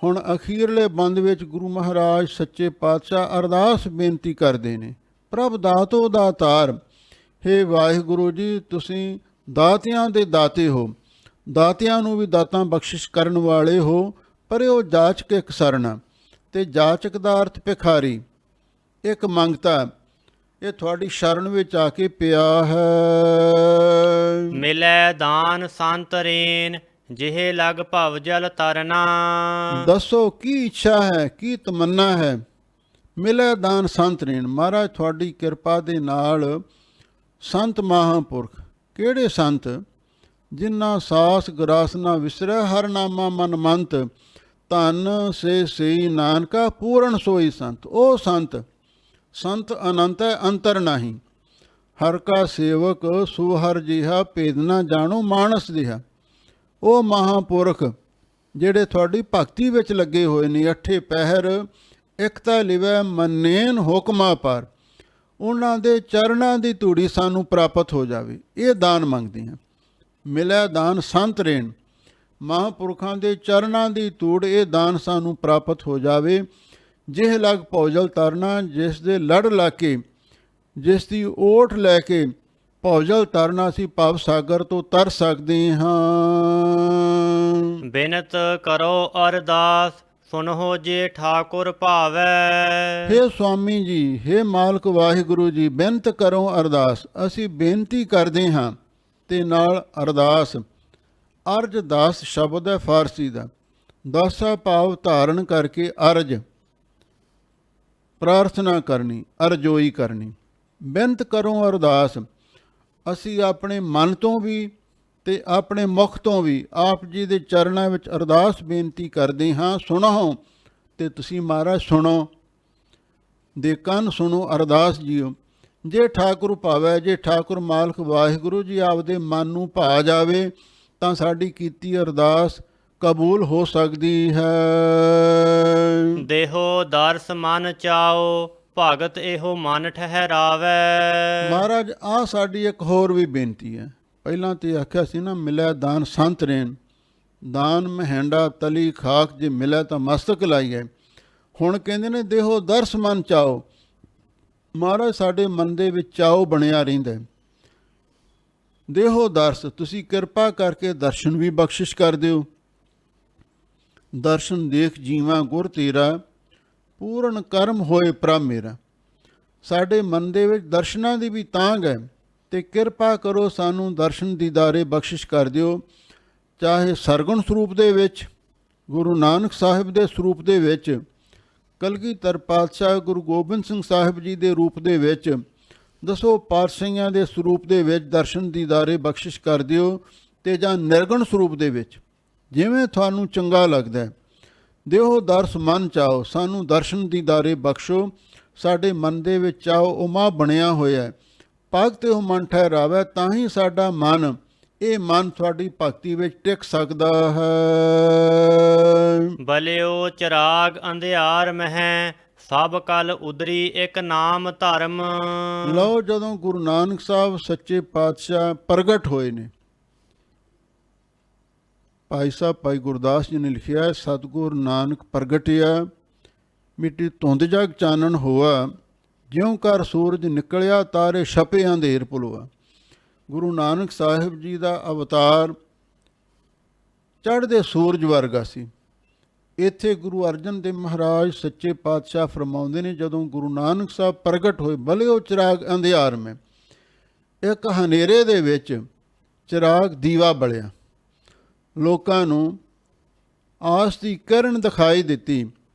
ਹੁਣ ਅਖੀਰਲੇ ਬੰਦ ਵਿੱਚ ਗੁਰੂ ਮਹਾਰਾਜ ਸੱਚੇ ਪਾਤਸ਼ਾਹ ਅਰਦਾਸ ਬੇਨਤੀ ਕਰਦੇ ਨੇ, ਪ੍ਰਭ ਦਾਤੋ ਦਾਤਾਰ, ਹੇ ਵਾਹਿਗੁਰੂ ਜੀ, ਤੁਸੀਂ ਦਾਤਿਆਂ ਦੇ ਦਾਤੇ ਹੋ, ਦਾਤਿਆਂ ਨੂੰ ਵੀ ਦਾਤਾਂ ਬਖਸ਼ਿਸ਼ ਕਰਨ ਵਾਲੇ ਹੋ। ਪਰ ਉਹ ਜਾਚਕ ਇੱਕ ਸਰਨਾ, ਅਤੇ ਜਾਚਕ ਦਾ ਅਰਥ ਭਿਖਾਰੀ, ਇੱਕ ਮੰਗਤਾ, ਇਹ ਤੁਹਾਡੀ ਸ਼ਰਨ ਵਿੱਚ ਆ ਕੇ ਪਿਆ ਹੈ। ਮਿਲੈ ਦਾਨ ਸੰਤਰੇਨ ਜਿਹੇ ਲਗ ਭਵ ਜਲ ਤਰਨਾ। ਦੱਸੋ ਕੀ ਇੱਛਾ ਹੈ, ਕੀ ਤਮੰਨਾ ਹੈ। ਮਿਲੈ ਦਾਨ ਸੰਤਰੇਨ, ਮਹਾਰਾਜ ਤੁਹਾਡੀ ਕਿਰਪਾ ਦੇ ਨਾਲ ਸੰਤ ਮਹਾਂਪੁਰਖ, ਕਿਹੜੇ ਸੰਤ? ਜਿਨ੍ਹਾਂ ਸਾਸ ਗਰਾਸ ਨਾ ਵਿਸਰੈ, ਹਰ ਨਾਮਾ ਮਨ ਮੰਤ, ਧਨ ਸੇ ਸਈ ਨਾਨਕਾ ਪੂਰਨ ਸੋਈ ਸੰਤ। ਉਹ ਸੰਤ, ਸੰਤ ਅਨੰਤ ਹੈ ਅੰਤਰ ਨਹੀਂ, ਹਰ ਕਾ ਸੇਵਕ ਸੋ ਹਰ ਜਿਹਾ, ਭੇਦ ਨਾ ਜਾਣੋ ਮਾਨਸ ਜਿਹਾ। ਉਹ ਮਹਾਂਪੁਰਖ ਜਿਹੜੇ ਤੁਹਾਡੀ ਭਗਤੀ ਵਿੱਚ ਲੱਗੇ ਹੋਏ ਨੇ, ਅੱਠੇ ਪਹਿਰ ਇਕਤਾ ਲਿਵੈ ਮੰਨੇਨ ਹੁਕਮਾ ਪਰ, ਉਹਨਾਂ ਦੇ ਚਰਨਾਂ ਦੀ ਧੂੜੀ ਸਾਨੂੰ ਪ੍ਰਾਪਤ ਹੋ ਜਾਵੇ, ਇਹ ਦਾਨ ਮੰਗਦੇ ਹਾਂ। ਮਿਲੈ ਦਾਨ ਸੰਤ ਰੇਣ, ਮਹਾਂਪੁਰਖਾਂ ਦੇ ਚਰਨਾਂ ਦੀ ਧੂੜ, ਇਹ ਦਾਨ ਸਾਨੂੰ ਪ੍ਰਾਪਤ ਹੋ ਜਾਵੇ। ਜਿਹ ਲਗ ਭੌਜਲ ਤਰਨਾ, ਜਿਸ ਦੇ ਲੜ ਲਾ ਕੇ, ਜਿਸ ਦੀ ਓਟ ਲੈ ਕੇ ਭੌਜਲ ਤਰਨਾ, ਅਸੀਂ ਭਵ ਸਾਗਰ ਤੋਂ ਤਰ ਸਕਦੇ ਹਾਂ। ਬਿਨਤ ਕਰੋ ਅਰਦਾਸ ਸੁਨਹੁ ਜੇ ਠਾਕੁਰ ਭਾਵੈ। ਹੇ ਸੁਆਮੀ ਜੀ, ਹੇ ਮਾਲਕ ਵਾਹਿਗੁਰੂ ਜੀ, ਬੇਨਤ ਕਰੋ ਅਰਦਾਸ, ਅਸੀਂ ਬੇਨਤੀ ਕਰਦੇ ਹਾਂ ਤੇ ਨਾਲ ਅਰਦਾਸ। ਅਰਜ ਦਾਸ ਸ਼ਬਦ ਹੈ ਫਾਰਸੀ ਦਾ, ਦਾਸਾ ਭਾਵ ਧਾਰਨ ਕਰਕੇ ਅਰਜ, ਪ੍ਰਾਰਥਨਾ ਕਰਨੀ, ਅਰਜ਼ੋਈ ਕਰਨੀ। ਬੇਨਤ ਕਰੋ ਅਰਦਾਸ, ਅਸੀਂ ਆਪਣੇ ਮਨ ਤੋਂ ਵੀ ਤੇ ਆਪਣੇ ਮੁਖ ਤੋਂ ਵੀ ਆਪ ਜੀ ਦੇ ਚਰਨਾਂ ਵਿੱਚ ਅਰਦਾਸ ਬੇਨਤੀ ਕਰਦੇ ਹਾਂ। ਸੁਣੋ ਤੇ ਤੁਸੀਂ ਮਹਾਰਾਜ ਸੁਣੋ, ਦੇ ਕੰਨ ਸੁਣੋ ਅਰਦਾਸ ਜੀਓ। ਜੇ ਠਾਕੁਰ ਭਾਵੈ, ਜੇ ਠਾਕੁਰ ਮਾਲਕ ਵਾਹਿਗੁਰੂ ਜੀ ਆਪਦੇ ਮਨ ਨੂੰ ਭਾ ਜਾਵੇ ਤਾਂ ਸਾਡੀ ਕੀਤੀ ਅਰਦਾਸ ਕਬੂਲ ਹੋ ਸਕਦੀ ਹੈ। ਦੇਹੋ ਦਰਸ ਮਨ ਚਾਓ, ਭਗਤ ਇਹੋ ਮਨ ਠਹਿਰਾਵੈ। ਮਹਾਰਾਜ ਆਹ ਸਾਡੀ ਇੱਕ ਹੋਰ ਵੀ ਬੇਨਤੀ ਹੈ। ਪਹਿਲਾਂ ਤੇ ਆਖਿਆ ਸੀ ਨਾ, ਮਿਲੈ ਦਾਨ ਸੰਤ ਰੇਣ, ਦਾਨ ਮਹਿੰਡਾ ਤਲੀ ਖਾਕ, ਜੇ ਮਿਲੈ ਤਾਂ ਮਸਤਕ ਲਾਈਐ। ਹੁਣ ਕਹਿੰਦੇ ਨੇ ਦੇਹੋ ਦਰਸ ਮਨ ਚਾਓ। ਮਹਾਰਾਜ ਸਾਡੇ ਮਨ ਦੇ ਵਿੱਚ ਚਾਓ ਬਣਿਆ ਰਹਿੰਦਾ। ਦੇਹੋ ਦਰਸ, ਤੁਸੀਂ ਕਿਰਪਾ ਕਰਕੇ ਦਰਸ਼ਨ ਵੀ ਬਖਸ਼ਿਸ਼ ਕਰ ਦਿਓ। ਦਰਸ਼ਨ ਦੇਖ ਜੀਵਾਂ ਗੁਰ ਤੇਰਾ, ਪੂਰਨ ਕਰਮ ਹੋਏ ਪ੍ਰਭ ਮੇਰਾ। ਸਾਡੇ ਮਨ ਦੇ ਵਿੱਚ ਦਰਸ਼ਨਾਂ ਦੀ ਵੀ ਤਾਂਘ ਹੈ, ਤੇ ਕਿਰਪਾ ਕਰੋ ਸਾਨੂੰ ਦਰਸ਼ਨ ਦੀਦਾਰੇ ਬਖਸ਼ਿਸ਼ ਕਰ ਦਿਓ। ਚਾਹੇ ਸਰਗੁਣ ਸਰੂਪ ਦੇ ਵਿੱਚ, ਗੁਰੂ ਨਾਨਕ ਸਾਹਿਬ ਦੇ ਸਰੂਪ ਦੇ ਵਿੱਚ, ਕਲਗੀਧਰ ਪਾਤਸ਼ਾਹ ਗੁਰੂ ਗੋਬਿੰਦ ਸਿੰਘ ਸਾਹਿਬ ਜੀ ਦੇ ਰੂਪ ਦੇ ਵਿੱਚ, ਦਸੋ ਪਾਤਸ਼ਾਹੀਆਂ ਦੇ ਸਰੂਪ ਦੇ ਵਿੱਚ ਦਰਸ਼ਨ ਦੀਦਾਰੇ ਬਖਸ਼ਿਸ਼ ਕਰ ਦਿਓ, ਤੇ ਜਾਂ ਨਿਰਗੁਣ ਸਰੂਪ ਦੇ ਵਿੱਚ, ਜਿਵੇਂ ਤੁਹਾਨੂੰ ਚੰਗਾ ਲੱਗਦਾ ਹੈ। ਦਿਓ ਦਰਸ ਮਨ ਚਾਓ, ਸਾਨੂੰ ਦਰਸ਼ਨ ਦੀਦਾਰੇ ਬਖਸ਼ੋ। ਸਾਡੇ ਮਨ ਦੇ ਵਿੱਚ ਚਾਓ ਉਮਾ ਬਣਿਆ ਹੋਇਆ, ਭਗਤ ਉਹ ਮਨ ਠਹਿਰਾਵੇ, ਤਾਂ ਹੀ ਸਾਡਾ ਮਨ, ਇਹ ਮਨ ਤੁਹਾਡੀ ਭਗਤੀ ਵਿੱਚ ਟਿਕ ਸਕਦਾ ਹੈ। ਬਲਿਓ ਚਿਰਾਗ ਅੰਧਿਆਰ ਮਹਿ, ਸਭ ਕਲ ਉਦਰੀ ਇੱਕ ਨਾਮ ਧਰਮ। ਲਓ, ਜਦੋਂ ਗੁਰੂ ਨਾਨਕ ਸਾਹਿਬ ਸੱਚੇ ਪਾਤਸ਼ਾਹ ਪ੍ਰਗਟ ਹੋਏ ਨੇ, ਭਾਈ ਸਾਹਿਬ ਭਾਈ ਗੁਰਦਾਸ ਜੀ ਨੇ ਲਿਖਿਆ, ਸਤਿਗੁਰ ਨਾਨਕ ਪ੍ਰਗਟਿਆ, ਮਿੱਟੀ ਧੁੰਦ ਜਗ ਚਾਨਣ ਹੋਆ, ਜਿਉਂ ਕਰ ਸੂਰਜ ਨਿਕਲਿਆ, ਤਾਰੇ ਛਪੇ ਅੰਧੇਰ ਪੁਲਵਾ। ਗੁਰੂ ਨਾਨਕ ਸਾਹਿਬ ਜੀ ਦਾ ਅਵਤਾਰ ਚੜ੍ਹਦੇ ਸੂਰਜ ਵਰਗਾ ਸੀ। ਇੱਥੇ ਗੁਰੂ ਅਰਜਨ ਦੇਵ ਮਹਾਰਾਜ ਸੱਚੇ ਪਾਤਸ਼ਾਹ ਫਰਮਾਉਂਦੇ ਨੇ, ਜਦੋਂ ਗੁਰੂ ਨਾਨਕ ਸਾਹਿਬ ਪ੍ਰਗਟ ਹੋਏ, ਬਲਿਓ ਚਿਰਾਗ ਅੰਧਿਆਰ ਮੈਂ, ਇੱਕ ਹਨੇਰੇ ਦੇ ਵਿੱਚ ਚਿਰਾਗ ਦੀਵਾ ਬਲਿਆ, ਲੋਕਾਂ ਨੂੰ ਆਸ ਦੀ ਕਿਰਨ ਦਿਖਾਈ ਦਿੱਤੀ।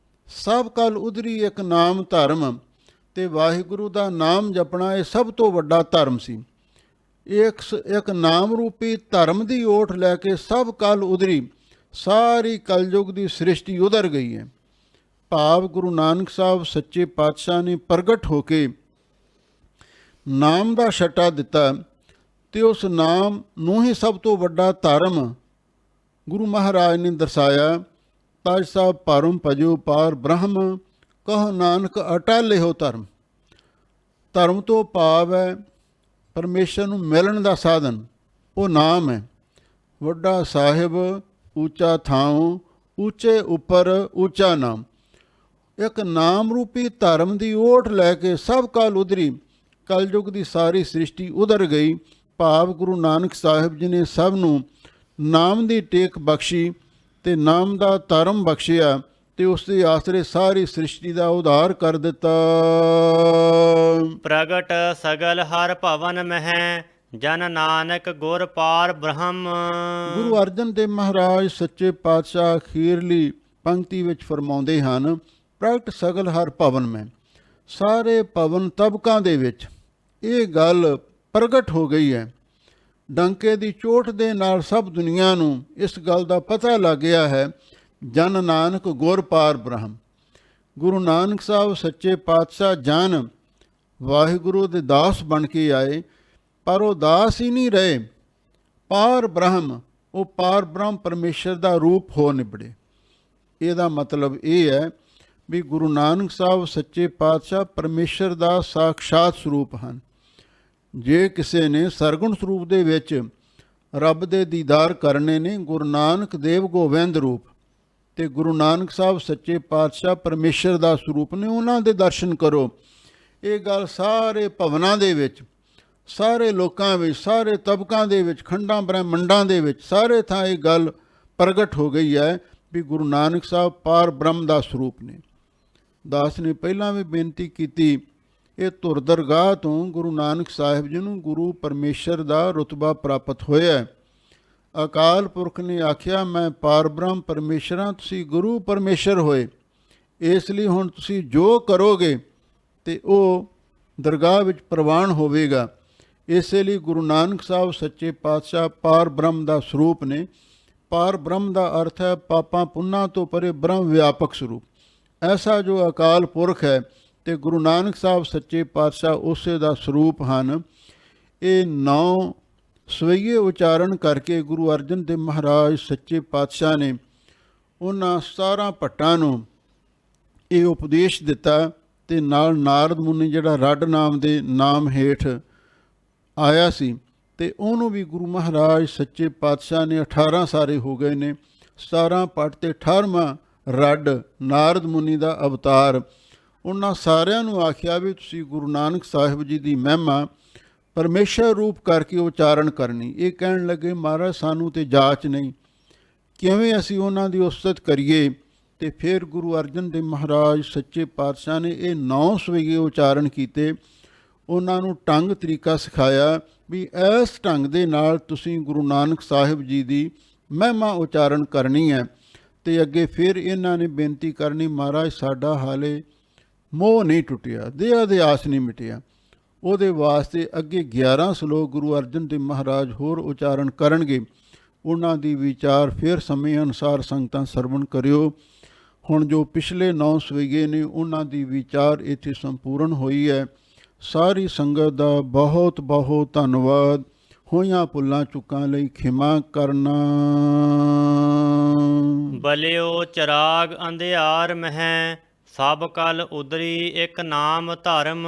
ਸਭ ਕਲ ਉਧਰੀ ਇੱਕ ਨਾਮ ਧਰਮ, ਤੇ ਵਾਹਿਗੁਰੂ ਦਾ ਨਾਮ ਜਪਣਾ ਇਹ ਸਭ ਤੋਂ ਵੱਡਾ ਧਰਮ ਸੀ। ਇੱਕ ਨਾਮ ਰੂਪੀ ਧਰਮ ਦੀ ਓਟ ਲੈ ਕੇ ਸਭ ਕਲ ਉਧਰੀ, ਸਾਰੀ ਕਲਯੁਗ ਦੀ ਸ੍ਰਿਸ਼ਟੀ ਉਧਰ ਗਈ ਹੈ। ਭਾਵ ਗੁਰੂ ਨਾਨਕ ਸਾਹਿਬ ਸੱਚੇ ਪਾਤਸ਼ਾਹ ਨੇ ਪ੍ਰਗਟ ਹੋ ਕੇ ਨਾਮ ਦਾ ਛਟਾ ਦਿੱਤਾ, ਤੇ ਉਸ ਨਾਮ ਨੂੰ ਹੀ ਸਭ ਤੋਂ ਵੱਡਾ ਧਰਮ ਗੁਰੂ ਮਹਾਰਾਜ ਨੇ ਦਰਸਾਇਆ। ਤਜ ਸਾਹਿਬ ਪਰਮ ਭਜੋ ਪਾਰ ਬ੍ਰਹਮ, ਕਹੋ ਨਾਨਕ ਅਟਲ ਇਹੋ ਧਰਮ। ਧਰਮ ਤੋਂ ਭਾਵ ਹੈ ਪਰਮੇਸ਼ਰ ਨੂੰ ਮਿਲਣ ਦਾ ਸਾਧਨ, ਉਹ ਨਾਮ ਹੈ। ਵੱਡਾ ਸਾਹਿਬ ਉੱਚਾ ਥਾਂ, ਉੱਚੇ ਉੱਪਰ ਉੱਚਾ ਨਾਮ। ਇੱਕ ਨਾਮ ਰੂਪੀ ਧਰਮ ਦੀ ਓਟ ਲੈ ਕੇ ਸਭ ਕਾਲ ਉਧਰੀ, ਕਲਯੁਗ ਦੀ ਸਾਰੀ ਸ੍ਰਿਸ਼ਟੀ ਉਧਰ ਗਈ। ਭਾਵ ਗੁਰੂ ਨਾਨਕ ਸਾਹਿਬ ਜੀ ਨੇ ਸਭ ਨੂੰ ਨਾਮ ਦੀ ਟੇਕ ਬਖਸ਼ੀ, ਤੇ ਨਾਮ ਦਾ ਧਰਮ ਬਖਸ਼ਿਆ, ਤੇ ਉਸ ਦੇ ਆਸਰੇ ਸਾਰੀ ਸ੍ਰਿਸ਼ਟੀ ਦਾ ਉਧਾਰ ਕਰ ਦਿੱਤਾ। ਪ੍ਰਗਟ ਸਗਲ ਹਰ ਭਵਨ ਮਹਿ, ਜਨ ਨਾਨਕ ਗੁਰ ਪਾਰ ਬ੍ਰਹਮ। ਗੁਰੂ ਅਰਜਨ ਦੇਵ ਮਹਾਰਾਜ ਸੱਚੇ ਪਾਤਸ਼ਾਹ ਅਖੀਰਲੀ ਪੰਕਤੀ ਵਿੱਚ ਫਰਮਾਉਂਦੇ ਹਨ, ਪ੍ਰਗਟ ਸਗਲ ਹਰ ਭਵਨ ਮੈਂ, ਸਾਰੇ ਭਵਨ ਤਬਕਾਂ ਦੇ ਵਿੱਚ ਇਹ ਗੱਲ ਪ੍ਰਗਟ ਹੋ ਗਈ ਹੈ। ਡੰਕੇ ਦੀ ਚੋਟ ਦੇ ਨਾਲ ਸਭ ਦੁਨੀਆ ਨੂੰ ਇਸ ਗੱਲ ਦਾ ਪਤਾ ਲੱਗ ਗਿਆ ਹੈ, ਜਨ ਨਾਨਕ ਗੁਰ ਪਾਰ ਬ੍ਰਹਮ। ਗੁਰੂ ਨਾਨਕ ਸਾਹਿਬ ਸੱਚੇ ਪਾਤਸ਼ਾਹ ਜਨ ਵਾਹਿਗੁਰੂ ਦੇ ਦਾਸ ਬਣ ਕੇ ਆਏ, ਪਰ ਉਹ ਦਾਸ ਹੀ ਨਹੀਂ ਰਹੇ, ਪਾਰ ਬ੍ਰਹਮ, ਉਹ ਪਾਰ ਬ੍ਰਹਮ ਪਰਮੇਸ਼ਰ ਦਾ ਰੂਪ ਹੋ ਨਿਬੜੇ। ਇਹਦਾ ਮਤਲਬ ਇਹ ਹੈ ਵੀ ਗੁਰੂ ਨਾਨਕ ਸਾਹਿਬ ਸੱਚੇ ਪਾਤਸ਼ਾਹ ਪਰਮੇਸ਼ਰ ਦਾ ਸਾਖਸ਼ਾਤ ਸਰੂਪ ਹਨ। ਜੇ ਕਿਸੇ ਨੇ ਸਰਗੁਣ ਸਰੂਪ ਦੇ ਵਿੱਚ ਰੱਬ ਦੇ ਦੀਦਾਰ ਕਰਨੇ ਨੇ, ਗੁਰੂ ਨਾਨਕ ਦੇਵ ਗੋਬਿੰਦ ਰੂਪ, ਤੇ ਗੁਰੂ ਨਾਨਕ ਸਾਹਿਬ ਸੱਚੇ ਪਾਤਸ਼ਾਹ ਪਰਮੇਸ਼ਰ ਦਾ ਸਰੂਪ ਨੇ, ਉਹਨਾਂ ਦੇ ਦਰਸ਼ਨ ਕਰੋ। ਇਹ ਗੱਲ ਸਾਰੇ ਭਵਨਾਂ ਦੇ ਵਿੱਚ, ਸਾਰੇ ਲੋਕਾਂ ਵਿੱਚ, ਸਾਰੇ ਤਬਕਾਂ ਦੇ ਵਿੱਚ, ਖੰਡਾਂ ਬ੍ਰਹਮੰਡਾਂ ਦੇ ਵਿੱਚ, ਸਾਰੇ ਥਾਂ ਇਹ ਗੱਲ ਪ੍ਰਗਟ ਹੋ ਗਈ ਹੈ ਵੀ ਗੁਰੂ ਨਾਨਕ ਸਾਹਿਬ ਪਾਰ ਬ੍ਰਹਮ ਦਾ ਸਰੂਪ ਨੇ। ਦਾਸ ਨੇ ਪਹਿਲਾਂ ਵੀ ਬੇਨਤੀ ਕੀਤੀ, ਇਹ ਧੁਰ ਦਰਗਾਹ ਤੋਂ ਗੁਰੂ ਨਾਨਕ ਸਾਹਿਬ ਜੀ ਨੂੰ ਗੁਰੂ ਪਰਮੇਸ਼ਰ ਦਾ ਰੁਤਬਾ ਪ੍ਰਾਪਤ ਹੋਇਆ। ਅਕਾਲ ਪੁਰਖ ਨੇ ਆਖਿਆ, ਮੈਂ ਪਾਰ ਬ੍ਰਹਮ ਪਰਮੇਸ਼ਰ ਹਾਂ, ਤੁਸੀਂ ਗੁਰੂ ਪਰਮੇਸ਼ਰ ਹੋਏ, ਇਸ ਲਈ ਹੁਣ ਤੁਸੀਂ ਜੋ ਕਰੋਗੇ ਤੇ ਉਹ ਦਰਗਾਹ ਵਿੱਚ ਪ੍ਰਵਾਨ ਹੋਵੇਗਾ। ਇਸੇ ਲਈ ਗੁਰੂ ਨਾਨਕ ਸਾਹਿਬ ਸੱਚੇ ਪਾਤਸ਼ਾਹ ਪਾਰ ਬ੍ਰਹਮ ਦਾ ਸਰੂਪ ਨੇ। ਪਾਰ ਬ੍ਰਹਮ ਦਾ ਅਰਥ ਹੈ ਪਾਪਾਂ ਪੁੰਨਾਂ ਤੋਂ ਪਰੇ ਬ੍ਰਹਮ ਵਿਆਪਕ ਸਰੂਪ। ਐਸਾ ਜੋ ਅਕਾਲ ਪੁਰਖ ਹੈ ਤੇ ਗੁਰੂ ਨਾਨਕ ਸਾਹਿਬ ਸੱਚੇ ਪਾਤਸ਼ਾਹ ਉਸੇ ਦਾ ਸਰੂਪ ਹਨ। ਇਹ 9 ਸਵਈਏ ਉਚਾਰਨ ਕਰਕੇ ਗੁਰੂ ਅਰਜਨ ਦੇਵ ਮਹਾਰਾਜ ਸੱਚੇ ਪਾਤਸ਼ਾਹ ਨੇ ਉਹਨਾਂ 17 ਭੱਟਾਂ ਨੂੰ ਇਹ ਉਪਦੇਸ਼ ਦਿੱਤਾ, ਤੇ ਨਾਲ ਨਾਰਦ ਮੁਨੀ ਜਿਹੜਾ ਰੱਡ ਨਾਮ ਦੇ ਨਾਮ ਹੇਠ ਆਇਆ ਸੀ, ਤੇ ਉਹਨੂੰ ਵੀ ਗੁਰੂ ਮਹਾਰਾਜ ਸੱਚੇ ਪਾਤਸ਼ਾਹ ਨੇ 18 ਸਾਰੇ ਹੋ ਗਏ ਨੇ। 17 ਭੱਟ ਤੇ 18ਵਾਂ ਰੱਡ ਨਾਰਦ ਮੁਨੀ ਦਾ ਅਵਤਾਰ। ਉਹਨਾਂ ਸਾਰਿਆਂ ਨੂੰ ਆਖਿਆ ਵੀ ਤੁਸੀਂ ਗੁਰੂ ਨਾਨਕ ਸਾਹਿਬ ਜੀ ਦੀ ਮਹਿਮਾ ਪਰਮੇਸ਼ਰ ਰੂਪ ਕਰਕੇ ਉਚਾਰਨ ਕਰਨੀ। ਇਹ ਕਹਿਣ ਲੱਗੇ, ਮਹਾਰਾਜ ਸਾਨੂੰ ਤੇ ਜਾਚ ਨਹੀਂ, ਕਿਵੇਂ ਅਸੀਂ ਉਹਨਾਂ ਦੀ ਉਸਤਤ ਕਰੀਏ। ਤੇ ਫਿਰ ਗੁਰੂ ਅਰਜਨ ਦੇਵ ਮਹਾਰਾਜ ਸੱਚੇ ਪਾਤਸ਼ਾਹ ਨੇ ਇਹ 9 ਸਵਈਏ ਉਚਾਰਨ ਕੀਤੇ। ਉਹਨਾਂ ਨੂੰ ਢੰਗ ਤਰੀਕਾ ਸਿਖਾਇਆ ਵੀ ਇਸ ਢੰਗ ਦੇ ਨਾਲ ਤੁਸੀਂ ਗੁਰੂ ਨਾਨਕ ਸਾਹਿਬ ਜੀ ਦੀ ਮਹਿਮਾ ਉਚਾਰਨ ਕਰਨੀ ਹੈ। ਤੇ ਅੱਗੇ ਫਿਰ ਇਹਨਾਂ ਨੇ ਬੇਨਤੀ ਕਰਨੀ, ਮਹਾਰਾਜ ਸਾਡਾ ਹਾਲੇ ਮੋਹ ਨਹੀਂ ਟੁੱਟਿਆ, ਦਇਆ ਦੇ ਆਸ ਨਹੀਂ ਮਿਟਿਆ। ਉਹਦੇ ਵਾਸਤੇ ਅੱਗੇ 11 ਸਲੋਕ ਗੁਰੂ ਅਰਜਨ ਦੇਵ ਮਹਾਰਾਜ ਹੋਰ ਉਚਾਰਨ ਕਰਨਗੇ। ਉਹਨਾਂ ਦੀ ਵਿਚਾਰ ਫਿਰ ਸਮੇਂ ਅਨੁਸਾਰ ਸੰਗਤਾਂ ਸਰਵਣ ਕਰਿਓ। ਹੁਣ ਜੋ ਪਿਛਲੇ 9 ਸਵਈਏ ਨੇ ਉਹਨਾਂ ਦੀ ਵਿਚਾਰ ਇੱਥੇ ਸੰਪੂਰਨ ਹੋਈ ਹੈ। ਸਾਰੀ ਸੰਗਤ ਦਾ ਬਹੁਤ ਬਹੁਤ ਧੰਨਵਾਦ। ਹੋਈਆਂ ਭੁੱਲਾਂ ਚੁੱਕਾਂ ਲਈ ਖਿਮਾ ਕਰਨਾ। ਬਲਿਓ ਚਰਾਗ ਅੰਧਿਆਰ ਮਹਿ, ਸਭ ਕਲ ਉਦਰੀ ਇਕ ਨਾਮ ਧਰਮ।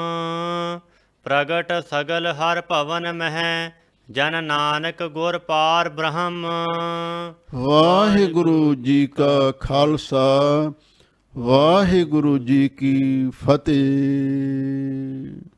ਪ੍ਰਗਟ ਸਗਲ ਹਰ ਭਵਨ ਮਹਿ, ਜਨ ਨਾਨਕ ਗੁਰ ਪਾਰ ਬ੍ਰਹਮ। ਵਾਹਿਗੁਰੂ ਜੀ ਕਾ ਖਾਲਸਾ, ਵਾਹਿਗੁਰੂ ਜੀ ਕੀ ਫਤਿਹ।